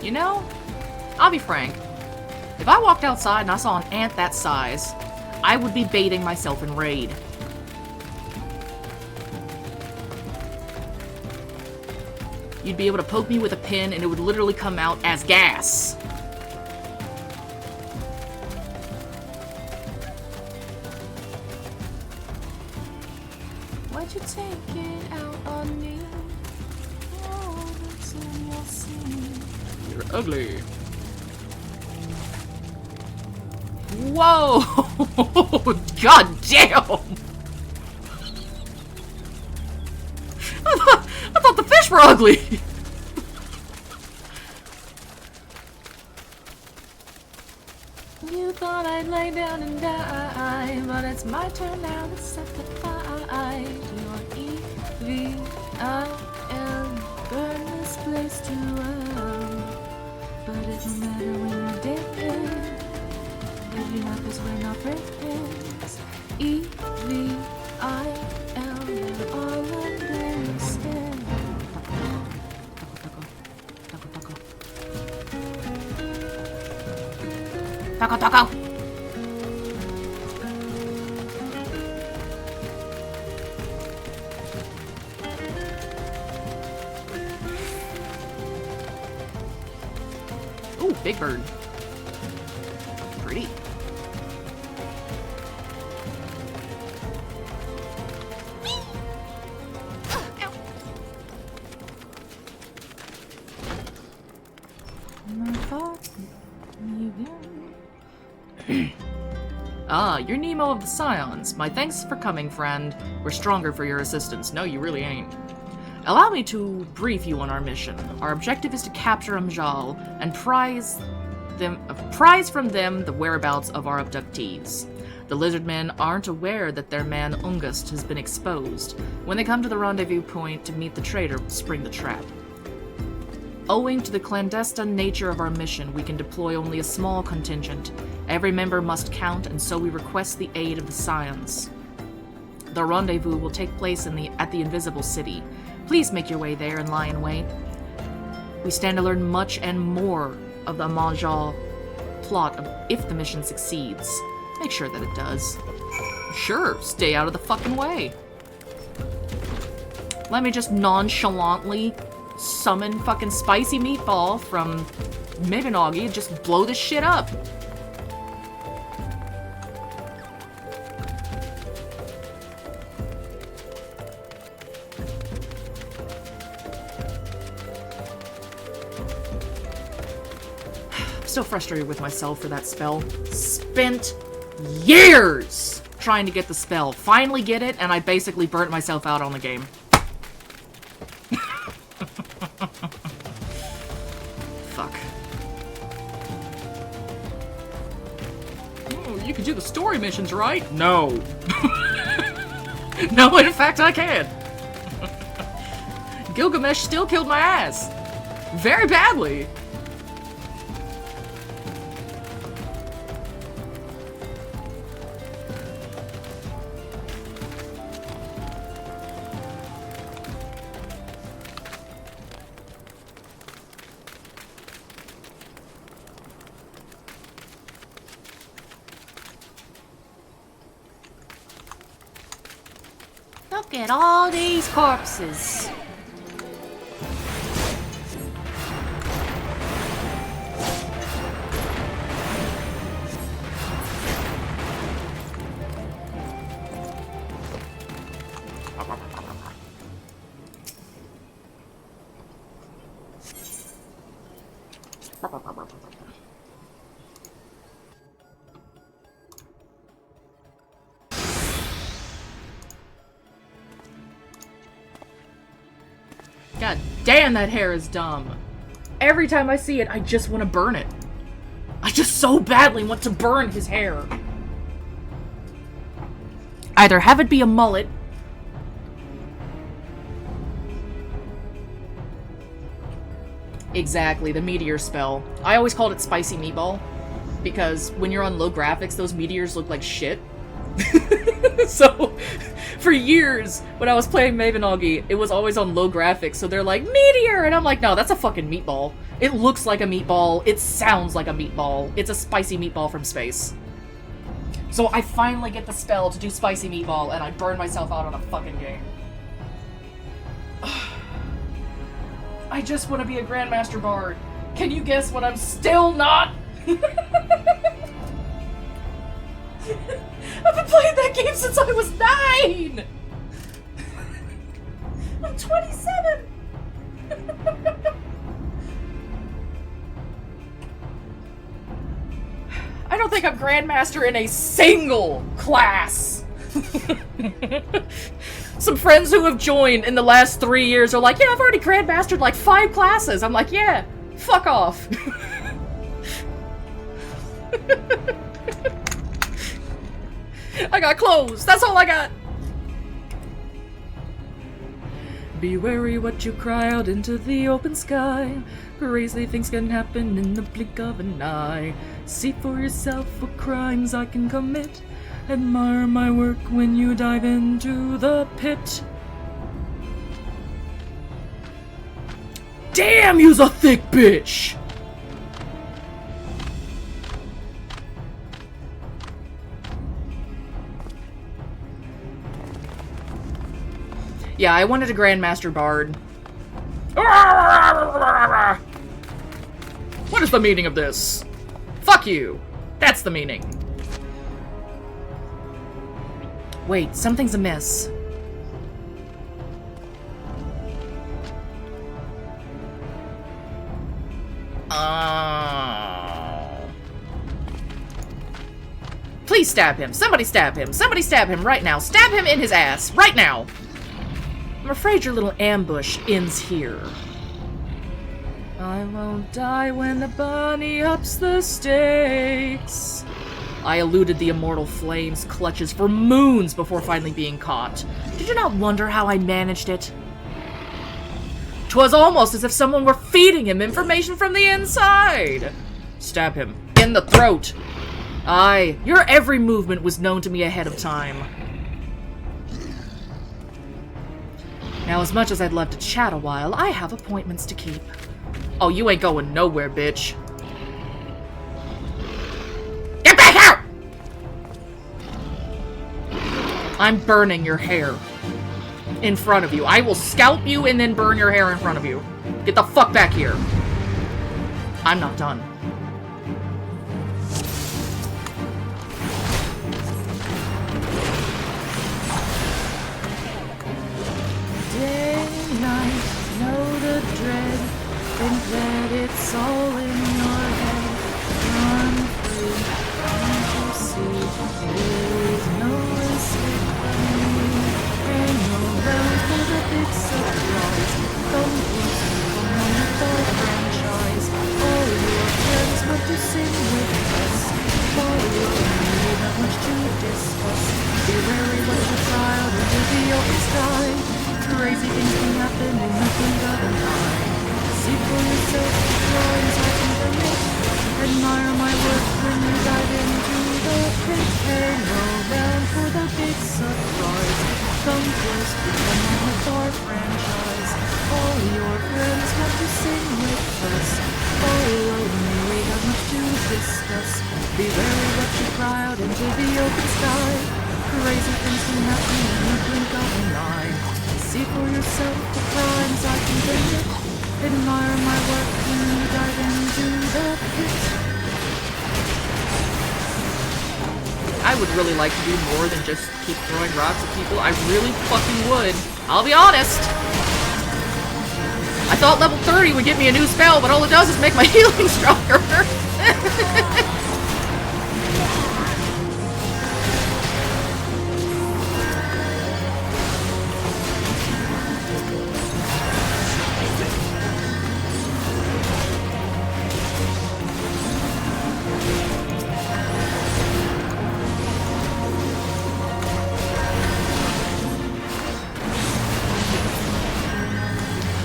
You know, I'll be frank. If I walked outside and I saw an ant that size, I would be baiting myself in Raid. You'd be able to poke me with a pin and it would literally come out as gas. Why'd you take it out on me? Oh, that's in your scene. You're ugly. Whoa! God damn! I thought the fish were ugly! You thought I'd lay down and die, but it's my turn now to set the fire. Your E-V-I-L, burn this place to hell. But it don't matter when you're dead. Every night is when our friends E-V-I-L, we're all understand. Taco, taco! Ooh, big bird. Pretty. Ah, you're Nemo of the Scions. My thanks for coming, friend. We're stronger for your assistance. No, you really ain't. Allow me to brief you on our mission. Our objective is to capture Amjal and prize from them the whereabouts of our abductees. The Lizardmen aren't aware that their man Ungust has been exposed. When they come to the rendezvous point to meet the traitor, spring the trap. Owing to the clandestine nature of our mission, we can deploy only a small contingent. Every member must count, and so we request the aid of the Scions. The rendezvous will take place at the Invisible City. Please make your way there and lie in wait. We stand to learn much and more of the Amjal plot if the mission succeeds. Make sure that it does. Sure, stay out of the fucking way. Let me just nonchalantly summon fucking Spicy Meatball from Mabinogi and just blow this shit up. I'm still frustrated with myself for that spell. Spent years trying to get the spell. Finally get it, and I basically burnt myself out on the game. Fuck. could do the story missions, right? No. No, in fact, I can. Gilgamesh still killed my ass. Very badly. Look at all these corpses. God damn, that hair is dumb. Every time I see it, I just want to burn it. I just so badly want to burn his hair. Either have it be a mullet. Exactly, the meteor spell. I always called it spicy meatball. Because when you're on low graphics, those meteors look like shit. So, for years, when I was playing Maven Augie, it was always on low graphics, so they're like, meteor! And I'm like, no, that's a fucking meatball. It looks like a meatball, it sounds like a meatball. It's a spicy meatball from space. So I finally get the spell to do spicy meatball, and I burn myself out on a fucking game. I just want to be a Grandmaster Bard. Can you guess what I'm still not? I've been playing that game since I was 9! I'm 27! I don't think I'm Grandmaster in a single class! Some friends who have joined in the last 3 years are like, yeah, I've already Grandmastered like 5 classes. I'm like, yeah, fuck off. I got clothes. That's all I got. Be wary what you cry out into the open sky. Crazy things can happen in the blink of an eye. See for yourself what crimes I can commit. Admire my work when you dive into the pit. Damn, you's a thick bitch! Yeah, I wanted a Grandmaster Bard. What is the meaning of this? Fuck you! That's the meaning. Wait, something's amiss. Please stab him. Somebody stab him. Somebody stab him right now. Stab him in his ass. Right now. I'm afraid your little ambush ends here. I won't die when the bunny ups the stakes. I eluded the immortal flame's clutches for moons before finally being caught. Did you not wonder how I managed it? 'Twas almost as if someone were feeding him information from the inside. Stab him. In the throat. Aye, your every movement was known to me ahead of time. Now, as much as I'd love to chat a while, I have appointments to keep. Oh, you ain't going nowhere, bitch. Get back out! I'm burning your hair. In front of you. I will scalp you and then burn your hair in front of you. Get the fuck back here. I'm not done. Day and night, know the dread. Think that it's all in your head. Run free, can't you see? There is no escape from me. And no round for the big surprise. Come close to the wonderful franchise. All your friends want to sing with us. Follow me, discuss. Be wary what you try out into the open sky. Crazy things can happen in the blink of an eye. See for yourself the crimes I can commit. Admire my work when you dive into the pit. Hang around for the big surprise. Come close, become one with our franchise. All your friends want to sing with us. Follow me, we have much to discuss. Be wary what you cry out into the open sky. Crazy things can happen in the blink of an eye. See for yourself the crimes I can commit. Admire my work when you dive into the pit. I would really like to do more than just keep throwing rocks at people. I really fucking would. I'll be honest. I thought level 30 would give me a new spell, but all it does is make my healing stronger.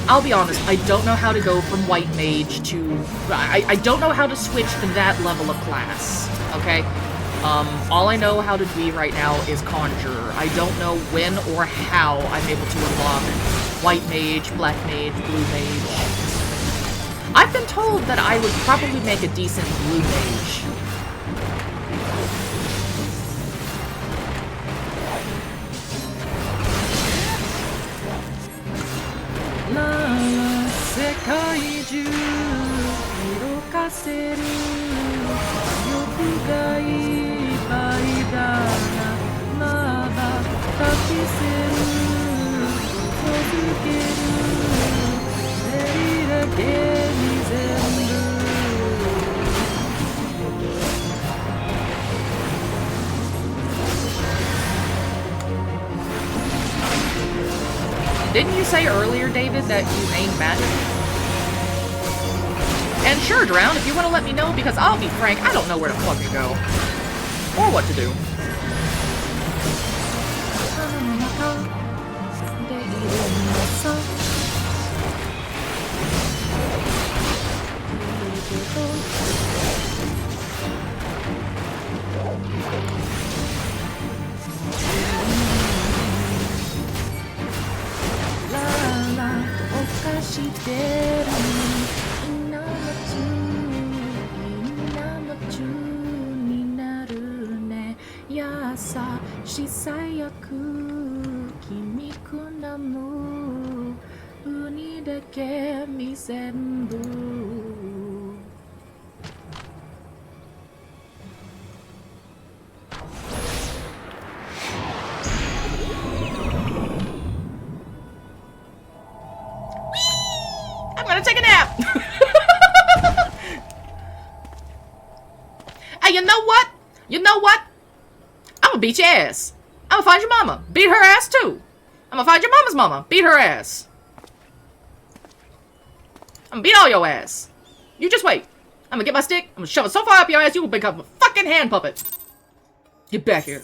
I'll be honest, I don't know how to go from White Mage to... I don't know how to switch to that level of class, okay? All I know how to be right now is Conjurer. I don't know when or how I'm able to unlock White Mage, Black Mage, Blue Mage. I've been told that I would probably make a decent Blue Mage. Didn't you say earlier, David, that you aimed magic? And sure, Drown, if you want to let me know, because I'll be frank, I don't know where to fucking go. Or what to do. I'm gonna take a nap! Hey, you know what? You know what? I'm gonna beat your ass. I'm gonna find your mama. Beat her ass too. I'm gonna find your mama's mama. Beat her ass. I'm gonna beat all your ass. You just wait. I'm gonna get my stick. I'm gonna shove it so far up your ass you will become a fucking hand puppet. Get back here.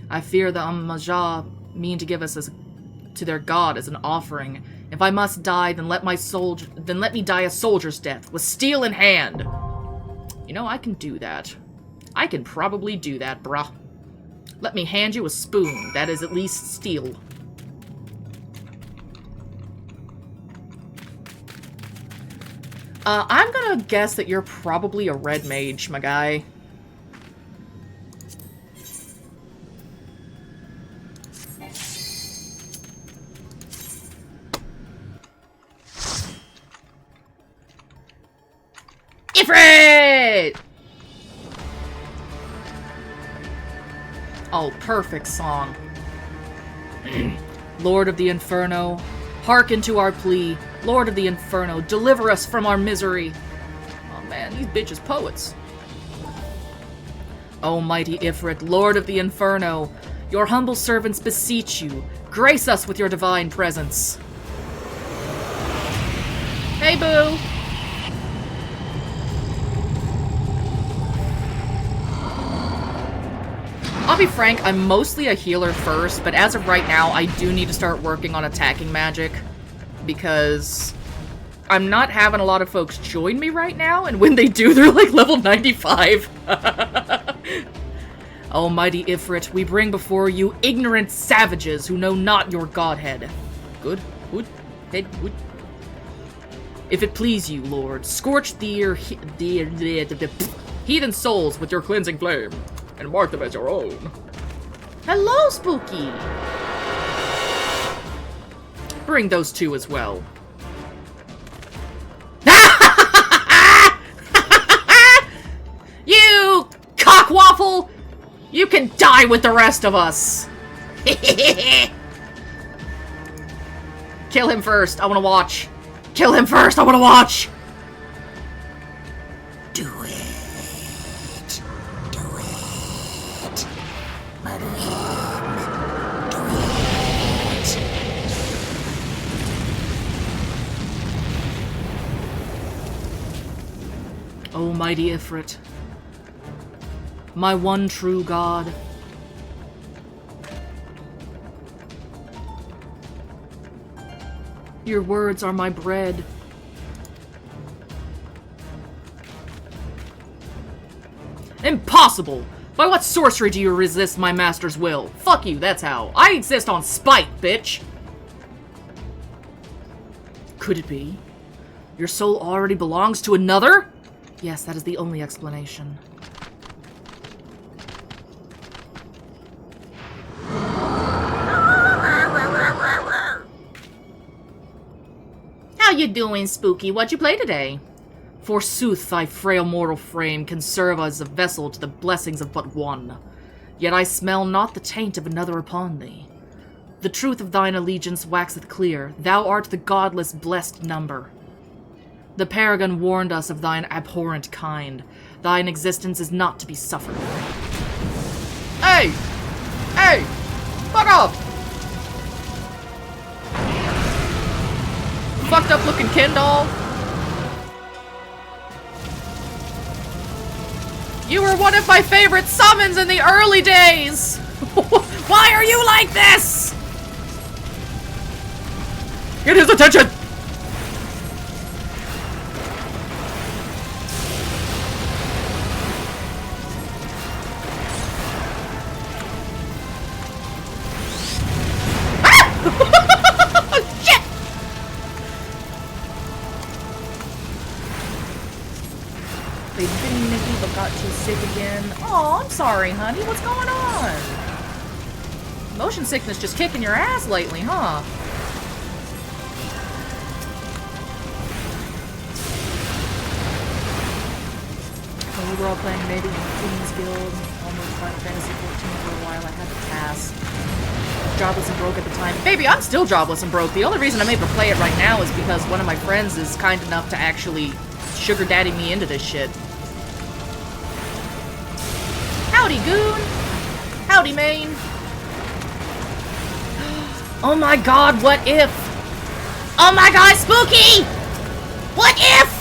I fear the Majah mean to give us to their god as an offering. If I must die, then let me die a soldier's death, with steel in hand. You know, I can do that. I can probably do that, bruh. Let me hand you a spoon. That is at least steel. I'm gonna guess that you're probably a red mage, my guy. Ifrit! Oh, perfect song. Lord of the Inferno, hearken to our plea. Lord of the Inferno, deliver us from our misery. Oh man, these bitches poets. O mighty Ifrit, Lord of the Inferno, your humble servants beseech you, grace us with your divine presence. Hey, boo! I'll be frank, I'm mostly a healer first, but as of right now, I do need to start working on attacking magic. Because I'm not having a lot of folks join me right now, and when they do, they're like level 95. Almighty Ifrit, we bring before you ignorant savages who know not your godhead. Good. Good. Head. Good. If it please you, Lord, scorch the heathen souls with your cleansing flame, and mark them as your own. Hello, Spooky! Bring those two as well. You cockwaffle! You can die with the rest of us! Kill him first, I wanna watch. Kill him first, I wanna watch! Do it. Do it. Murder him. Do it. Almighty Ifrit, my one true God, your words are my bread. Impossible! By what sorcery do you resist my master's will? Fuck you, that's how. I exist on spite, bitch! Could it be? Your soul already belongs to another? Yes, that is the only explanation. How you doing, Spooky? What'd you play today? Forsooth, thy frail mortal frame can serve as a vessel to the blessings of but one. Yet I smell not the taint of another upon thee. The truth of thine allegiance waxeth clear. Thou art the godless blessed number. The Paragon warned us of thine abhorrent kind. Thine existence is not to be suffered. Hey! Hey! Fuck up! Fucked up looking Ken doll. You were one of my favorite summons in the early days! Why are you like this? Get his attention! Shit! They've been Nikki but got too sick again. Oh, I'm sorry, honey. What's going on? Motion sickness just kicking your ass lately, huh? When we were all playing maybe in Queen's Guild, almost Final Fantasy 14 for a while, I had to pass. Jobless and broke at the time. Baby, I'm still jobless and broke. The only reason I'm able to play it right now is because one of my friends is kind enough to actually sugar daddy me into this shit. Howdy, Goon! Howdy, Main! Oh my god, what if? Oh my god, Spooky! What if?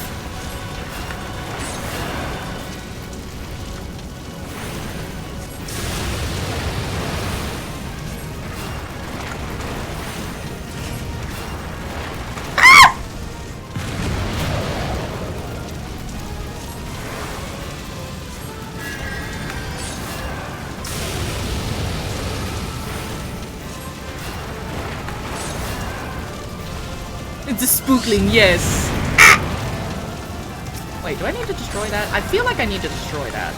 It's a spookling, yes. Ah! Wait, do I need to destroy that? I feel like I need to destroy that.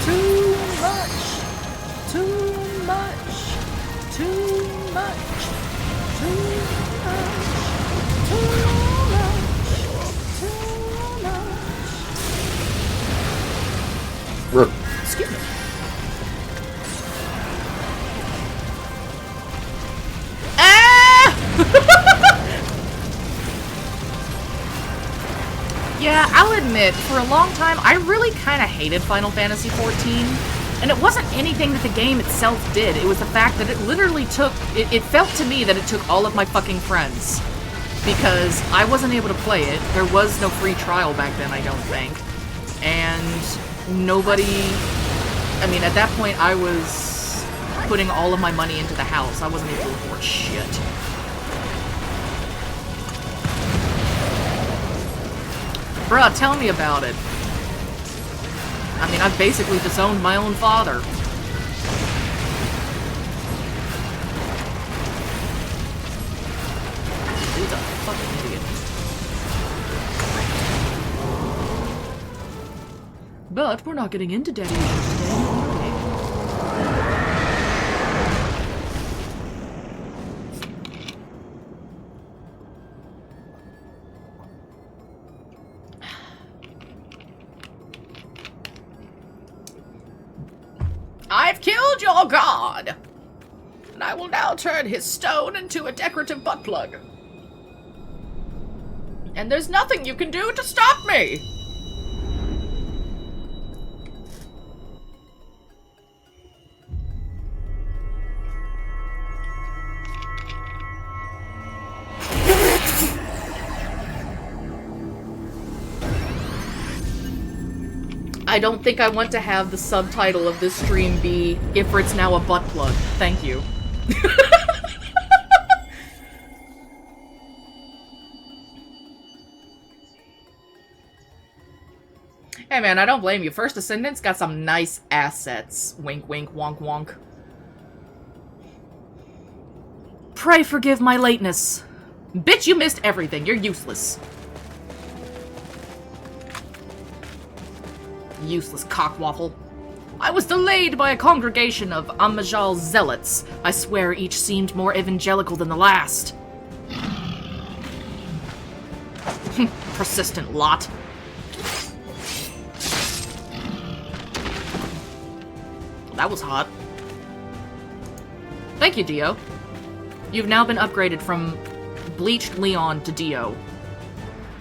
Too much. Too much. Too much. Excuse me. Ah! Yeah, I'll admit admit, for a long time, I really kind of hated Final Fantasy XIV. And it wasn't anything that the game itself did. It was the fact that it literally took... It felt to me that it took all of my fucking friends. Because I wasn't able to play it. There was no free trial back then, I don't think. And nobody... I mean, at that point, I was putting all of my money into the house. I wasn't able to afford shit. Bruh, tell me about it. I mean, I've basically disowned my own father. Dude's a fucking idiot. But we're not getting into daddy issues today, are we? I've killed your god! And I will now turn his stone into a decorative butt plug. And there's nothing you can do to stop me! I don't think I want to have the subtitle of this stream be, Ifrit's now a butt plug. Thank you. Hey man, I don't blame you. First Descendants got some nice assets. Wink wink, wonk wonk. Pray forgive my lateness. Bitch, you missed everything. You're useless. Useless cockwaffle. I was delayed by a congregation of Amajal zealots. I swear each seemed more evangelical than the last. Persistent lot. That was hot. Thank you, Dio. You've now been upgraded from Bleached Leon to Dio.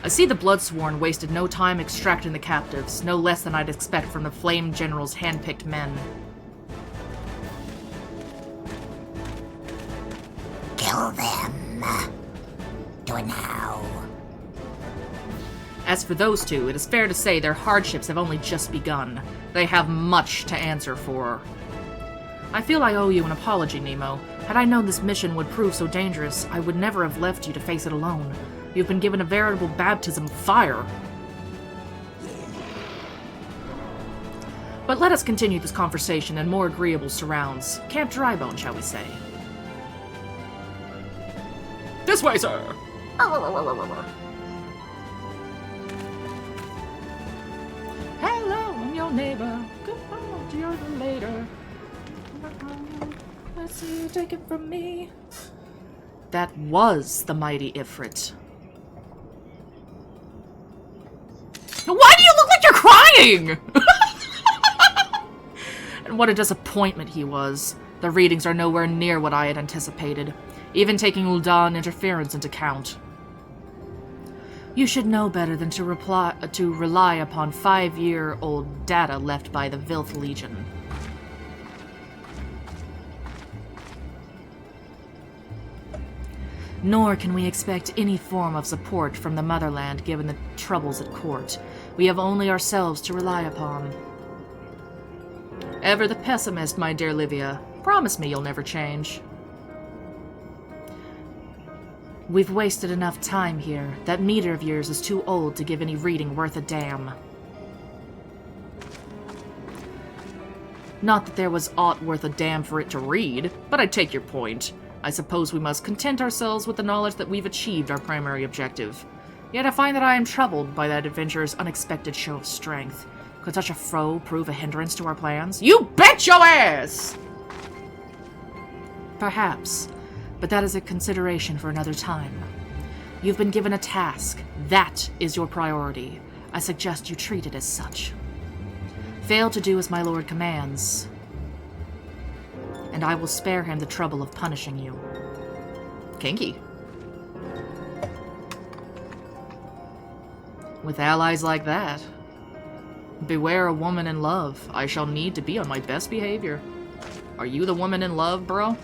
I see the Bloodsworn wasted no time extracting the captives, no less than I'd expect from the Flame General's hand-picked men. Kill them. Do it now. As for those two, it is fair to say their hardships have only just begun. They have much to answer for. I feel I owe you an apology, Nemo. Had I known this mission would prove so dangerous, I would never have left you to face it alone. You've been given a veritable baptism of fire. But let us continue this conversation in more agreeable surrounds. Camp Drybone, shall we say? This way, sir! Hello, I'm your neighbor. Goodbye to you later. Let's see you take it from me. That was the mighty Ifrit. Why do you look like you're crying? And what a disappointment he was. The readings are nowhere near what I had anticipated, even taking Ul'dan interference into account. You should know better than to rely upon 5-year-old data left by the Vilth Legion. Nor can we expect any form of support from the motherland given the troubles at court. We have only ourselves to rely upon. Ever the pessimist, my dear Livia. Promise me you'll never change. We've wasted enough time here. That meter of yours is too old to give any reading worth a damn. Not that there was aught worth a damn for it to read, but I take your point. I suppose we must content ourselves with the knowledge that we've achieved our primary objective. Yet I find that I am troubled by that adventurer's unexpected show of strength. Could such a foe prove a hindrance to our plans? You bet your ass! Perhaps, but that is a consideration for another time. You've been given a task. That is your priority. I suggest you treat it as such. Fail to do as my lord commands, and I will spare him the trouble of punishing you. Kinky. With allies like that. Beware a woman in love. I shall need to be on my best behavior. Are you the woman in love, bro?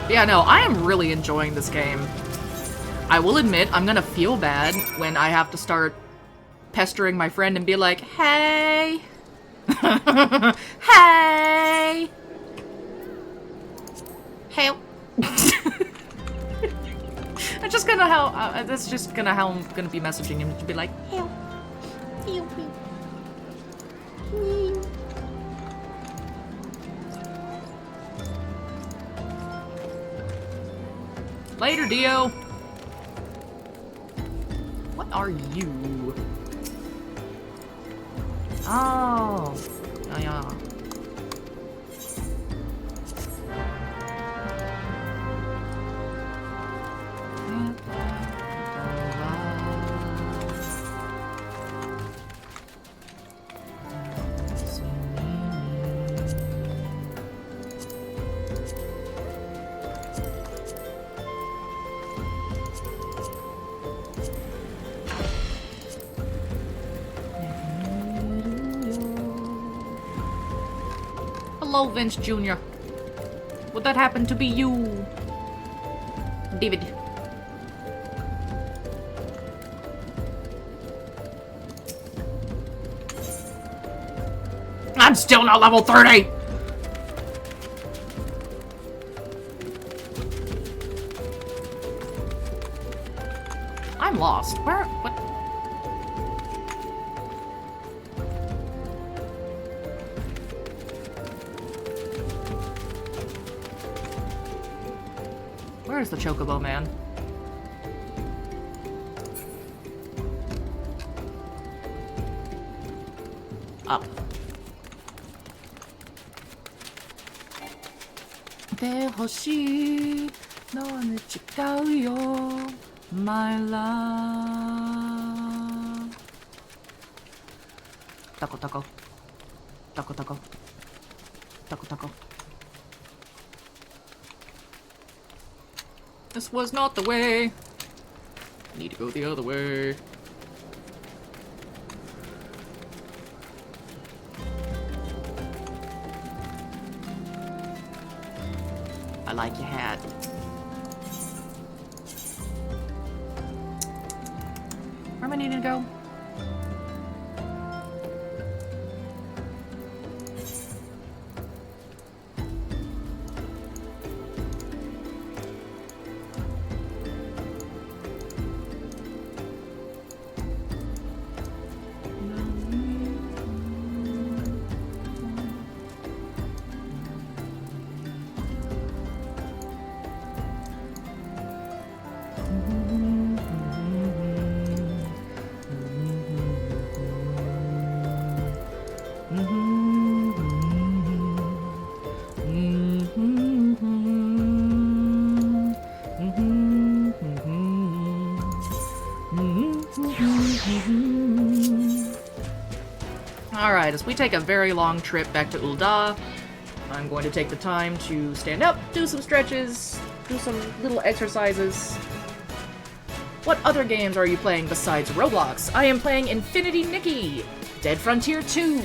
Yeah, no, I am really enjoying this game. I will admit, I'm gonna feel bad when I have to start pestering my friend and be like, hey! Hey! Help! That's just gonna how, that's just gonna how I'm gonna be messaging him, to be like, help! Help me! Later, Dio! What are you? Oh. Oh, yeah. Hello, Vince Jr. Would that happen to be you? David. I'm still not level 30! I'm lost. Where? What? Where's the Chocobo Man? Up. でほしいのはね違うよ My love タコタコタコタコタコタコ This was not the way. Need to go the other way. I like your hat. Where am I needing to go? Alright, as we take a very long trip back to Ul'dah, I'm going to take the time to stand up, do some stretches, do some little exercises. What other games are you playing besides Roblox? I am playing Infinity Nikki, Dead Frontier 2,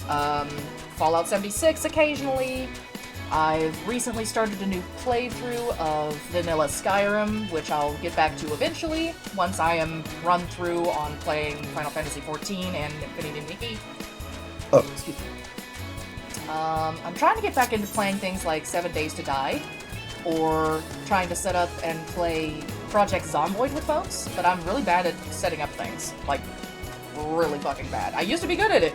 Fallout 76 occasionally. I've recently started a new playthrough of Vanilla Skyrim, which I'll get back to eventually, once I am run through on playing Final Fantasy XIV and Infinity Nikki. Oh, excuse me. I'm trying to get back into playing things like 7 Days to Die, or trying to set up and play Project Zomboid with folks, but I'm really bad at setting up things. Like, really fucking bad. I used to be good at it.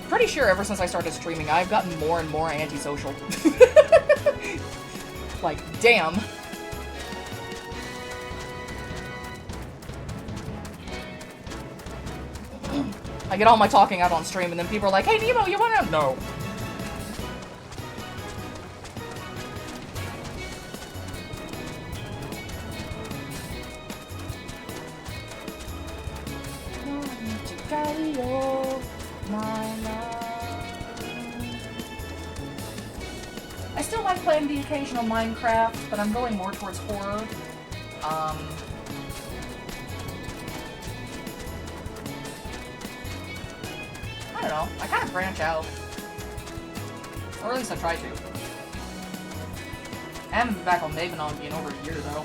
Pretty sure ever since I started streaming, I've gotten more and more antisocial. Like, damn. I get all my talking out on stream, and then people are like, hey, Nemo, you wanna... No. Galio, my love. I still like playing the occasional Minecraft, but I'm going more towards horror. I don't know. I kind of branch out. Or at least I try to. I haven't been back on Mavenon in over a year, though.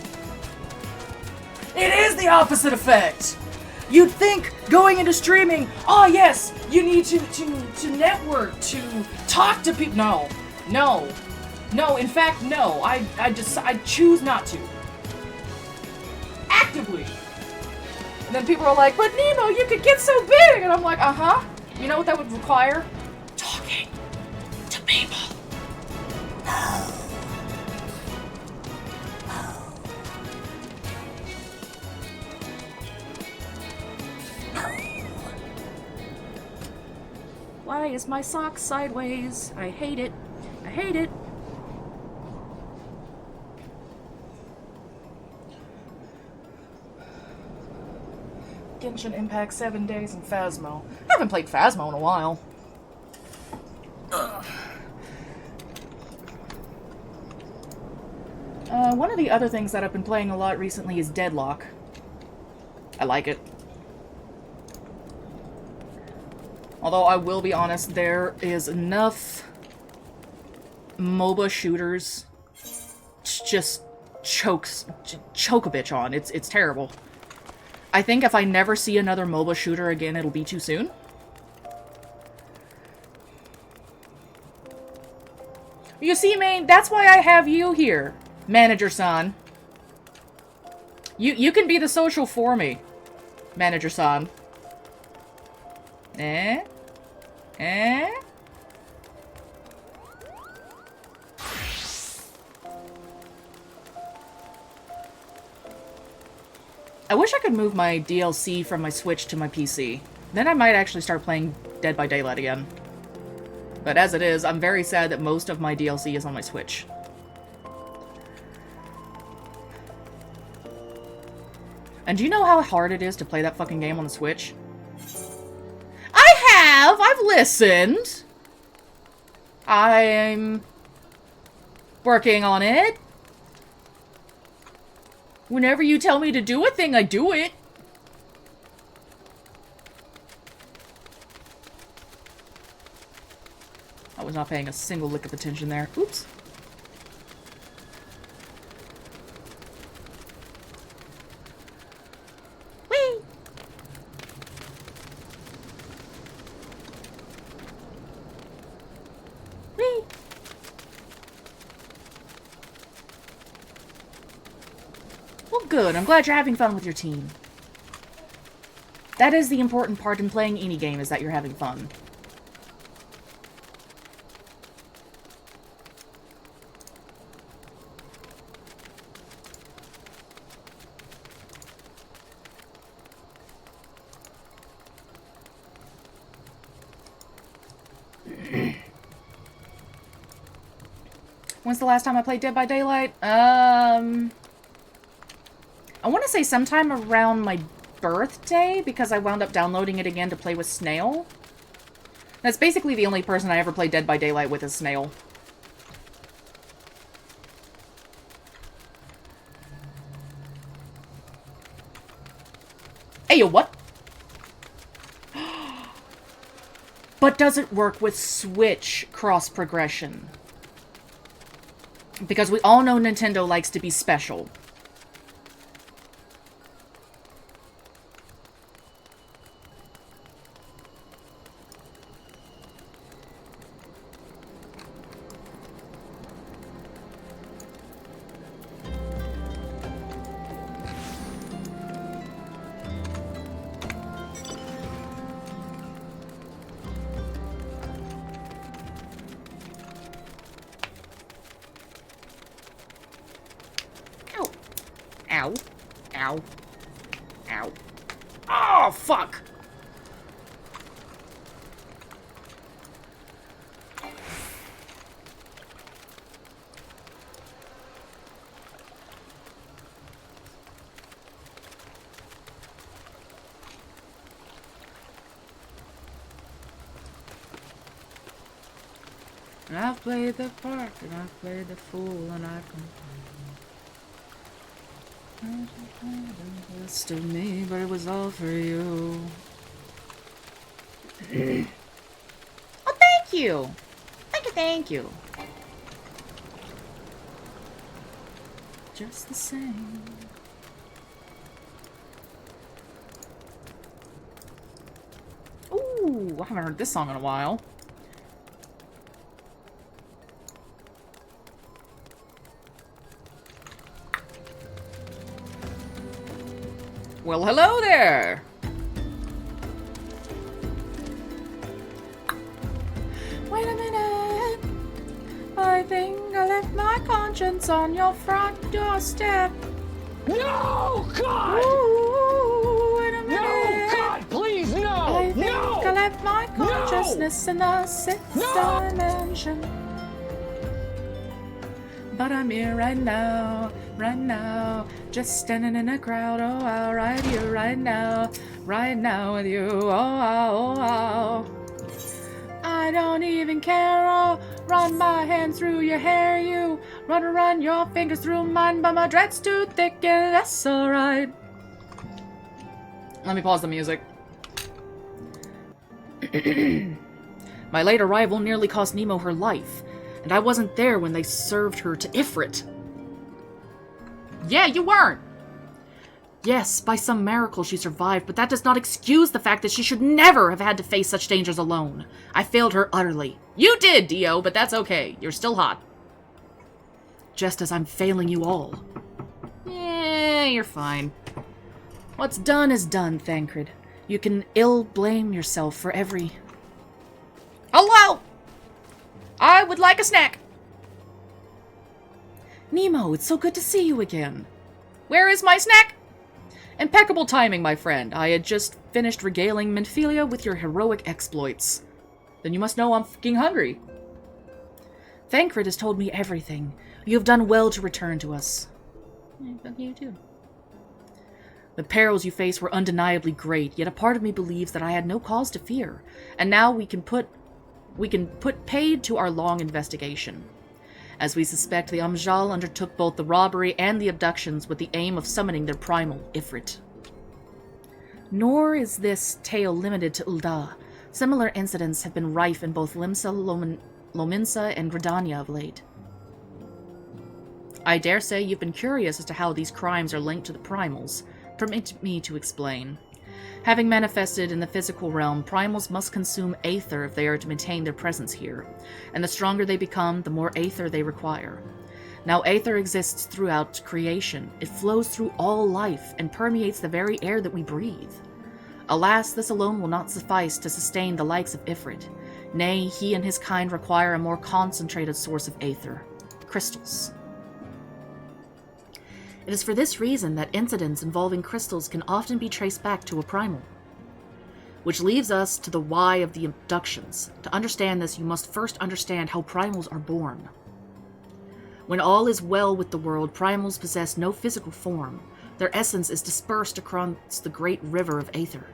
It is the opposite effect! You'd think going into streaming, oh yes, you need to network, to talk to people. No. No. No, in fact, no. I choose not to. Actively. And then people are like, but Nemo, you could get so big! And I'm like, uh-huh. You know what that would require? Talking to people. Why is my sock sideways? I hate it. I hate it. Genshin Impact 7 days and Phasmo. I haven't played Phasmo in a while. One of the other things that I've been playing a lot recently is Deadlock. I like it. Although I will be honest, there is enough MOBA shooters to just choke a bitch on. It's terrible. I think if I never see another MOBA shooter again, it'll be too soon. You see, Maine, that's why I have you here, Manager-san. You can be the social for me, Manager-san. Eh? Eh? I wish I could move my DLC from my Switch to my PC. Then I might actually start playing Dead by Daylight again. But as it is, I'm very sad that most of my DLC is on my Switch. And do you know how hard it is to play that fucking game on the Switch? I've listened. I'm working on it. Whenever you tell me to do a thing, I do it. I was not paying a single lick of attention there. Oops. Whee! Whee! Well, good. I'm glad you're having fun with your team. That is the important part in playing any game, is that you're having fun. When's the last time I played Dead by Daylight? I want to say sometime around my birthday, because I wound up downloading it again to play with Snail. That's basically the only person I ever played Dead by Daylight with, is Snail. Hey, yo, what? But does it work with Switch cross-progression? Because we all know Nintendo likes to be special. Ow. Ow. Ow. Oh, fuck! And I've played the part, and I've played the fool, and I complain. The best of me, but it was all for you. Oh, thank you! Thank you. Just the same. Ooh, I haven't heard this song in a while. Well, hello there! Wait a minute! I think I left my conscience on your front doorstep. No, God! Ooh, wait a minute! No, God, please, no! I think No! I left my consciousness in the sixth dimension. But I'm here right now, just standing in a crowd. Oh, I'll right here, right now with you. Oh. I don't even care. I'll run my hand through your hair. You run your fingers through mine, but my dread's too thick, and that's alright. Let me pause the music. My late arrival nearly cost Nemo her life, and I wasn't there when they served her to Ifrit. Yeah, you weren't! Yes, by some miracle she survived, but that does not excuse the fact that she should never have had to face such dangers alone. I failed her utterly. You did, Dio, but that's okay. You're still hot. Just as I'm failing you all. Yeah, you're fine. What's done is done, Thancred. You can ill-blame yourself for every... Hello! I would like a snack! Nemo, it's so good to see you again. Where is my snack? Impeccable timing, my friend. I had just finished regaling Minfilia with your heroic exploits. Then you must know I'm fucking hungry. Thancred has told me everything. You have done well to return to us. You too. The perils you faced were undeniably great, yet a part of me believes that I had no cause to fear, and now we can put paid to our long investigation. As we suspect, the Amjal undertook both the robbery and the abductions with the aim of summoning their primal, Ifrit. Nor is this tale limited to Ul'dah. Similar incidents have been rife in both Limsa, Lominsa, and Gridania of late. I dare say you've been curious as to how these crimes are linked to the primals. Permit me to explain. Having manifested in the physical realm, primals must consume aether if they are to maintain their presence here, and the stronger they become, the more aether they require. Now, aether exists throughout creation. It flows through all life and permeates the very air that we breathe. Alas, this alone will not suffice to sustain the likes of Ifrit. Nay, he and his kind require a more concentrated source of aether. Crystals. It is for this reason that incidents involving crystals can often be traced back to a primal. Which leaves us to the why of the abductions. To understand this, you must first understand how primals are born. When all is well with the world, primals possess no physical form. Their essence is dispersed across the great river of aether.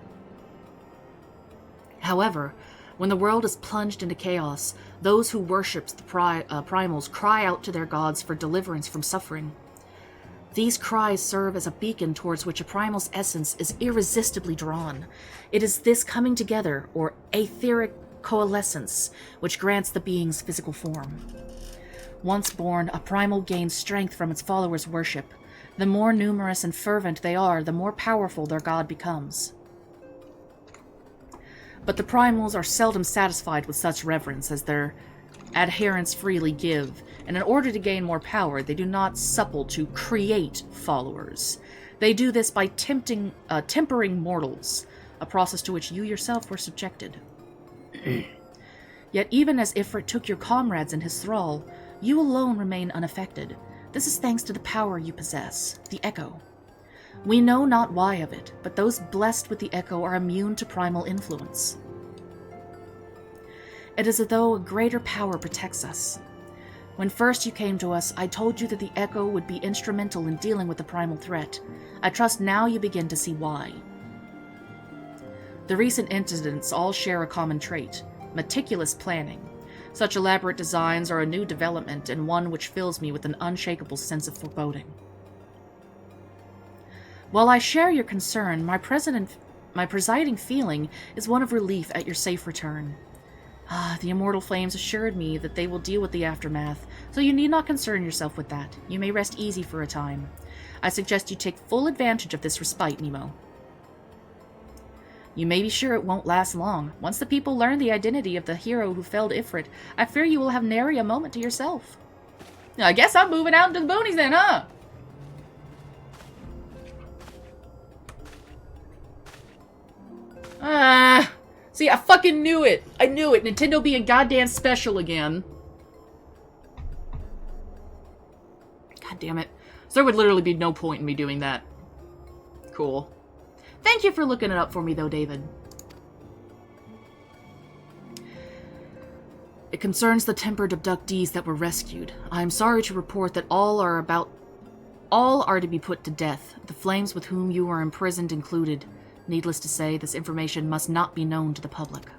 However, when the world is plunged into chaos, those who worship the primals cry out to their gods for deliverance from suffering. These cries serve as a beacon towards which a primal's essence is irresistibly drawn. It is this coming together, or aetheric coalescence, which grants the being's physical form. Once born, a primal gains strength from its followers' worship. The more numerous and fervent they are, the more powerful their god becomes. But the primals are seldom satisfied with such reverence as their adherents freely give, and in order to gain more power, they do not supple to create followers. They do this by tempering mortals, a process to which you yourself were subjected. Yet even as Ifrit took your comrades in his thrall, you alone remain unaffected. This is thanks to the power you possess, the Echo. We know not why of it, but those blessed with the Echo are immune to primal influence. It is as though a greater power protects us. When first you came to us, I told you that the Echo would be instrumental in dealing with the primal threat. I trust now you begin to see why. The recent incidents all share a common trait: meticulous planning. Such elaborate designs are a new development, and one which fills me with an unshakable sense of foreboding. While I share your concern, my presiding feeling is one of relief at your safe return. The Immortal Flames assured me that they will deal with the aftermath, so you need not concern yourself with that. You may rest easy for a time. I suggest you take full advantage of this respite, Nemo. You may be sure it won't last long. Once the people learn the identity of the hero who felled Ifrit, I fear you will have nary a moment to yourself. I guess I'm moving out into the boonies then, huh? See, I fucking knew it. I knew it. Nintendo being goddamn special again. God damn it. So there would literally be no point in me doing that. Cool. Thank you for looking it up for me, though, David. It concerns the tempered abductees that were rescued. I am sorry to report that all are to be put to death, the flames with whom you are imprisoned included. Needless to say, this information must not be known to the public.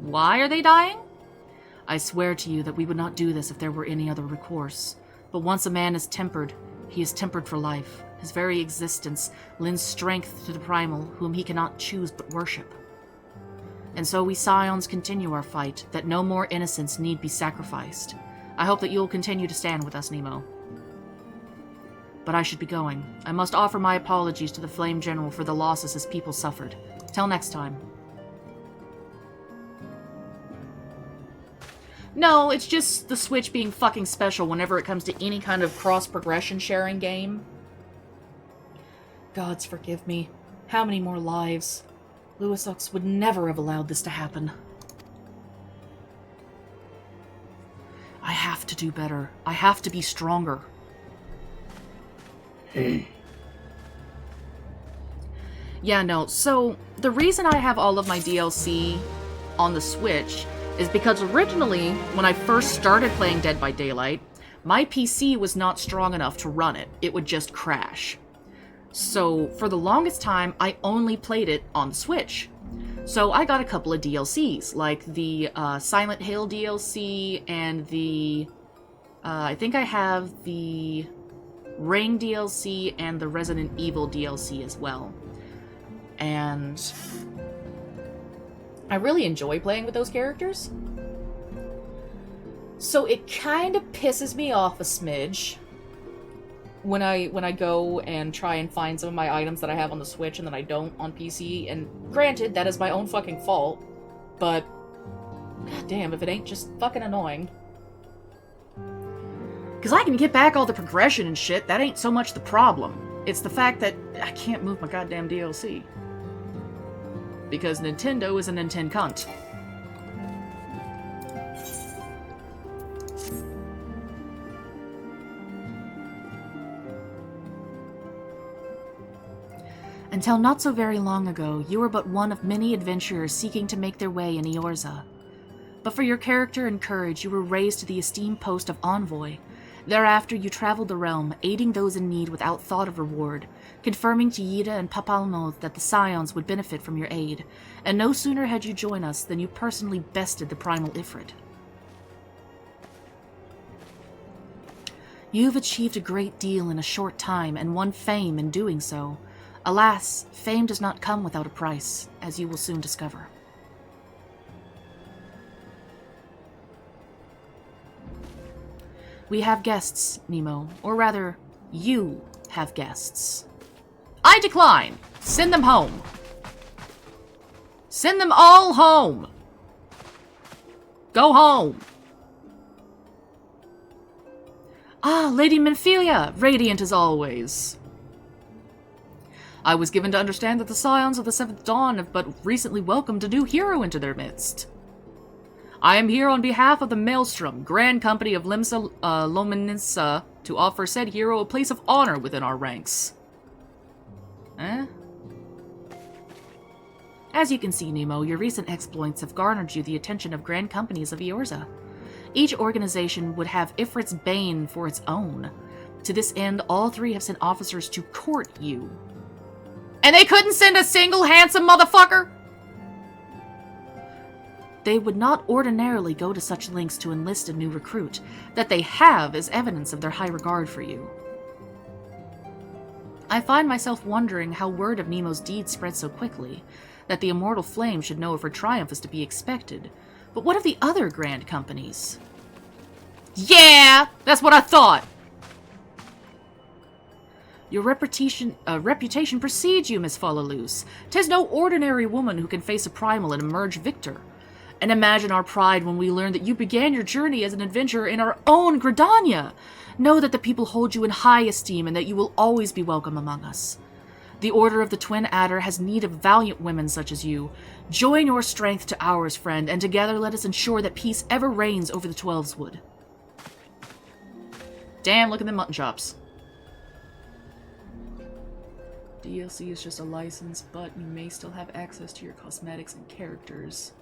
Why are they dying? I swear to you that we would not do this if there were any other recourse. But once a man is tempered, he is tempered for life. His very existence lends strength to the primal, whom he cannot choose but worship. And so we Scions continue our fight, that no more innocents need be sacrificed. I hope that you will continue to stand with us, Nemo. But I should be going. I must offer my apologies to the Flame General for the losses his people suffered. Till next time. No, it's just the Switch being fucking special whenever it comes to any kind of cross-progression sharing game. Gods forgive me. How many more lives? Louis Ux would never have allowed this to happen. I have to do better. I have to be stronger. Yeah, no, so the reason I have all of my DLC on the Switch is because originally, when I first started playing Dead by Daylight, my PC was not strong enough to run it. It would just crash. So, for the longest time, I only played it on the Switch. So I got a couple of DLCs, like the Silent Hill DLC and the... I think I have the Ring DLC and the Resident Evil DLC as well. And I really enjoy playing with those characters. So it kind of pisses me off a smidge when I go and try and find some of my items that I have on the Switch and that I don't on PC. And granted, that is my own fucking fault, but god damn if it ain't just fucking annoying. Because I can get back all the progression and shit, that ain't so much the problem. It's the fact that I can't move my goddamn DLC. Because Nintendo is a Nintendo cunt. Until not so very long ago, you were but one of many adventurers seeking to make their way in Eorza. But for your character and courage, you were raised to the esteemed post of Envoy. Thereafter, you traveled the realm, aiding those in need without thought of reward, confirming to Yida and Papalnoth that the Scions would benefit from your aid, and no sooner had you joined us than you personally bested the primal Ifrit. You've achieved a great deal in a short time, and won fame in doing so. Alas, fame does not come without a price, as you will soon discover. We have guests, Nemo. Or rather, you have guests. I decline! Send them home. Send them all home! Go home! Ah, Lady Minfilia, radiant as always. I was given to understand that the Scions of the Seventh Dawn have but recently welcomed a new hero into their midst. I am here on behalf of the Maelstrom, Grand Company of Limsa Lominissa, to offer said hero a place of honor within our ranks. As you can see, Nemo, your recent exploits have garnered you the attention of Grand Companies of Eorza. Each organization would have Ifrit's Bane for its own. To this end, all three have sent officers to court you. And they couldn't send a single handsome motherfucker? They would not ordinarily go to such lengths to enlist a new recruit. That they have is evidence of their high regard for you. I find myself wondering how word of Nemo's deed spread so quickly, that the Immortal Flame should know if her triumph is to be expected. But what of the other grand companies? Yeah! That's what I thought! Your reputation precedes you, Miss Falaloose. 'Tis no ordinary woman who can face a primal and emerge victor. And imagine our pride when we learn that you began your journey as an adventurer in our own Gridania. Know that the people hold you in high esteem and that you will always be welcome among us. The Order of the Twin Adder has need of valiant women such as you. Join your strength to ours, friend, and together let us ensure that peace ever reigns over the Twelveswood. Damn, look at the mutton chops. DLC is just a license, but you may still have access to your cosmetics and characters.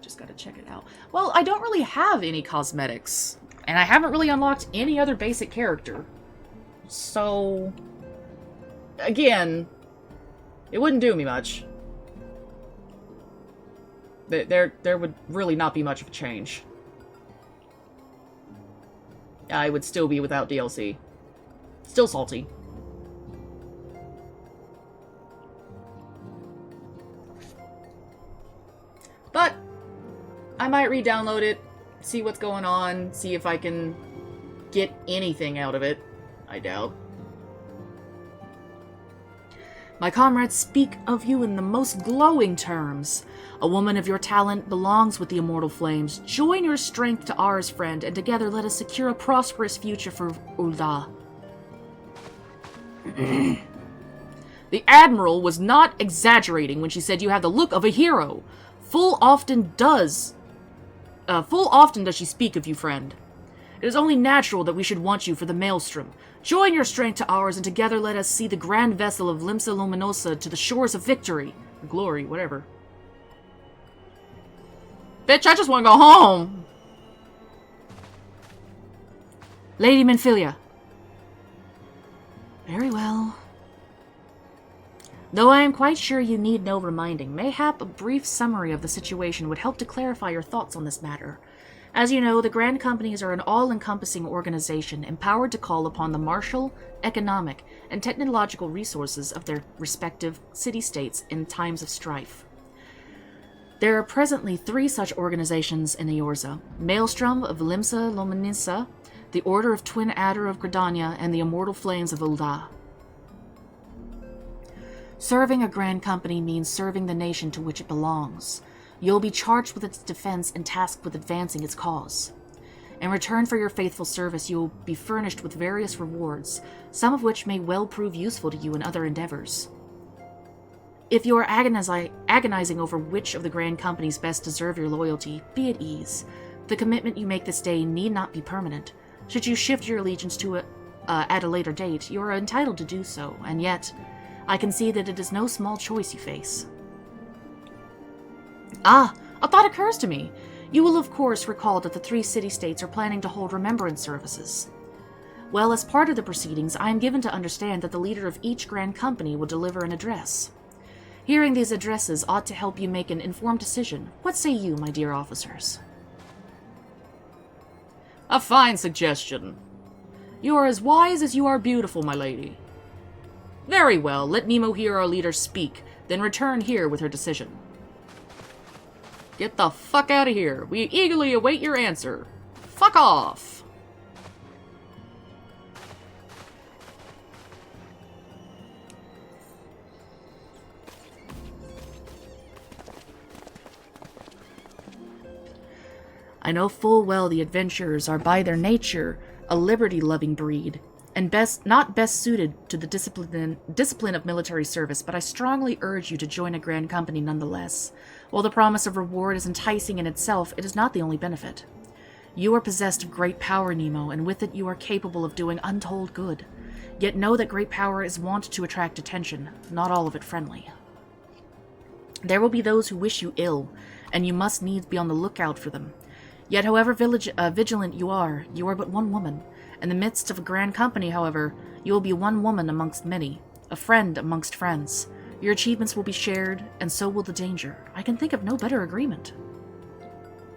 Just gotta check it out. Well, I don't really have any cosmetics, and I haven't really unlocked any other basic character. So, again, it wouldn't do me much. There would really not be much of a change. I would still be without DLC. Still salty. But I might re-download it, see what's going on, see if I can get anything out of it. I doubt. My comrades speak of you in the most glowing terms. A woman of your talent belongs with the Immortal Flames. Join your strength to ours, friend, and together let us secure a prosperous future for Ul'dah. The Admiral was not exaggerating when she said you have the look of a hero. Full often does she speak of you, friend. It is only natural that we should want you for the Maelstrom. Join your strength to ours, and together let us see the grand vessel of Limsa Luminosa to the shores of victory. Or glory, whatever. Bitch, I just want to go home! Lady Minfilia. Very well. Though I am quite sure you need no reminding, mayhap a brief summary of the situation would help to clarify your thoughts on this matter. As you know, the Grand Companies are an all-encompassing organization empowered to call upon the martial, economic, and technological resources of their respective city-states in times of strife. There are presently 3 such organizations in Eorza: Maelstrom of Limsa Lominissa, the Order of Twin Adder of Gridania, and the Immortal Flames of Ul'dah. Serving a Grand Company means serving the nation to which it belongs. You'll be charged with its defense and tasked with advancing its cause. In return for your faithful service, you will be furnished with various rewards, some of which may well prove useful to you in other endeavors. If you are agonizing over which of the Grand Companies best deserve your loyalty, be at ease. The commitment you make this day need not be permanent. Should you shift your allegiance to it at a later date, you are entitled to do so, and yet, I can see that it is no small choice you face. Ah, a thought occurs to me. You will of course recall that the 3 city-states are planning to hold remembrance services. Well, as part of the proceedings, I am given to understand that the leader of each Grand Company will deliver an address. Hearing these addresses ought to help you make an informed decision. What say you, my dear officers? A fine suggestion. You are as wise as you are beautiful, my lady. Very well, let Nemo hear our leader speak, then return here with her decision. Get the fuck out of here. We eagerly await your answer. Fuck off. I know full well the adventurers are by their nature a liberty-loving breed, and not best suited to the discipline of military service, but I strongly urge you to join a Grand Company nonetheless. While the promise of reward is enticing in itself, it is not the only benefit. You are possessed of great power, Nemo, and with it you are capable of doing untold good. Yet know that great power is wont to attract attention, not all of it friendly. There will be those who wish you ill, and you must needs be on the lookout for them. Yet however vigilant you are but one woman. In the midst of a Grand Company, however, you will be one woman amongst many, a friend amongst friends. Your achievements will be shared, and so will the danger. I can think of no better agreement.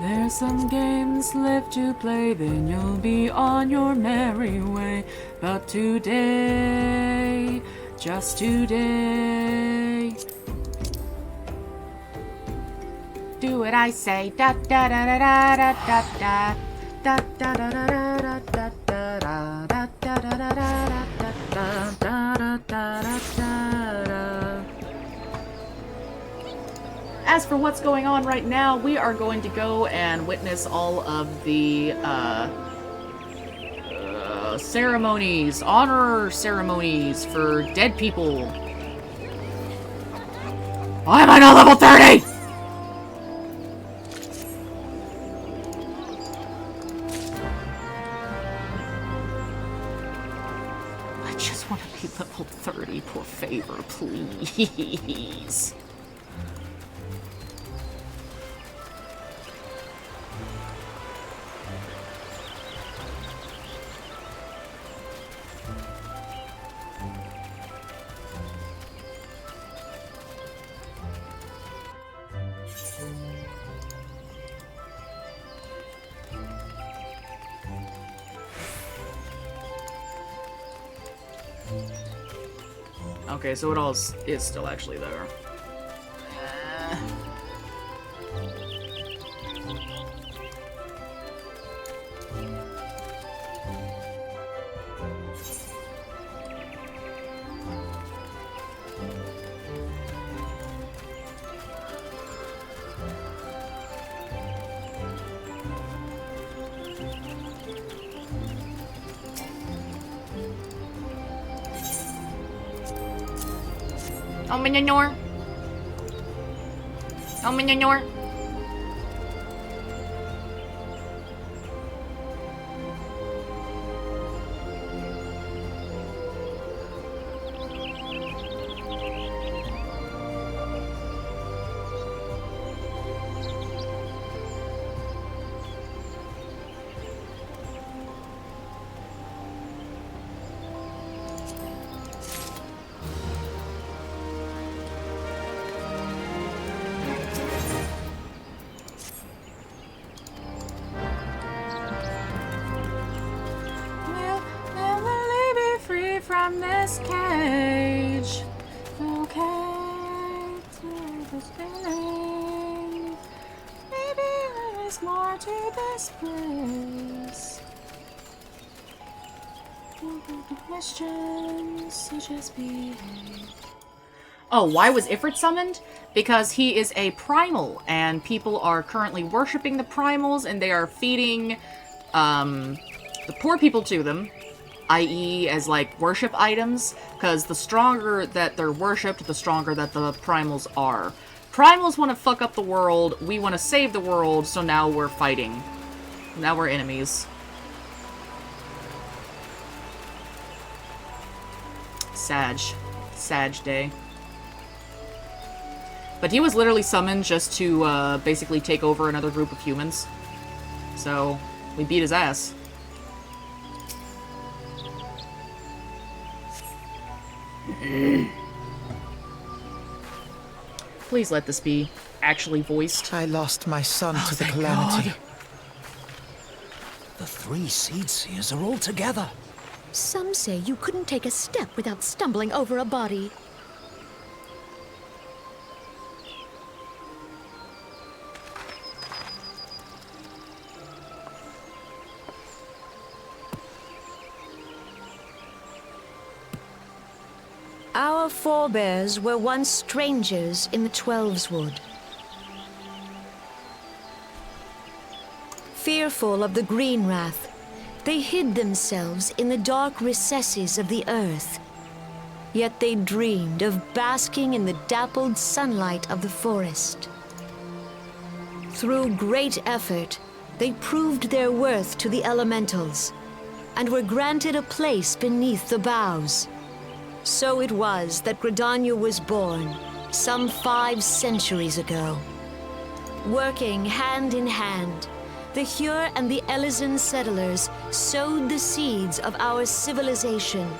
There's some games left to play, then you'll be on your merry way. But today, just today, do what I say. Da da da da da da da da. Da da da da da da da da da da da da da da da da da. As for what's going on right now, we are going to go and witness all of the ceremonies, honor ceremonies for dead people. Why am I not level 30? I just want to be level 30, por favor, please. Okay, so it all is still actually there. Open your door. Open your door. From this cage, okay, to this feeling. Maybe there is more to this place. Questions, so just behave. Oh, why was Ifrit summoned? Because he is a primal, and people are currently worshipping the primals, and they are feeding the poor people to them. I.e. as, like, worship items, because the stronger that they're worshipped, the stronger that the primals are. Primals want to fuck up the world, we want to save the world, so now we're fighting. Now we're enemies. Sag day. But he was literally summoned just to, basically take over another group of humans. So, we beat his ass. Please let this be actually voiced. I lost my son to the calamity. God. The 3 Seed Seers are all together. Some say you couldn't take a step without stumbling over a body. Our forebears were once strangers in the Twelveswood. Fearful of the Green Wrath, they hid themselves in the dark recesses of the earth. Yet they dreamed of basking in the dappled sunlight of the forest. Through great effort, they proved their worth to the elementals, and were granted a place beneath the boughs. So it was that Gridania was born, some 5 centuries ago. Working hand in hand, the Hyur and the Elysian settlers sowed the seeds of our civilization.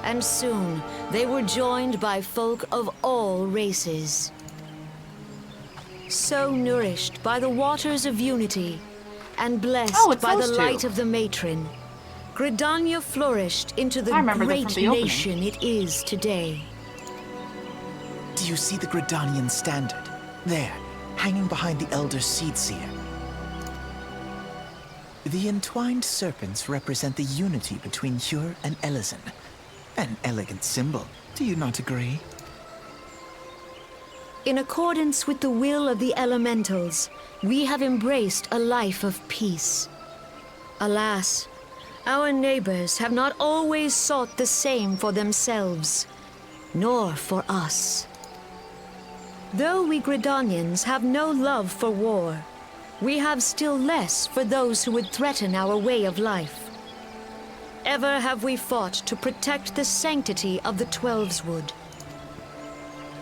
And soon they were joined by folk of all races. So nourished by the waters of unity and blessed it's by the those two. light of the matron, Gridania flourished into the I remember them great from the opening. nation it is today. Do you see the Gridanian standard? There, hanging behind the Elder Seedseer. The entwined serpents represent the unity between Hyur and Elezen. An elegant symbol, do you not agree? In accordance with the will of the elementals, we have embraced a life of peace. Alas, our neighbors have not always sought the same for themselves, nor for us. Though we Gridanians have no love for war, we have still less for those who would threaten our way of life. Ever have we fought to protect the sanctity of the Twelveswood.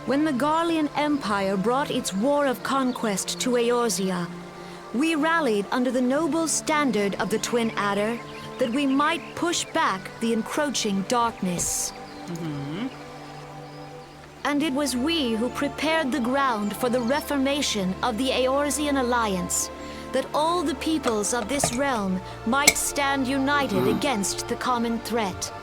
When the Garlean Empire brought its war of conquest to Eorzea, we rallied under the noble standard of the Twin Adder that we might push back the encroaching darkness. And it was we who prepared the ground for the reformation of the Eorzean Alliance, that all the peoples of this realm might stand united against the common threat.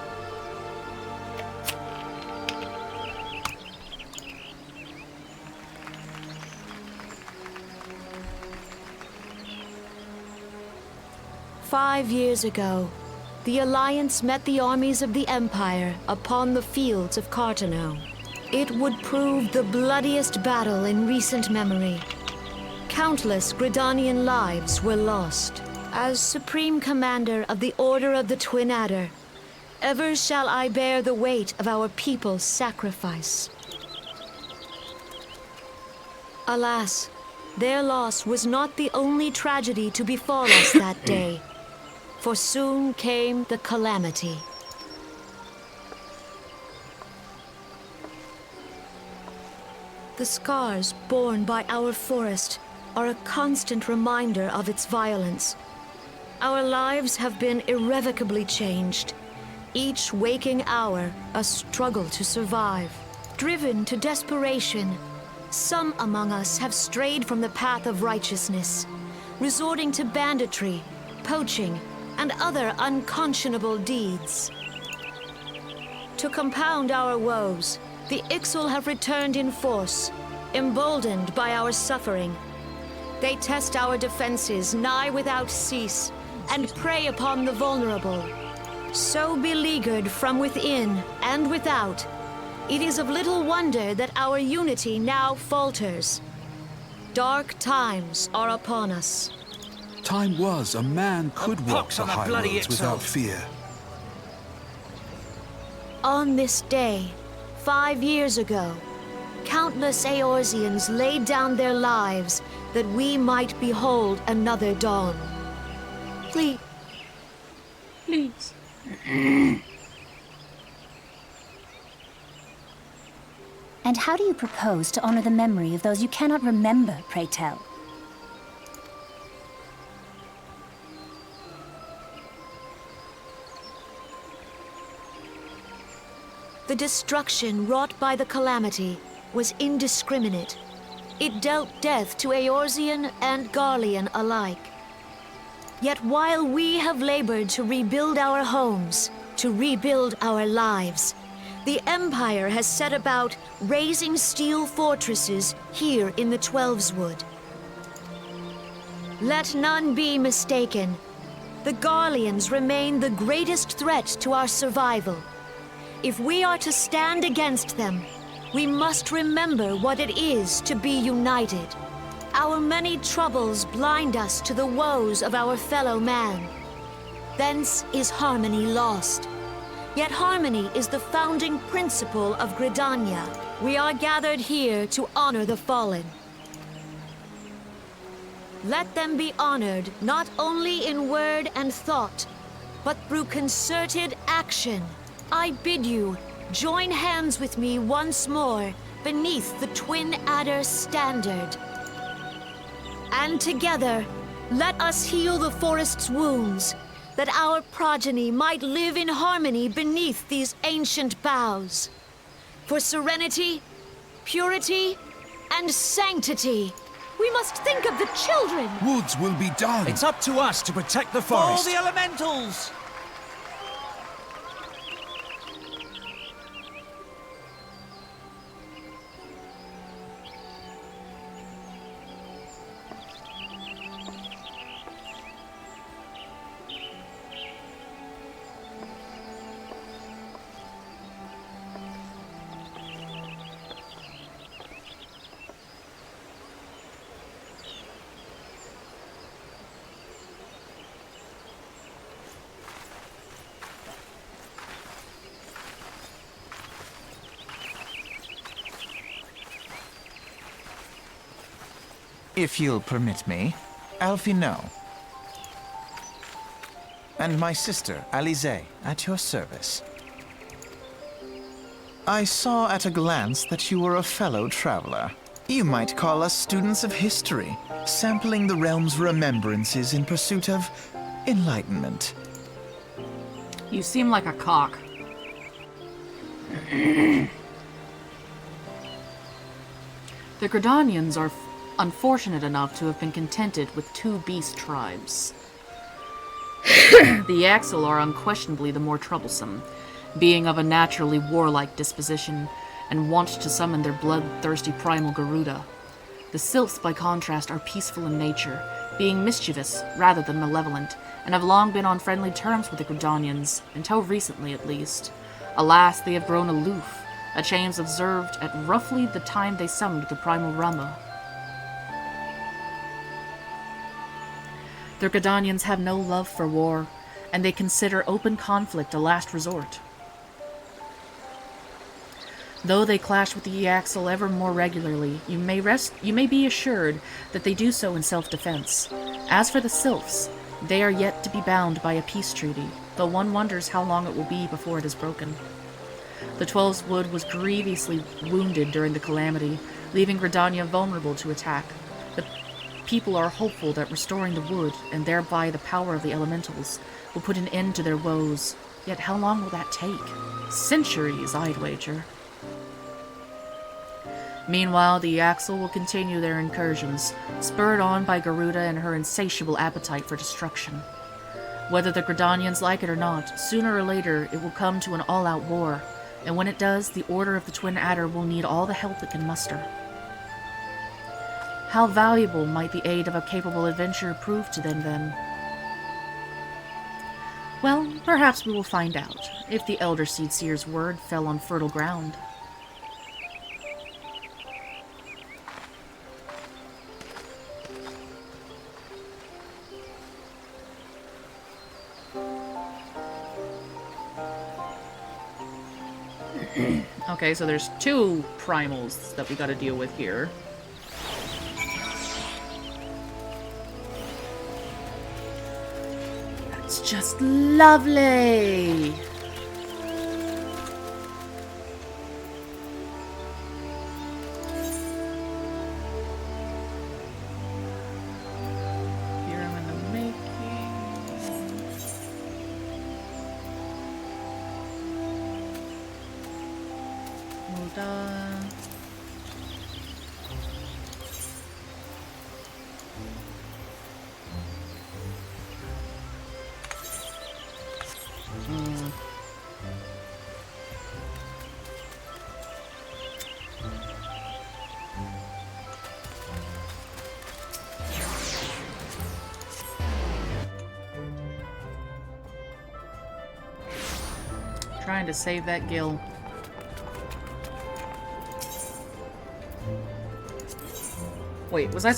"5 years ago, the Alliance met the armies of the Empire upon the fields of Carteneau. It would prove the bloodiest battle in recent memory. Countless Gridanian lives were lost. As Supreme Commander of the Order of the Twin Adder, ever shall I bear the weight of our people's sacrifice. Alas, their loss was not the only tragedy to befall us that day, for soon came the calamity. The scars borne by our forest are a constant reminder of its violence. Our lives have been irrevocably changed, each waking hour a struggle to survive. Driven to desperation, some among us have strayed from the path of righteousness, resorting to banditry, poaching, and other unconscionable deeds. To compound our woes, the Ixal have returned in force, emboldened by our suffering. They test our defenses nigh without cease, and prey upon the vulnerable. So beleaguered from within and without, it is of little wonder that our unity now falters. Dark times are upon us. Time was a man could walk pox the on the high bloody roads without fear. On this day, 5 years ago, countless Eorzeans laid down their lives that we might behold another dawn. Please. Please. And how do you propose to honor the memory of those you cannot remember, pray tell? The destruction wrought by the calamity was indiscriminate. It dealt death to Eorzean and Garlean alike. Yet while we have labored to rebuild our homes, to rebuild our lives, the Empire has set about raising steel fortresses here in the Twelveswood. Let none be mistaken. The Garleans remain the greatest threat to our survival. If we are to stand against them, we must remember what it is to be united. Our many troubles blind us to the woes of our fellow man. Thence is harmony lost. Yet harmony is the founding principle of Gridania. We are gathered here to honor the fallen. Let them be honored not only in word and thought, but through concerted action. I bid you, join hands with me once more beneath the Twin Adder's standard. And together, let us heal the forest's wounds, that our progeny might live in harmony beneath these ancient boughs. For serenity, purity, and sanctity, we must think of the children. Woods will be done. It's up to us to protect the For all forest. the elementals! If you'll permit me, Alfie No. And my sister, Alize, at your service. I saw at a glance that you were a fellow traveler. You might call us students of history, sampling the realm's remembrances in pursuit of enlightenment. You seem like a cock. The Gridanians are unfortunate enough to have been contented with 2 beast tribes. The Axel are unquestionably the more troublesome, being of a naturally warlike disposition, and wont to summon their bloodthirsty primal Garuda. The Sylphs, by contrast, are peaceful in nature, being mischievous rather than malevolent, and have long been on friendly terms with the Gridanians, until recently at least. Alas, they have grown aloof, a change observed at roughly the time they summoned the primal Rama. The Gridanians have no love for war, and they consider open conflict a last resort. Though they clash with the Yaxel ever more regularly, you may be assured that they do so in self-defense. As for the Sylphs, they are yet to be bound by a peace treaty, though one wonders how long it will be before it is broken. The Twelves Wood was grievously wounded during the calamity, leaving Gridania vulnerable to attack. The people are hopeful that restoring the wood, and thereby the power of the elementals, will put an end to their woes. Yet how long will that take? Centuries, I'd wager. Meanwhile, the Yaxel will continue their incursions, spurred on by Garuda and her insatiable appetite for destruction. Whether the Gridanians like it or not, sooner or later it will come to an all-out war, and when it does, the Order of the Twin Adder will need all the help it can muster. How valuable might the aid of a capable adventurer prove to them, then? Well, perhaps we will find out, if the Elder Seedseer's word fell on fertile ground. Okay, so there's 2 primals that we gotta deal with here. That's just lovely! Here I'm in the making. Trying to save that gill. Wait, was I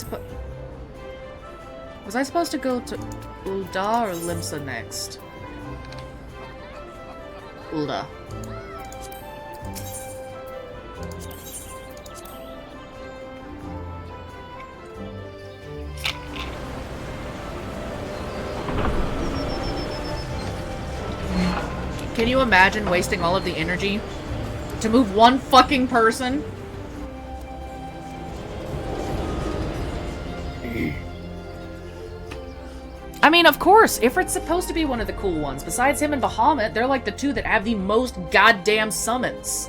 supposed to go to Ul'dah or Limsa next? Ul'dah. Can you imagine wasting all of the energy to move one fucking person? I mean, of course, Ifrit's supposed to be one of the cool ones. Besides him and Bahamut, they're like the two that have the most goddamn summons.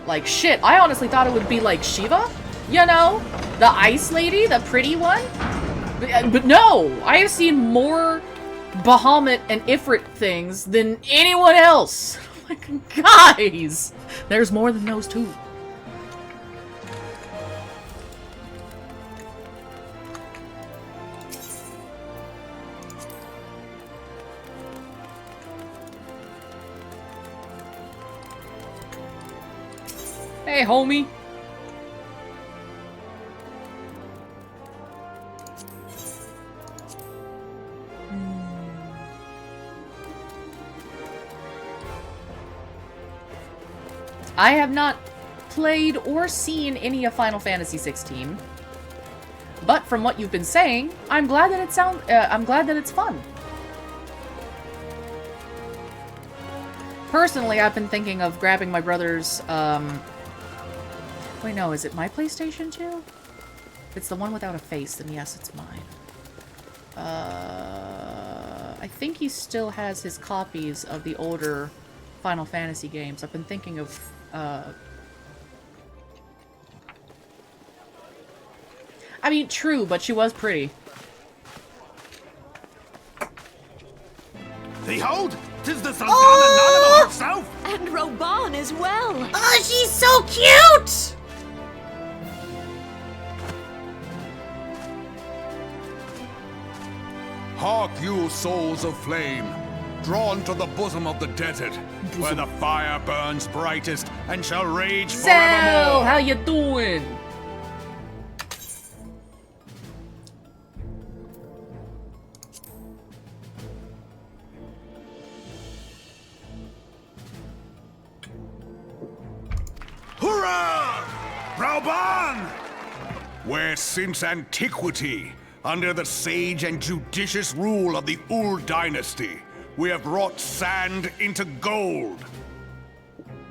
Like, shit, I honestly thought it would be like Shiva, you know? The ice lady, the pretty one? But no! I have seen more Bahamut and Ifrit things than anyone else! Like, guys! There's more than those two. Hey, homie. I have not played or seen any of Final Fantasy XVI, but from what you've been saying, I'm glad that I'm glad that it's fun. Personally, I've been thinking of grabbing my brother's, wait, no, is it my PlayStation 2? If it's the one without a face, then yes, it's mine. I think he still has his copies of the older Final Fantasy games. I've been thinking of, I mean, true, but she was pretty. Behold! 'Tis the Sultana Nanama herself! And Roban as well! Oh, she's so cute! Hark you, souls of flame, drawn to the bosom of the desert, where the fire burns brightest and shall rage Zell, forevermore. how you doing? Hurrah! Rauban! Where since antiquity, under the sage and judicious rule of the Ul dynasty, we have wrought sand into gold.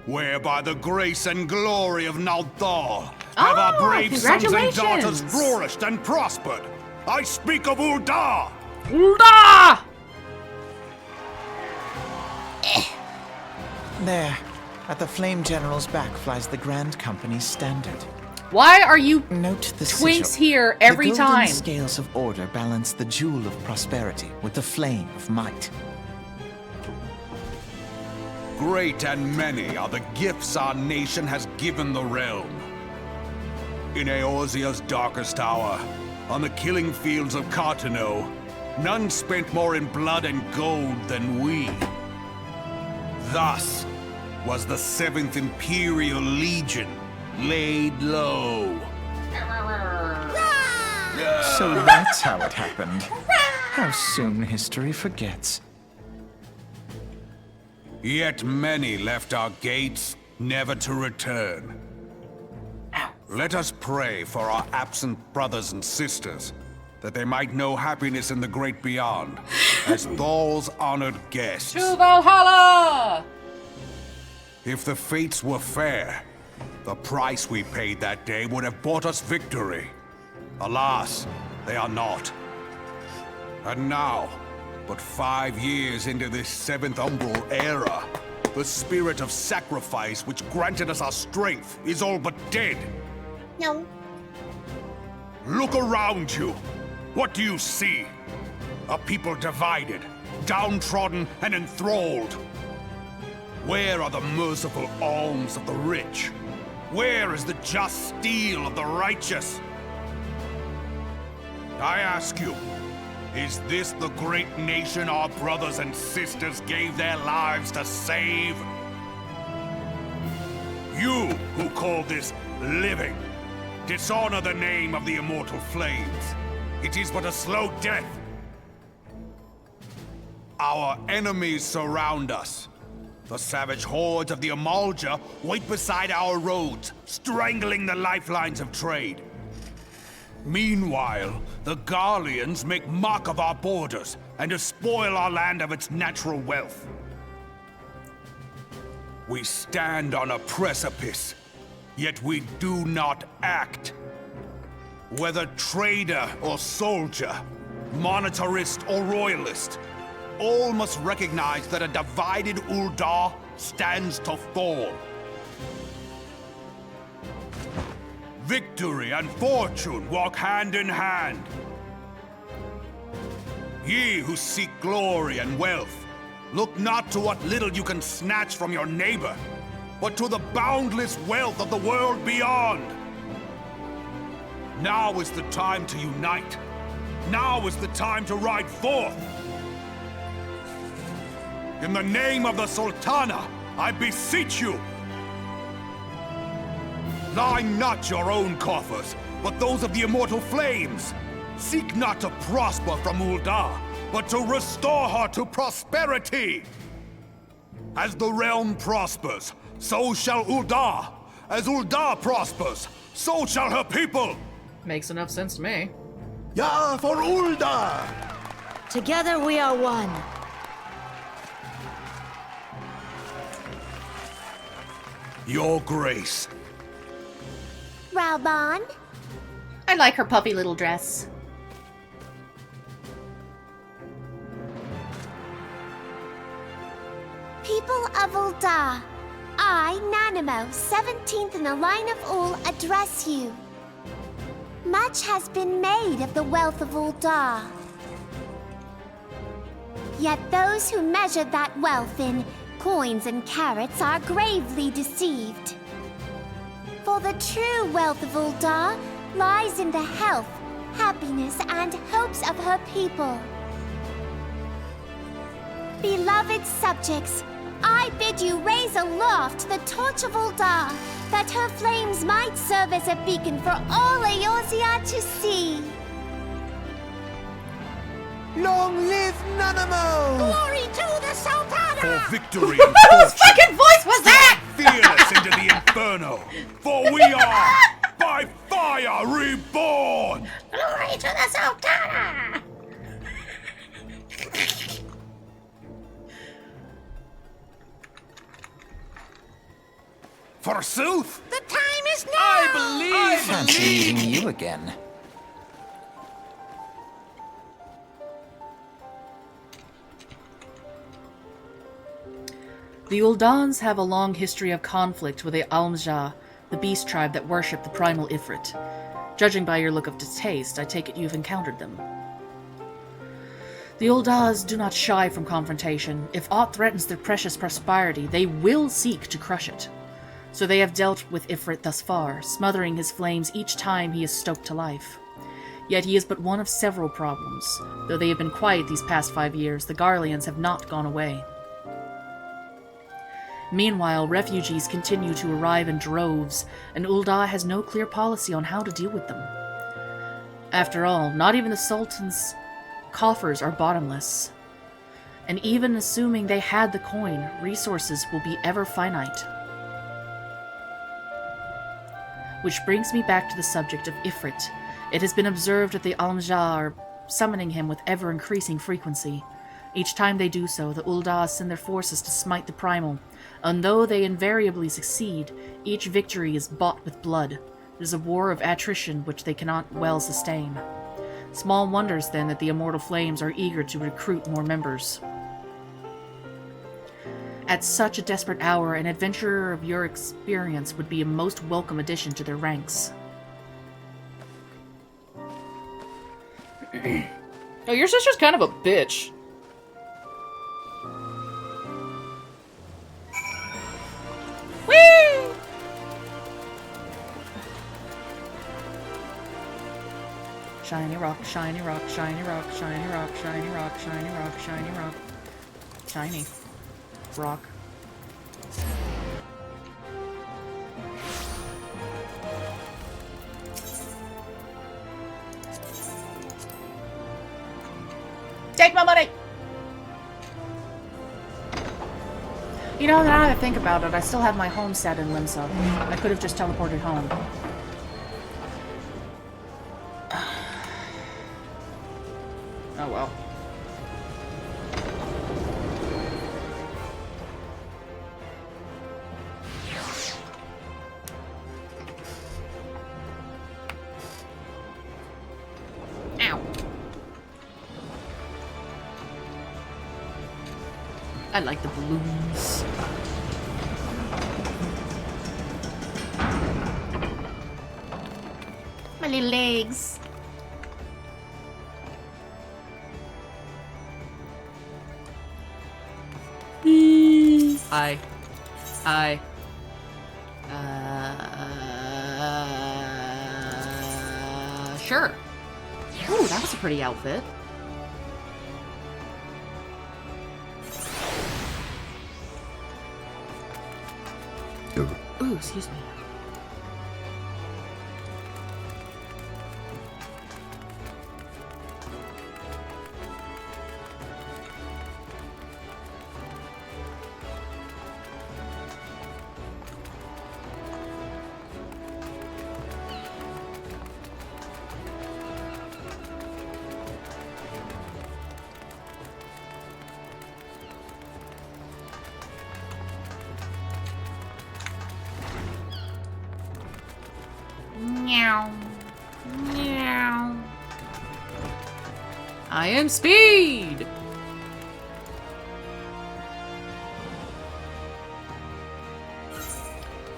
Where by the grace and glory of Naldal have our brave sons and daughters flourished and prospered. I speak of Ul'dah! Ul'dah! There, at the Flame General's back flies the Grand Company's standard. Why are you Note the twinks sigil. here every the golden time? Scales of order balance the jewel of prosperity with the flame of might. Great and many are the gifts our nation has given the realm. In Eorzea's darkest hour, on the killing fields of Carteneau, none spent more in blood and gold than we. Thus was the 7th Imperial Legion laid low. So that's how it happened. How soon history forgets. Yet many left our gates, never to return. Let us pray for our absent brothers and sisters, that they might know happiness in the great beyond, as Thal's honored guests. To Valhalla! If the fates were fair, the price we paid that day would have bought us victory. Alas, they are not. And now, but 5 years into this 7th Umbral era, the spirit of sacrifice which granted us our strength is all but dead. No. Look around you. What do you see? A people divided, downtrodden, and enthralled. Where are the merciful alms of the rich? Where is the just steel of the righteous? I ask you, is this the great nation our brothers and sisters gave their lives to save? You who call this living, dishonor the name of the immortal flames. It is but a slow death. Our enemies surround us. The savage hordes of the Amalja wait beside our roads, strangling the lifelines of trade. Meanwhile, the Garleans make mock of our borders and despoil our land of its natural wealth. We stand on a precipice, yet we do not act. Whether trader or soldier, monetarist or royalist, all must recognize that a divided Ul'dah stands to fall. Victory and fortune walk hand in hand. Ye who seek glory and wealth, look not to what little you can snatch from your neighbor, but to the boundless wealth of the world beyond. Now is the time to unite. Now is the time to ride forth. In the name of the Sultana, I beseech you. Line not your own coffers, but those of the immortal flames. Seek not to prosper from Ul'dah, but to restore her to prosperity. As the realm prospers, so shall Ul'dah. As Ul'dah prospers, so shall her people. Makes enough sense to me. Ya for Ul'dah! Together we are one. Your Grace. Raoban? I like her puffy little dress. People of Ul'dah, I, Nanamo, 17th in the line of Ul, address you. Much has been made of the wealth of Ul'dah. Yet those who measure that wealth in coins and carats are gravely deceived. For the true wealth of Ul'dah lies in the health, happiness, and hopes of her people. Beloved subjects, I bid you raise aloft the torch of Ul'dah, that her flames might serve as a beacon for all Eorzea to see. Long live Nanamo! Glory to the Sultana! For victory and Whose fucking voice was that? fearless into the inferno, for we are by fire reborn! Glory to the Sultana! Forsooth! The time is now! Fancy meeting you again. The Uldans have a long history of conflict with the Almja, the beast tribe that worship the primal Ifrit. Judging by your look of distaste, I take it you've encountered them. The Ul'das do not shy from confrontation. If aught threatens their precious prosperity, they will seek to crush it. So they have dealt with Ifrit thus far, smothering his flames each time he is stoked to life. Yet he is but one of several problems. Though they have been quiet these past 5 years, the Garleans have not gone away. Meanwhile, refugees continue to arrive in droves, and Ul'dah has no clear policy on how to deal with them. After all, not even the Sultan's coffers are bottomless. And even assuming they had the coin, resources will be ever finite. Which brings me back to the subject of Ifrit. It has been observed that the Almja are summoning him with ever-increasing frequency. Each time they do so, the Ul'dah send their forces to smite the Primal, and though they invariably succeed, each victory is bought with blood. It is a war of attrition which they cannot well sustain. Small wonders, then, that the Immortal Flames are eager to recruit more members. At such a desperate hour, an adventurer of your experience would be a most welcome addition to their ranks. Oh, your sister's kind of a bitch. Whee! Shiny rock, shiny rock, shiny rock, shiny rock, shiny rock, shiny rock, shiny rock. Shiny rock. Take my money! You know, now that I think about it, I still have my homestead in Limsa. I could have just teleported home. Oh well. I like the balloons. My little legs. Sure. Ooh, that was a pretty outfit. Ooh, excuse me. Meow. Meow. I am Speed!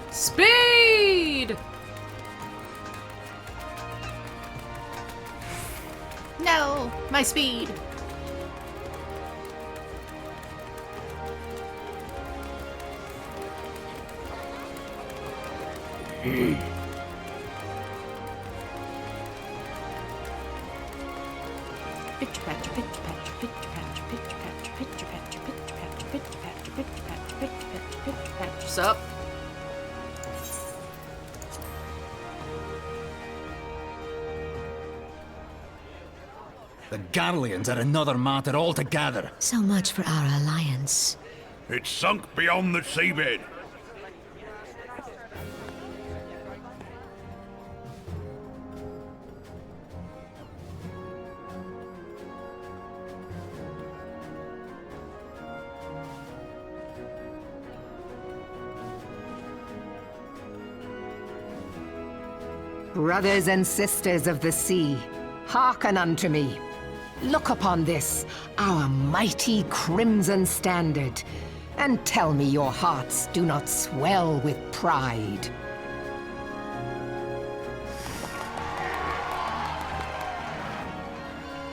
Speed! No, my speed. What's up? The Garleans are another matter altogether. So much for our alliance. It's sunk beyond the seabed. Brothers and sisters of the sea, hearken unto me. Look upon this, our mighty crimson standard, and tell me your hearts do not swell with pride.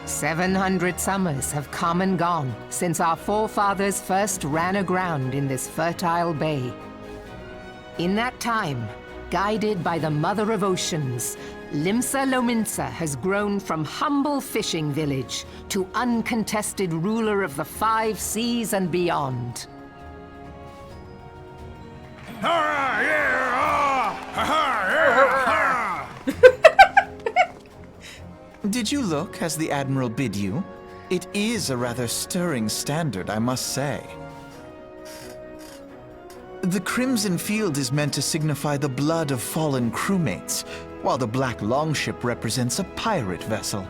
"700 summers have come and gone since our forefathers first ran aground in this fertile bay. In that time, guided by the Mother of Oceans, Limsa Lominsa has grown from humble fishing village to uncontested ruler of the 5 seas and beyond. Did you look as the Admiral bid you? It is a rather stirring standard, I must say. The crimson field is meant to signify the blood of fallen crewmates, while the black longship represents a pirate vessel.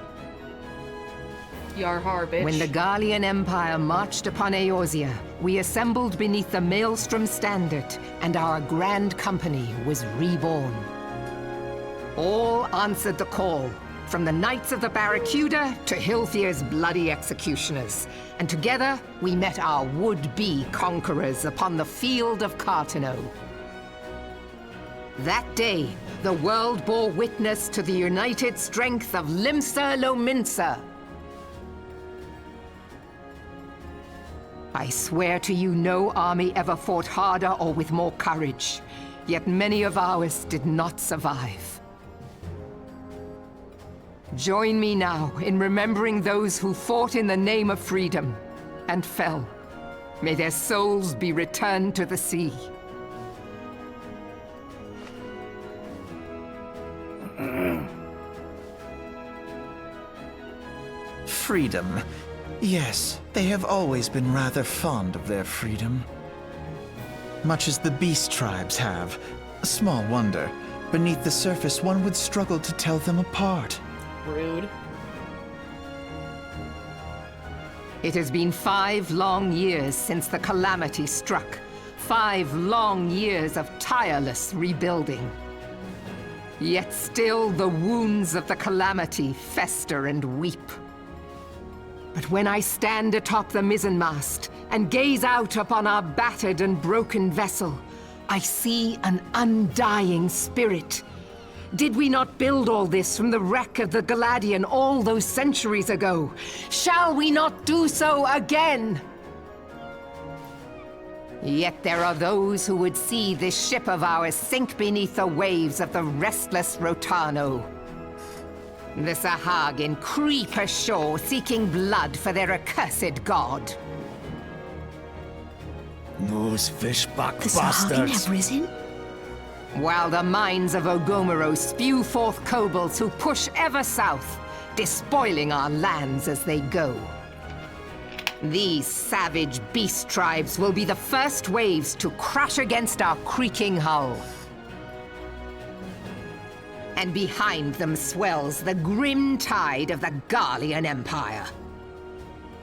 Yar har, bitch. When the Garlean Empire marched upon Eorzea, we assembled beneath the Maelstrom Standard, and our grand company was reborn. All answered the call, from the Knights of the Barracuda to Hilthier's bloody executioners, and together we met our would-be conquerors upon the field of Carteneau. That day, the world bore witness to the united strength of Limsa Lominsa. I swear to you, no army ever fought harder or with more courage, yet many of ours did not survive. Join me now in remembering those who fought in the name of freedom and fell. May their souls be returned to the sea. Freedom. Yes, they have always been rather fond of their freedom. Much as the beast tribes have. Small wonder. Beneath the surface, one would struggle to tell them apart. Rude. It has been 5 long years since the calamity struck. 5 long years of tireless rebuilding. Yet still the wounds of the calamity fester and weep. But when I stand atop the mizzenmast, and gaze out upon our battered and broken vessel, I see an undying spirit. Did we not build all this from the wreck of the Galadian all those centuries ago? Shall we not do so again? Yet there are those who would see this ship of ours sink beneath the waves of the restless Rotano. The Sahagin creep ashore seeking blood for their accursed god. Those fishback The Sahagin have risen? While the mines of Ogomoro spew forth kobolds who push ever south, despoiling our lands as they go. These savage beast tribes will be the first waves to crash against our creaking hull. And behind them swells the grim tide of the Garlean Empire.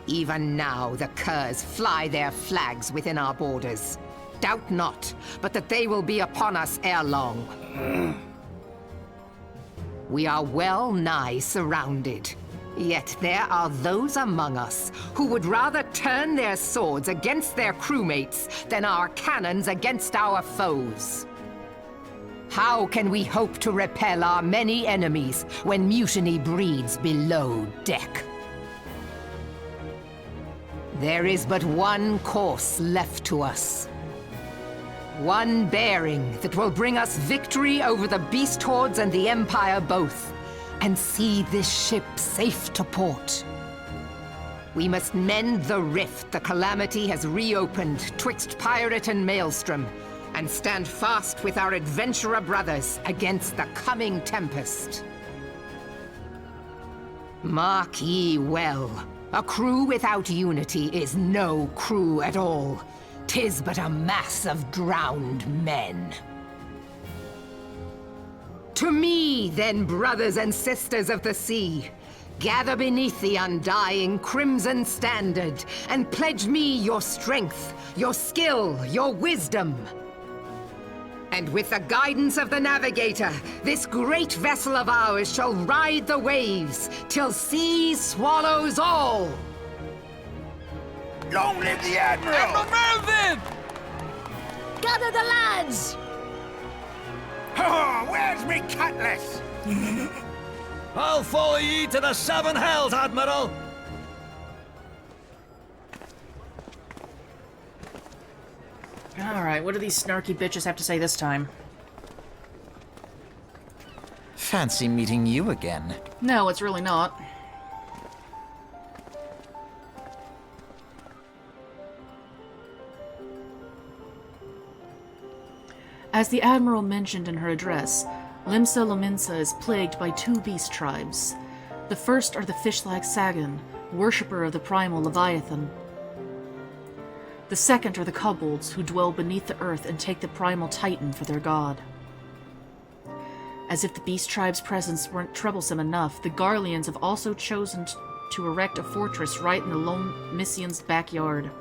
Even now the Curs fly their flags within our borders. Doubt not, but that they will be upon us ere long. We are well nigh surrounded. Yet there are those among us who would rather turn their swords against their crewmates than our cannons against our foes. How can we hope to repel our many enemies when mutiny breeds below deck? There is but one course left to us. One bearing that will bring us victory over the beast hordes and the Empire both, and see this ship safe to port. We must mend the rift the Calamity has reopened twixt Pirate and Maelstrom, and stand fast with our adventurer brothers against the coming tempest. Mark ye well, a crew without unity is no crew at all. 'Tis but a mass of drowned men. To me, then, brothers and sisters of the sea, gather beneath the undying crimson standard, and pledge me your strength, your skill, your wisdom. And with the guidance of the navigator, this great vessel of ours shall ride the waves, till sea swallows all! Long live the Admiral! Admiral Melvin! Gather the lads! Oh, where's me cutlass? I'll follow ye to the seven hells, Admiral! Alright, what do these snarky bitches have to say this time? Fancy meeting you again. No, it's really not. As the Admiral mentioned in her address, Limsa Lominsa is plagued by two beast tribes. The first are the fish-like Sagan, worshipper of the primal Leviathan. The second are the kobolds, who dwell beneath the earth and take the primal Titan for their god. As if the beast tribe's presence weren't troublesome enough, the Garleans have also chosen to erect a fortress right in the lone Missian's backyard.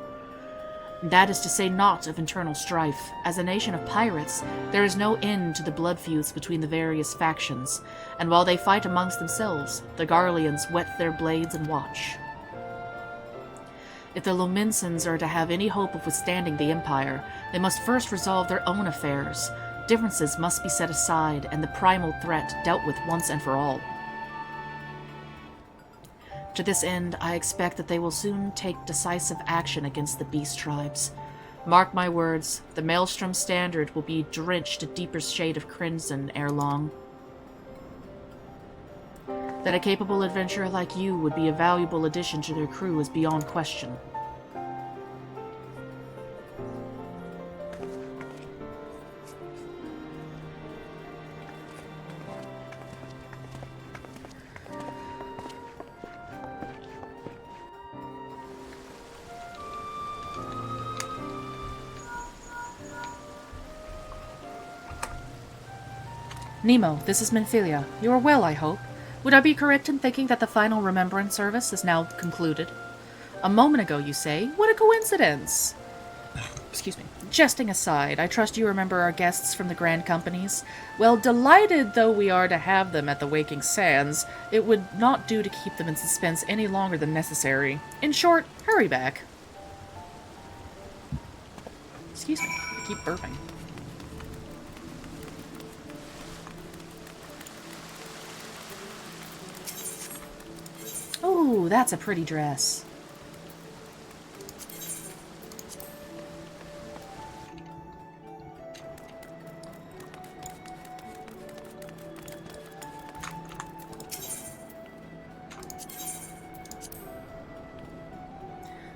That is to say naught of internal strife. As a nation of pirates, there is no end to the blood feuds between the various factions, and while they fight amongst themselves, the Garleans whet their blades and watch. If the Lominsans are to have any hope of withstanding the Empire, they must first resolve their own affairs. Differences must be set aside, and the primal threat dealt with once and for all. To this end, I expect that they will soon take decisive action against the beast tribes. Mark my words, the Maelstrom Standard will be drenched a deeper shade of crimson ere long. That a capable adventurer like you would be a valuable addition to their crew is beyond question. Nemo, this is Minfilia. You are well, I hope. Would I be correct in thinking that the final remembrance service is now concluded? A moment ago, you say? What a coincidence! Excuse me. Jesting aside, I trust you remember our guests from the Grand Companies. Well, delighted though we are to have them at the Waking Sands, it would not do to keep them in suspense any longer than necessary. In short, hurry back. Excuse me. I keep burping. Oh, that's a pretty dress.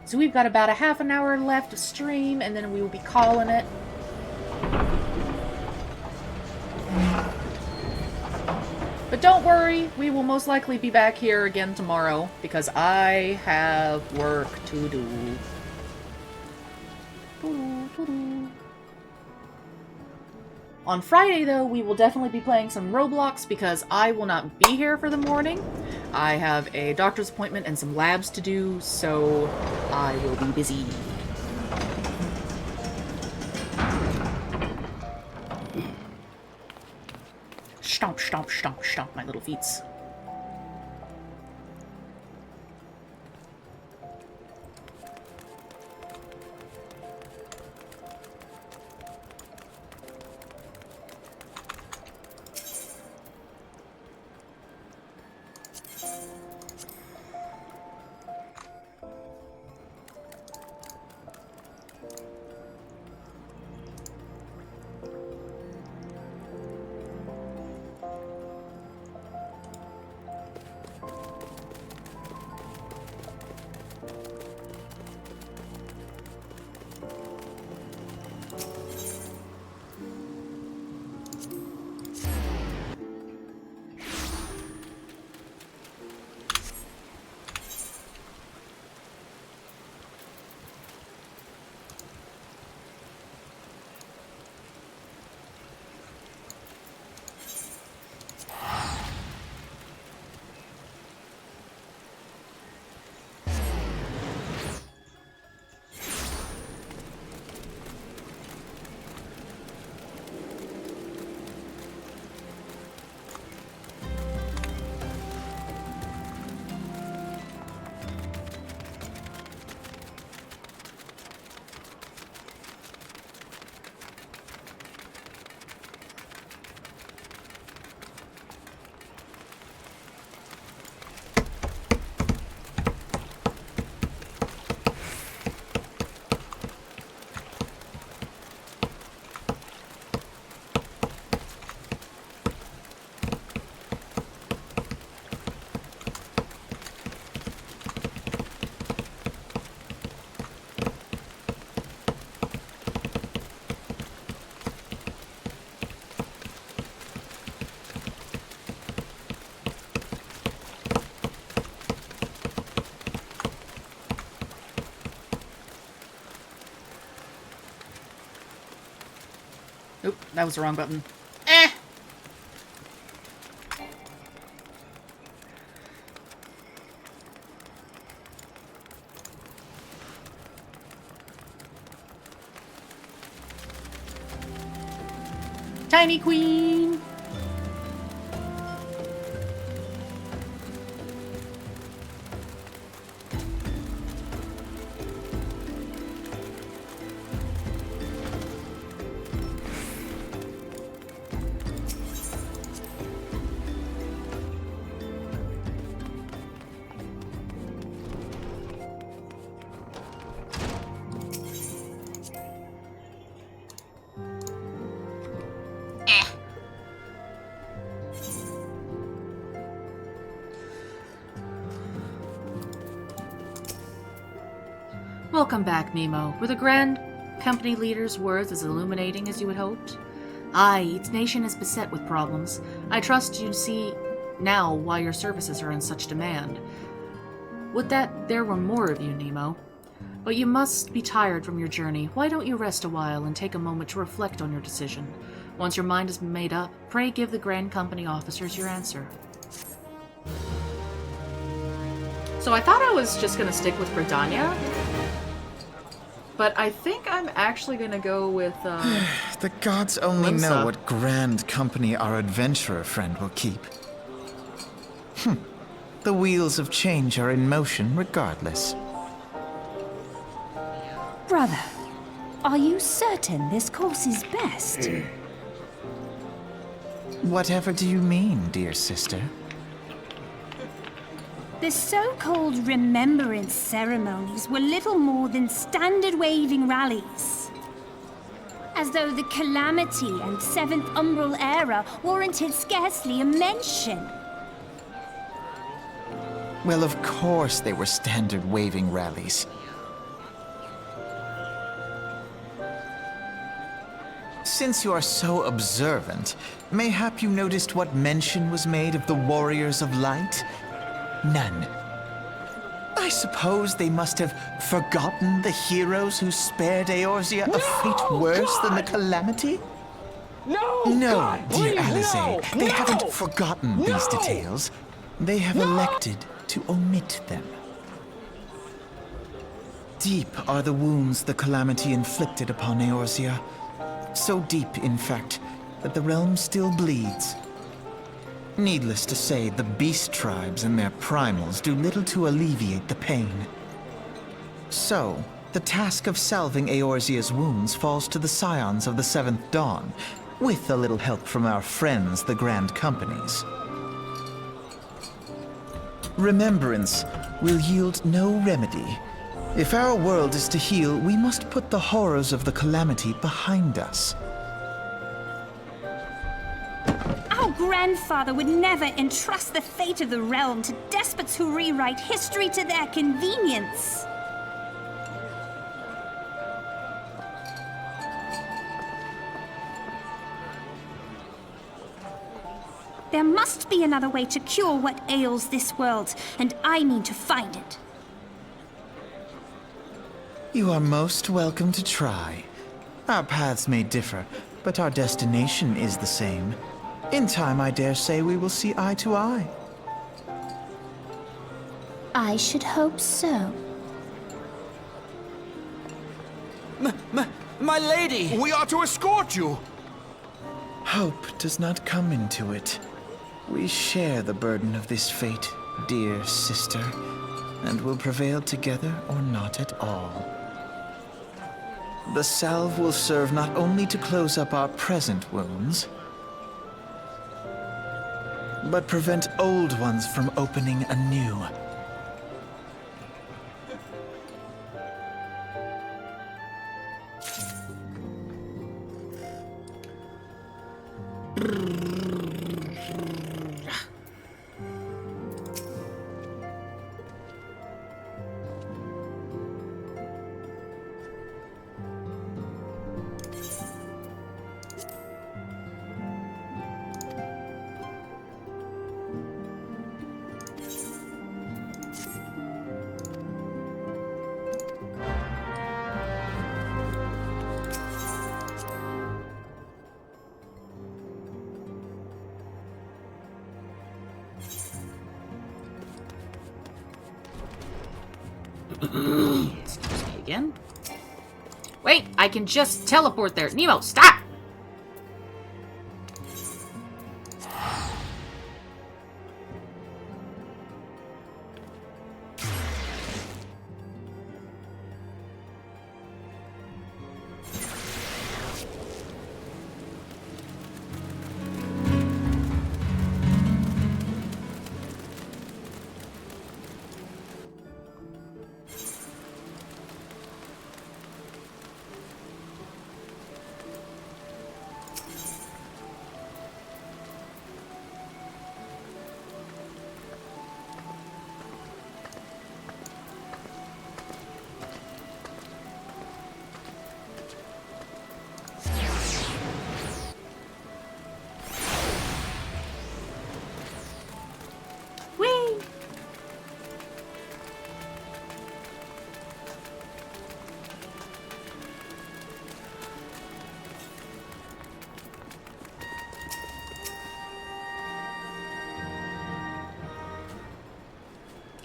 So we've got about a half an hour left of stream, and then we will be calling it. But don't worry, we will most likely be back here again tomorrow, because I have work to do. On Friday, though, we will definitely be playing some Roblox, because I will not be here for the morning. I have a doctor's appointment and some labs to do, so I will be busy. Stomp, stomp, stomp, stomp, my little feets. Oop, that was the wrong button. Eh! Tiny Queen! Welcome back, Nemo. Were the Grand Company leader's words as illuminating as you had hoped? Aye, its nation is beset with problems. I trust you see now why your services are in such demand. Would that there were more of you, Nemo. But you must be tired from your journey. Why don't you rest a while and take a moment to reflect on your decision? Once your mind has been made up, pray give the Grand Company officers your answer. So I thought I was just gonna stick with Gridania. But I think I'm actually gonna go with, The gods only Limsa. know what grand company our adventurer friend will keep. The wheels of change are in motion regardless. Brother, Are you certain this course is best? Whatever do you mean, dear sister? The so-called remembrance ceremonies were little more than standard waving rallies. As though the Calamity and Seventh Umbral Era warranted scarcely a mention. Well, of course they were standard waving rallies. Since you are so observant, mayhap you noticed what mention was made of the Warriors of Light? None. I suppose they must have forgotten the heroes who spared Eorzea a fate worse than the Calamity? No, No, God, dear please, Alizé, no, they no, haven't forgotten these details. They have elected to omit them. Deep are the wounds the Calamity inflicted upon Eorzea. So deep, in fact, that the realm still bleeds. Needless to say, the beast tribes and their primals do little to alleviate the pain. So, the task of salving Eorzea's wounds falls to the scions of the Seventh Dawn, with a little help from our friends, the Grand Companies. Remembrance will yield no remedy. If our world is to heal, we must put the horrors of the Calamity behind us. Our grandfather would never entrust the fate of the realm to despots who rewrite history to their convenience. There must be another way to cure what ails this world, and I mean to find it. You are most welcome to try. Our paths may differ, but our destination is the same. In time, I dare say we will see eye to eye. I should hope so. My lady! We are to escort you! Hope does not come into it. We share the burden of this fate, dear sister, and will prevail together or not at all. The salve will serve not only to close up our present wounds, but prevent old ones from opening anew. Excuse me again. Wait, I can just teleport there. Nemo, stop!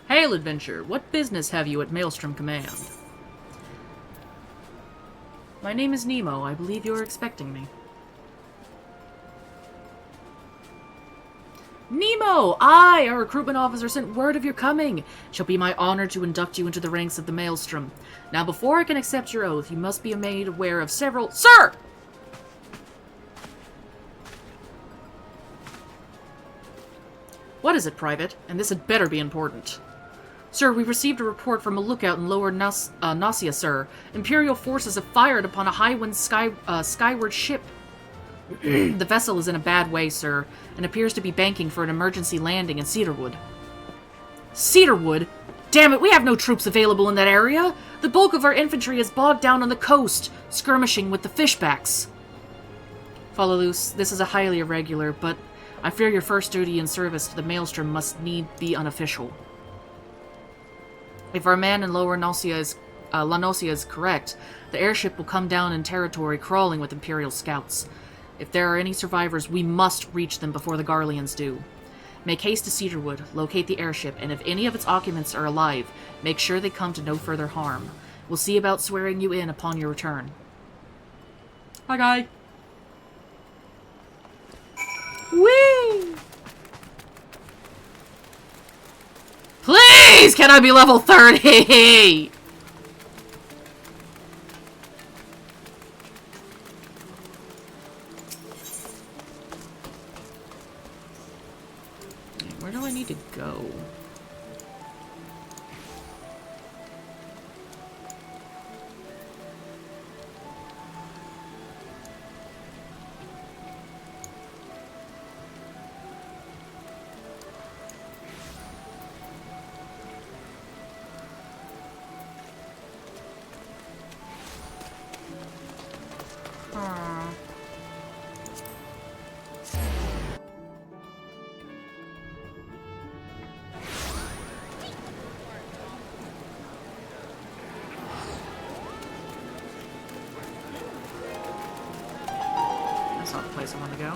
Hail, adventure. What business have you at Maelstrom Command? My name is Nemo. I believe you're expecting me. Nemo! Nemo! I, our recruitment officer, sent word of your coming. It shall be my honor to induct you into the ranks of the Maelstrom. Now, before I can accept your oath, you must be made aware of several— Sir! What is it, Private? And this had better be important. Sir, we received a report from a lookout in Lower Nausea, sir. Imperial forces have fired upon a high-wind skyward ship. The vessel is in a bad way, sir, and appears to be banking for an emergency landing in Cedarwood. Cedarwood? Damn it, we have no troops available in that area! The bulk of our infantry is bogged down on the coast, skirmishing with the fishbacks. Follow-loose, this is a highly irregular, but I fear your first duty in service to the Maelstrom must need be unofficial. If our man in Lower Nausea is, La Nausea is correct, the airship will come down in territory crawling with Imperial scouts. If there are any survivors, we must reach them before the Garleans do. Make haste to Cedarwood, locate the airship, and if any of its occupants are alive, make sure they come to no further harm. We'll see about swearing you in upon your return. Hi, guy. Whee! Please, can I be level 30? Where do I need to go? That's not the place I want to go.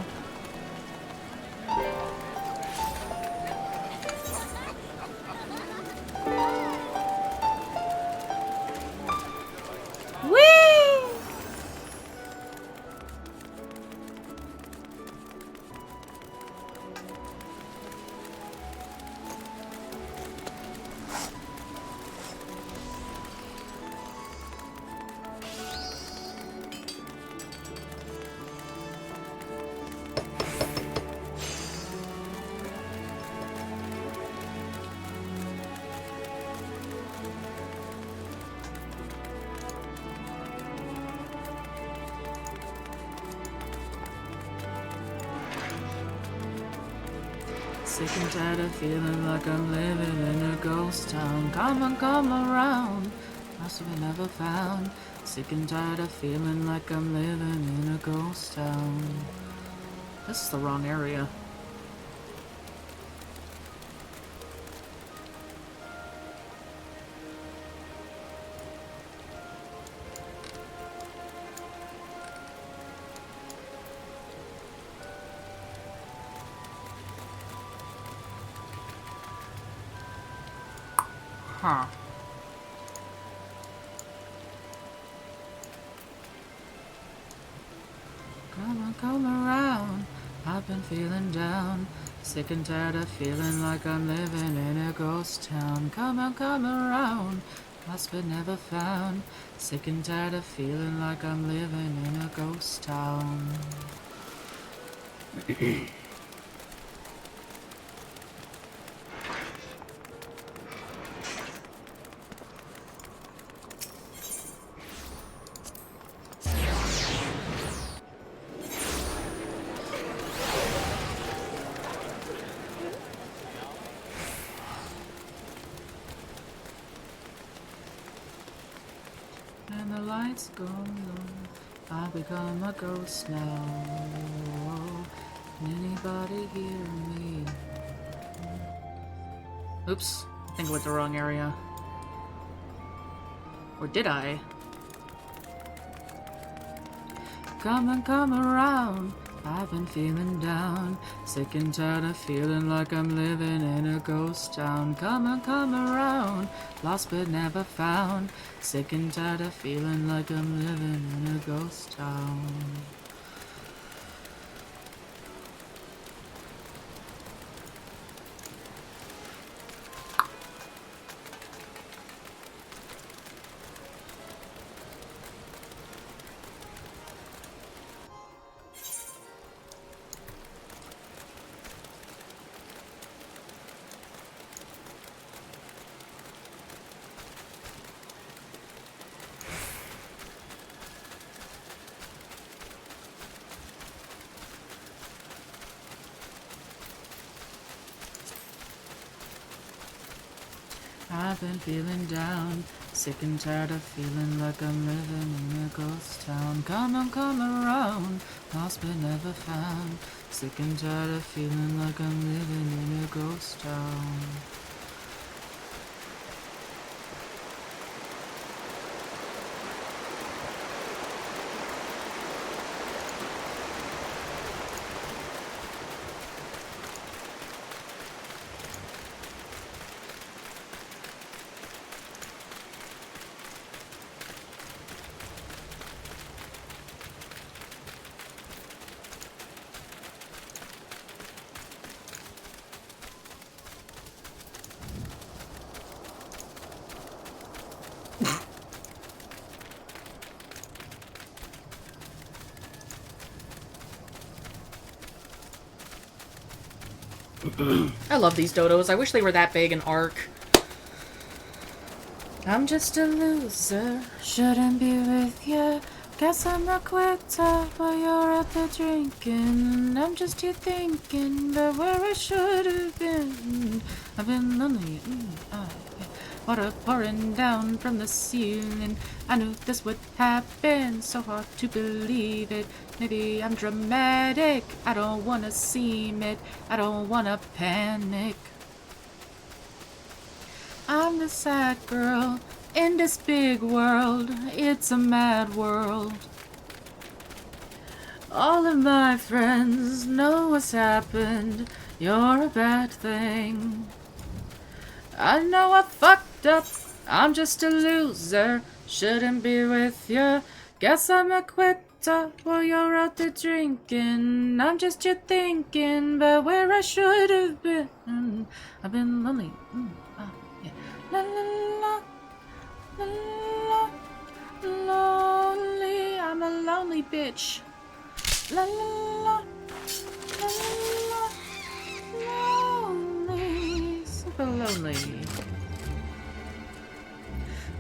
Sick and tired of feeling like I'm living in a ghost town. Come on, come around. Lost we never found. Sick and tired of feeling like I'm living in a ghost town. This is the wrong area. Huh. Come on, come around. I've been feeling down. Sick and tired of feeling like I'm living in a ghost town. Come on, come around. Lost but never found. Sick and tired of feeling like I'm living in a ghost town. And the lights go low, I become a ghost now. Anybody hear me? Oops, I think I went the wrong area. Or did I? Come and come around, I've been feeling down. Sick and tired of feeling like I'm living in a ghost town. Come and come around, lost but never found. Sick and tired of feeling like I'm living in a ghost town. I've been feeling down, sick and tired of feeling like I'm living in a ghost town. Come on, come around, lost but never found. Sick and tired of feeling like I'm living in a ghost town. I love these dodos. I wish they were that big and arc. I'm just a loser, shouldn't be with you. Guess I'm a quitter while you're out there drinking. I'm just here thinking about where I should have been. I've been lonely, water pouring down from the ceiling. I knew this would happen, so hard to believe it. Maybe I'm dramatic, I don't wanna seem it, I don't wanna panic. I'm the sad girl in this big world, it's a mad world. All of my friends know what's happened, you're a bad thing. I know I fucked up, I'm just a loser, shouldn't be with you. Guess I'm a quitter while you're out there drinking. I'm just here thinking about where I should have been. I've been lonely, yeah. La la la, la la, lonely, I'm a lonely bitch. La la la, la la, lonely, super lonely.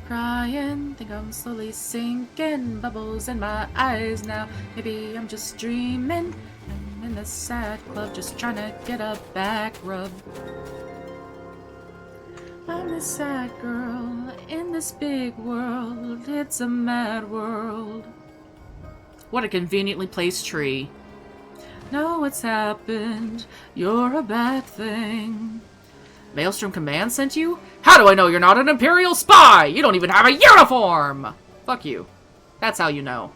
Crying, think I'm slowly sinking, bubbles in my eyes now. Maybe I'm just dreaming. I'm in the sad club, just trying to get a back rub. I'm the sad girl in this big world, it's a mad world. What a conveniently placed tree. Know what's happened, you're a bad thing. Maelstrom Command sent you? How do I know you're not an Imperial spy? You don't even have a uniform! Fuck you. That's how you know.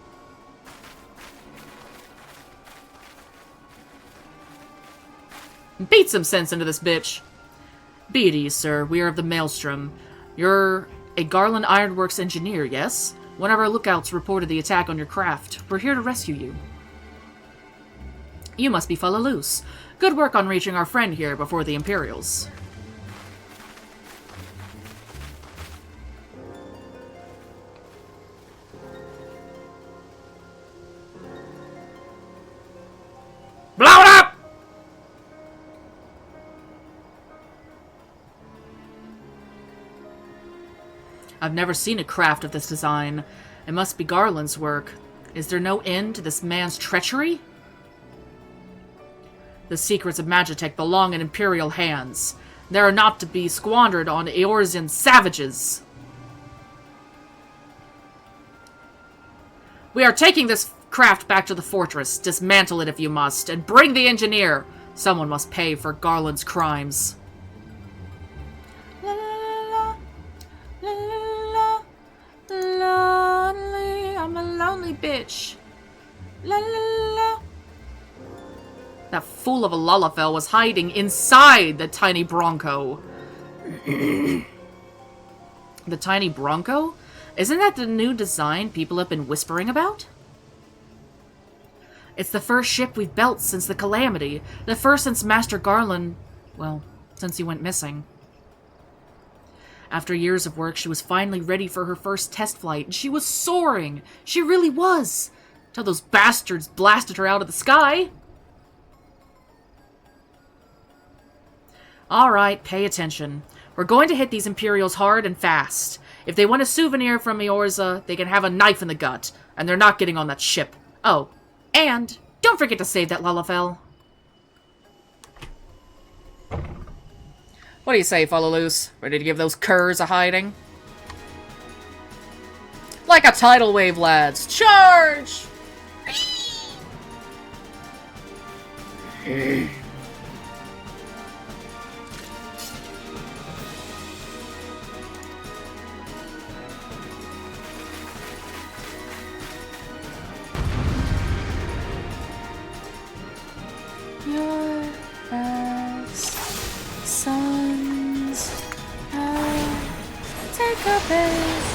Beat some sense into this bitch. Be at ease, sir. We are of the Maelstrom. You're a Garland Ironworks engineer, yes? One of our lookouts reported the attack on your craft. We're here to rescue you. You must be Fella Loose. Good work on reaching our friend here before the Imperials. Blow it up! I've never seen a craft of this design. It must be Garland's work. Is there no end to this man's treachery? The secrets of Magitech belong in Imperial hands. They are not to be squandered on Eorzean savages. We are taking this craft back to the fortress. Dismantle it if you must, and bring the engineer. Someone must pay for Garland's crimes. La la la, la la la, lonely. I'm a lonely bitch. La la la. That fool of a Lalafell was hiding inside the tiny Bronco. The tiny Bronco? Isn't that the new design people have been whispering about? It's the first ship we've built since the Calamity. The first since Master Garland... well, since he went missing. After years of work, she was finally ready for her first test flight, and she was soaring! She really was! Till those bastards blasted her out of the sky! Alright, pay attention. We're going to hit these Imperials hard and fast. If they want a souvenir from Eorza, they can have a knife in the gut, and they're not getting on that ship. Oh, and don't forget to save that Lalafell. What do you say, follow loose? Ready to give those curs a hiding? Like a tidal wave, lads. Charge! Your birds, sons, take a bit.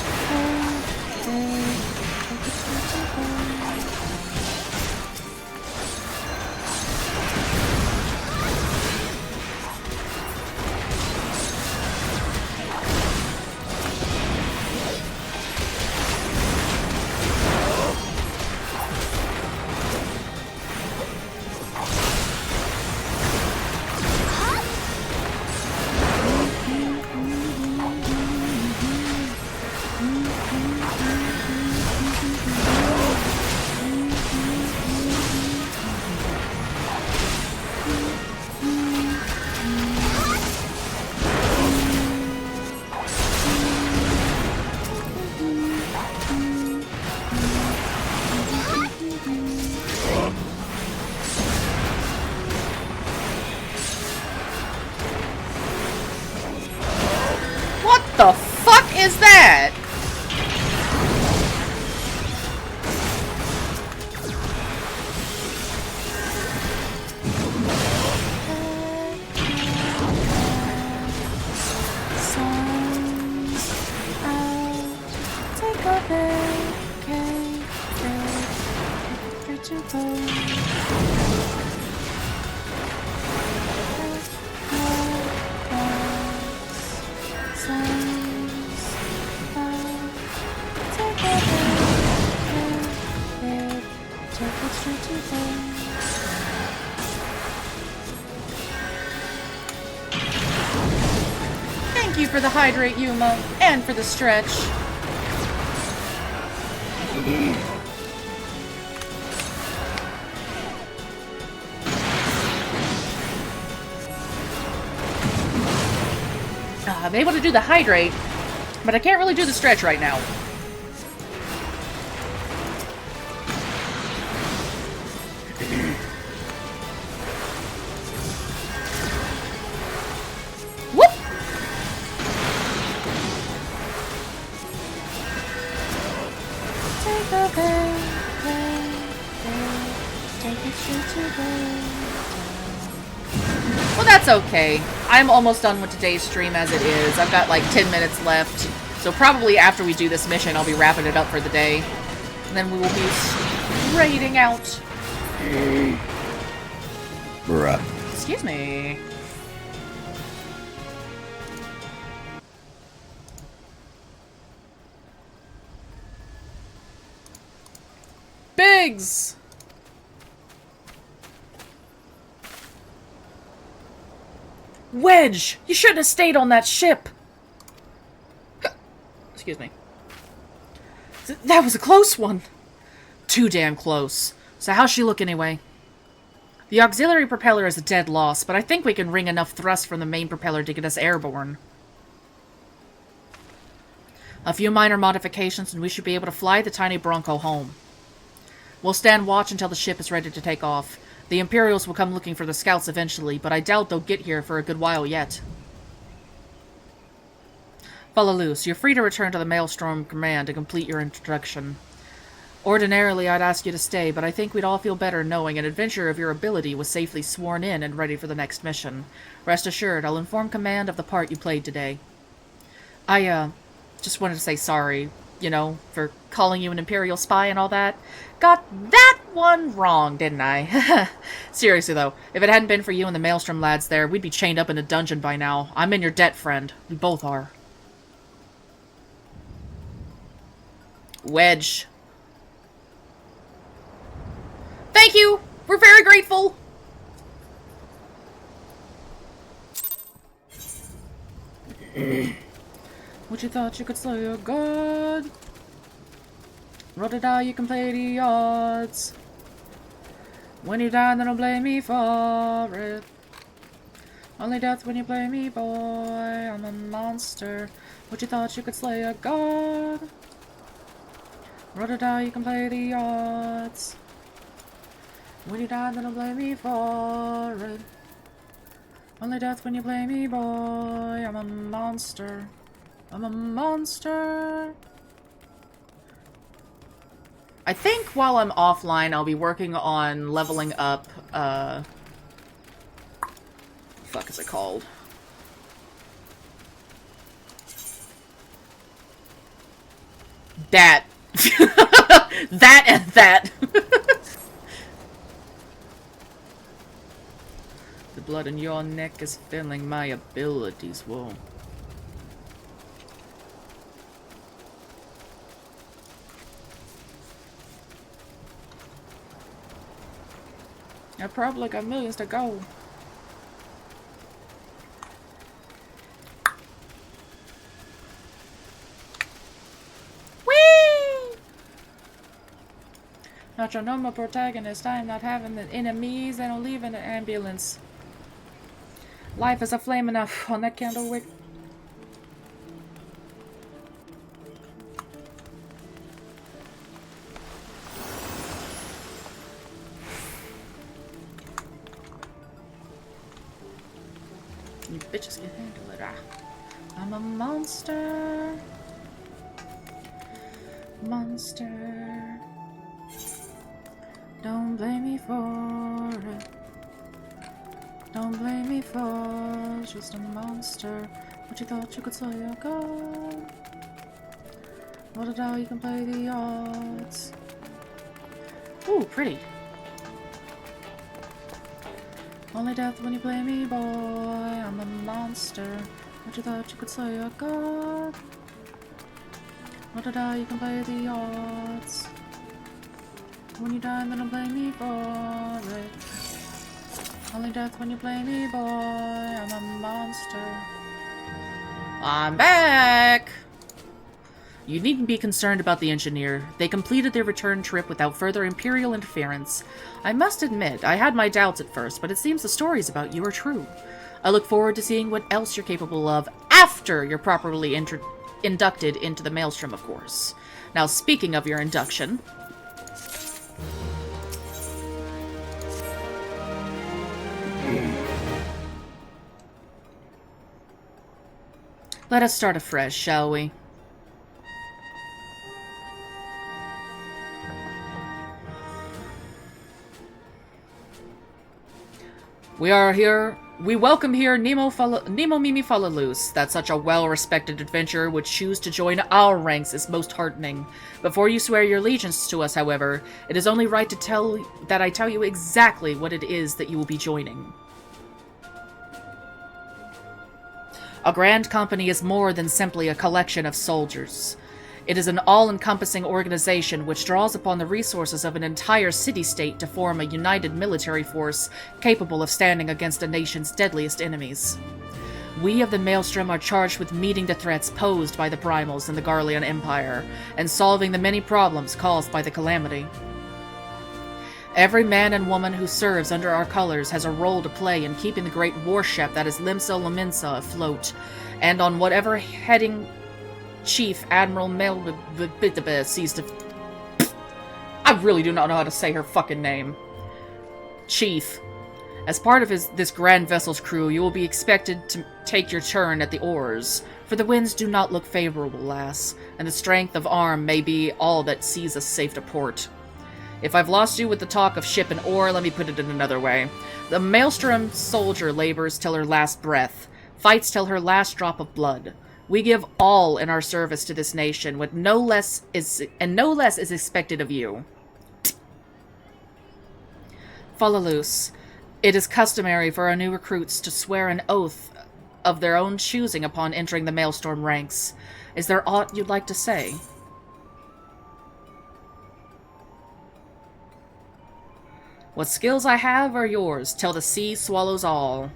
The fuck is that? Thank you for the hydrate, Yuma, and for the stretch. I'm able to do the hydrate, but I can't really do the stretch right now. Whoop! Take a take it straight to well, that's okay. I'm almost done with today's stream as it is. I've got like 10 minutes left. So probably after we do this mission, I'll be wrapping it up for the day. And then we will be raiding out. Bruh. Excuse me. Biggs! Wedge! You shouldn't have stayed on that ship! Excuse me. That was a close one! Too damn close. So how's she look anyway? The auxiliary propeller is a dead loss, but I think we can wring enough thrust from the main propeller to get us airborne. A few minor modifications and we should be able to fly the tiny Bronco home. We'll stand watch until the ship is ready to take off. The Imperials will come looking for the scouts eventually, but I doubt they'll get here for a good while yet. Follow loose. You're free to return to the Maelstrom Command to complete your introduction. Ordinarily, I'd ask you to stay, but I think we'd all feel better knowing an adventurer of your ability was safely sworn in and ready for the next mission. Rest assured, I'll inform Command of the part you played today. I, just wanted to say sorry, you know, for calling you an Imperial spy and all that. Got that one wrong, didn't I? Seriously, though, if it hadn't been for you and the Maelstrom lads there, we'd be chained up in a dungeon by now. I'm in your debt, friend. We both are. Wedge. Thank you! We're very grateful! What you thought you could slay a god? Roll to die, you can play the odds. When you die, then don't blame me for it. Only death when you play me, boy. I'm a monster. What you thought you could slay a god? Roll or die, you can play the odds. When you die, then don't blame me for it. Only death when you play me, boy. I'm a monster. I'm a monster. I think while I'm offline, I'll be working on leveling up, what the fuck is it called? That. That and that. The blood in your neck is filling my abilities, whoa. I probably got millions to go. Whee! Not your normal protagonist. I am not having the enemies. They don't leave in the ambulance. Life is a flame enough on that candle wick. You bitches can handle it. I'm a monster. Monster. Don't blame me for it. Don't blame me for just a monster. What you thought you could slay a god? What a doll, you can play the odds. Ooh, pretty. Only death when you play me, boy. I'm a monster. What you thought you could slay a god? What a doll, you can play the odds. When you die, then don't blame me for it. Only death when you play me, boy. I'm a monster. I'm back! You needn't be concerned about the engineer. They completed their return trip without further Imperial interference. I must admit, I had my doubts at first, but it seems the stories about you are true. I look forward to seeing what else you're capable of after you're properly inducted into the Maelstrom, of course. Now, speaking of your induction... let us start afresh, shall we? We welcome here Nemo Mimi Falaloose. That such a well-respected adventurer would choose to join our ranks is most heartening. Before you swear your allegiance to us, however, it is only right that I tell you exactly what it is that you will be joining. A grand company is more than simply a collection of soldiers. It is an all-encompassing organization which draws upon the resources of an entire city-state to form a united military force capable of standing against a nation's deadliest enemies. We of the Maelstrom are charged with meeting the threats posed by the Primals and the Garlean Empire, and solving the many problems caused by the Calamity. Every man and woman who serves under our colors has a role to play in keeping the great warship that is Limsa Lominsa afloat, and on whatever heading Chief Admiral Melbibitaba sees to... I really do not know how to say her fucking name. Chief. As part of this grand vessel's crew, you will be expected to take your turn at the oars, for the winds do not look favorable, lass, and the strength of arm may be all that sees us safe to port. If I've lost you with the talk of ship and oar, let me put it in another way. The Maelstrom soldier labors till her last breath, fights till her last drop of blood. We give all in our service to this nation, with no less is expected of you. Falaloose. It is customary for our new recruits to swear an oath of their own choosing upon entering the Maelstrom ranks. Is there aught you'd like to say? What skills I have are yours, till the sea swallows all.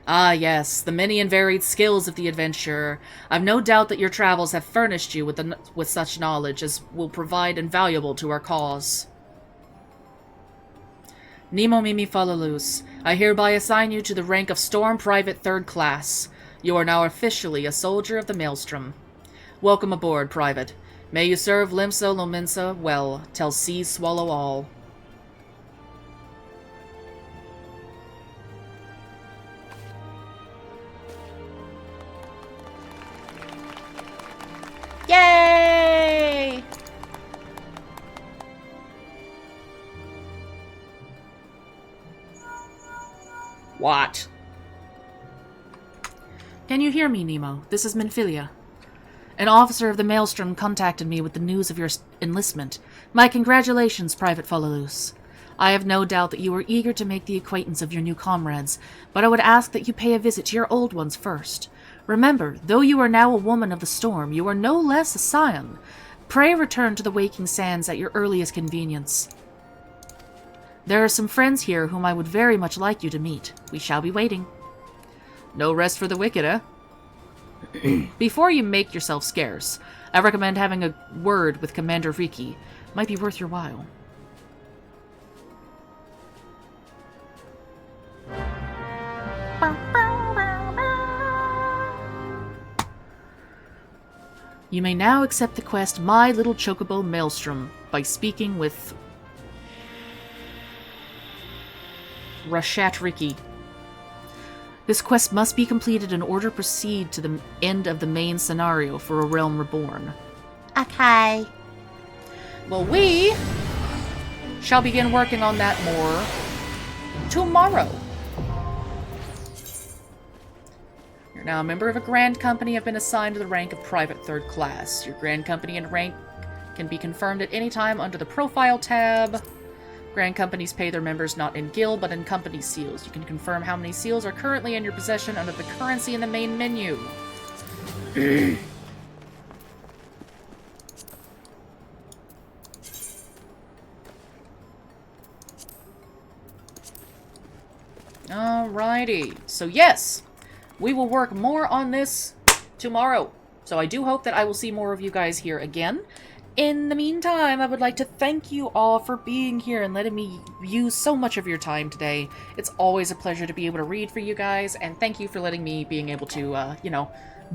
Ah, yes, the many and varied skills of the adventurer. I've no doubt that your travels have furnished you with such knowledge as will prove invaluable to our cause. Nemo Mimi Falaluz, I hereby assign you to the rank of Storm Private 3rd Class. You are now officially a soldier of the Maelstrom. Welcome aboard, Private. May you serve Limsa Lominsa well, till seas swallow all. Yay! What? Can you hear me, Nemo? This is Minfilia. An officer of the Maelstrom contacted me with the news of your enlistment. My congratulations, Private Falaluz. I have no doubt that you are eager to make the acquaintance of your new comrades, but I would ask that you pay a visit to your old ones first. Remember, though you are now a woman of the storm, you are no less a scion. Pray return to the Waking Sands at your earliest convenience. There are some friends here whom I would very much like you to meet. We shall be waiting. No rest for the wicked, eh? Before you make yourself scarce, I recommend having a word with Commander Riki. Might be worth your while. You may now accept the quest My Little Chocobo Maelstrom by speaking with Rashat Riki. This quest must be completed in order to proceed to the end of the main scenario for A Realm Reborn. Okay. Well, we shall begin working on that more tomorrow. You're now a member of a Grand Company. Have been assigned to the rank of Private 3rd Class. Your Grand Company and rank can be confirmed at any time under the Profile tab. Grand Companies pay their members not in guild, but in company seals. You can confirm how many seals are currently in your possession under the currency in the main menu. Alrighty. So yes, we will work more on this tomorrow. So I do hope that I will see more of you guys here again. In the meantime, I would like to thank you all for being here and letting me use so much of your time today. It's always a pleasure to be able to read for you guys, and thank you for letting me being able to, you know,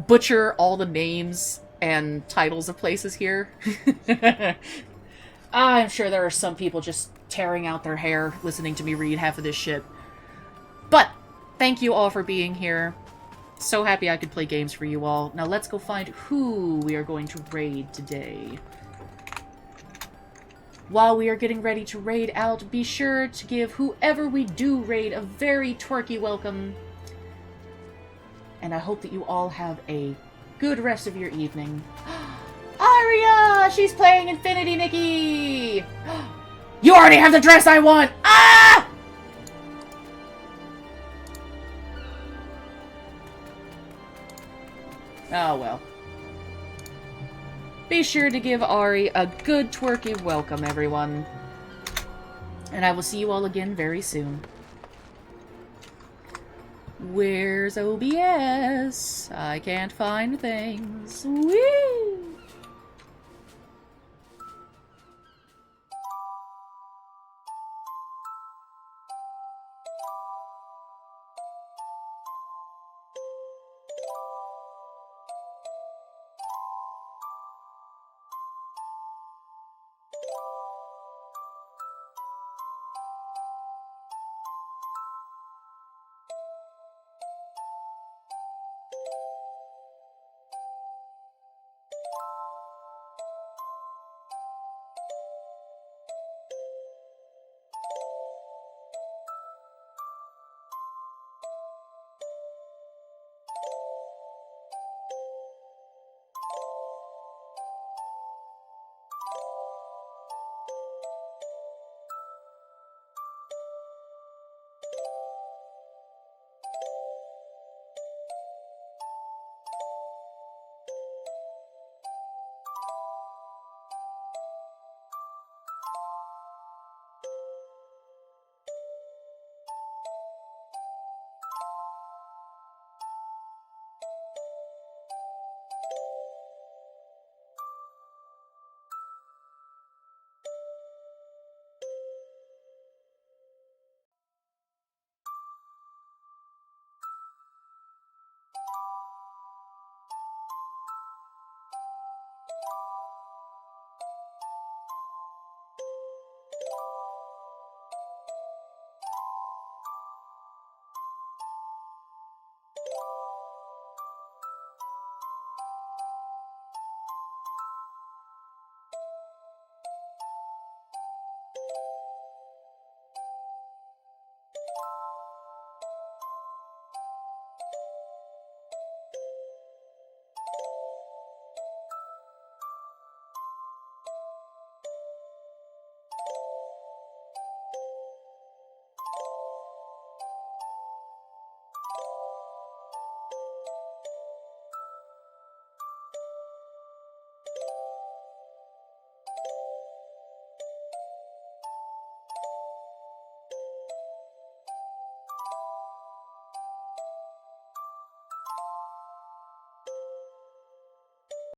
butcher all the names and titles of places here. I'm sure there are some people just tearing out their hair listening to me read half of this shit. But, thank you all for being here. So happy I could play games for you all. Now let's go find who we are going to raid today. While we are getting ready to raid out, be sure to give whoever we do raid a very twerky welcome. And I hope that you all have a good rest of your evening. Aria! She's playing Infinity Nikki! You already have the dress I want! Ah! Oh well. Be sure to give Ari a good twerky welcome, everyone. And I will see you all again very soon. Where's OBS? I can't find things. Whee!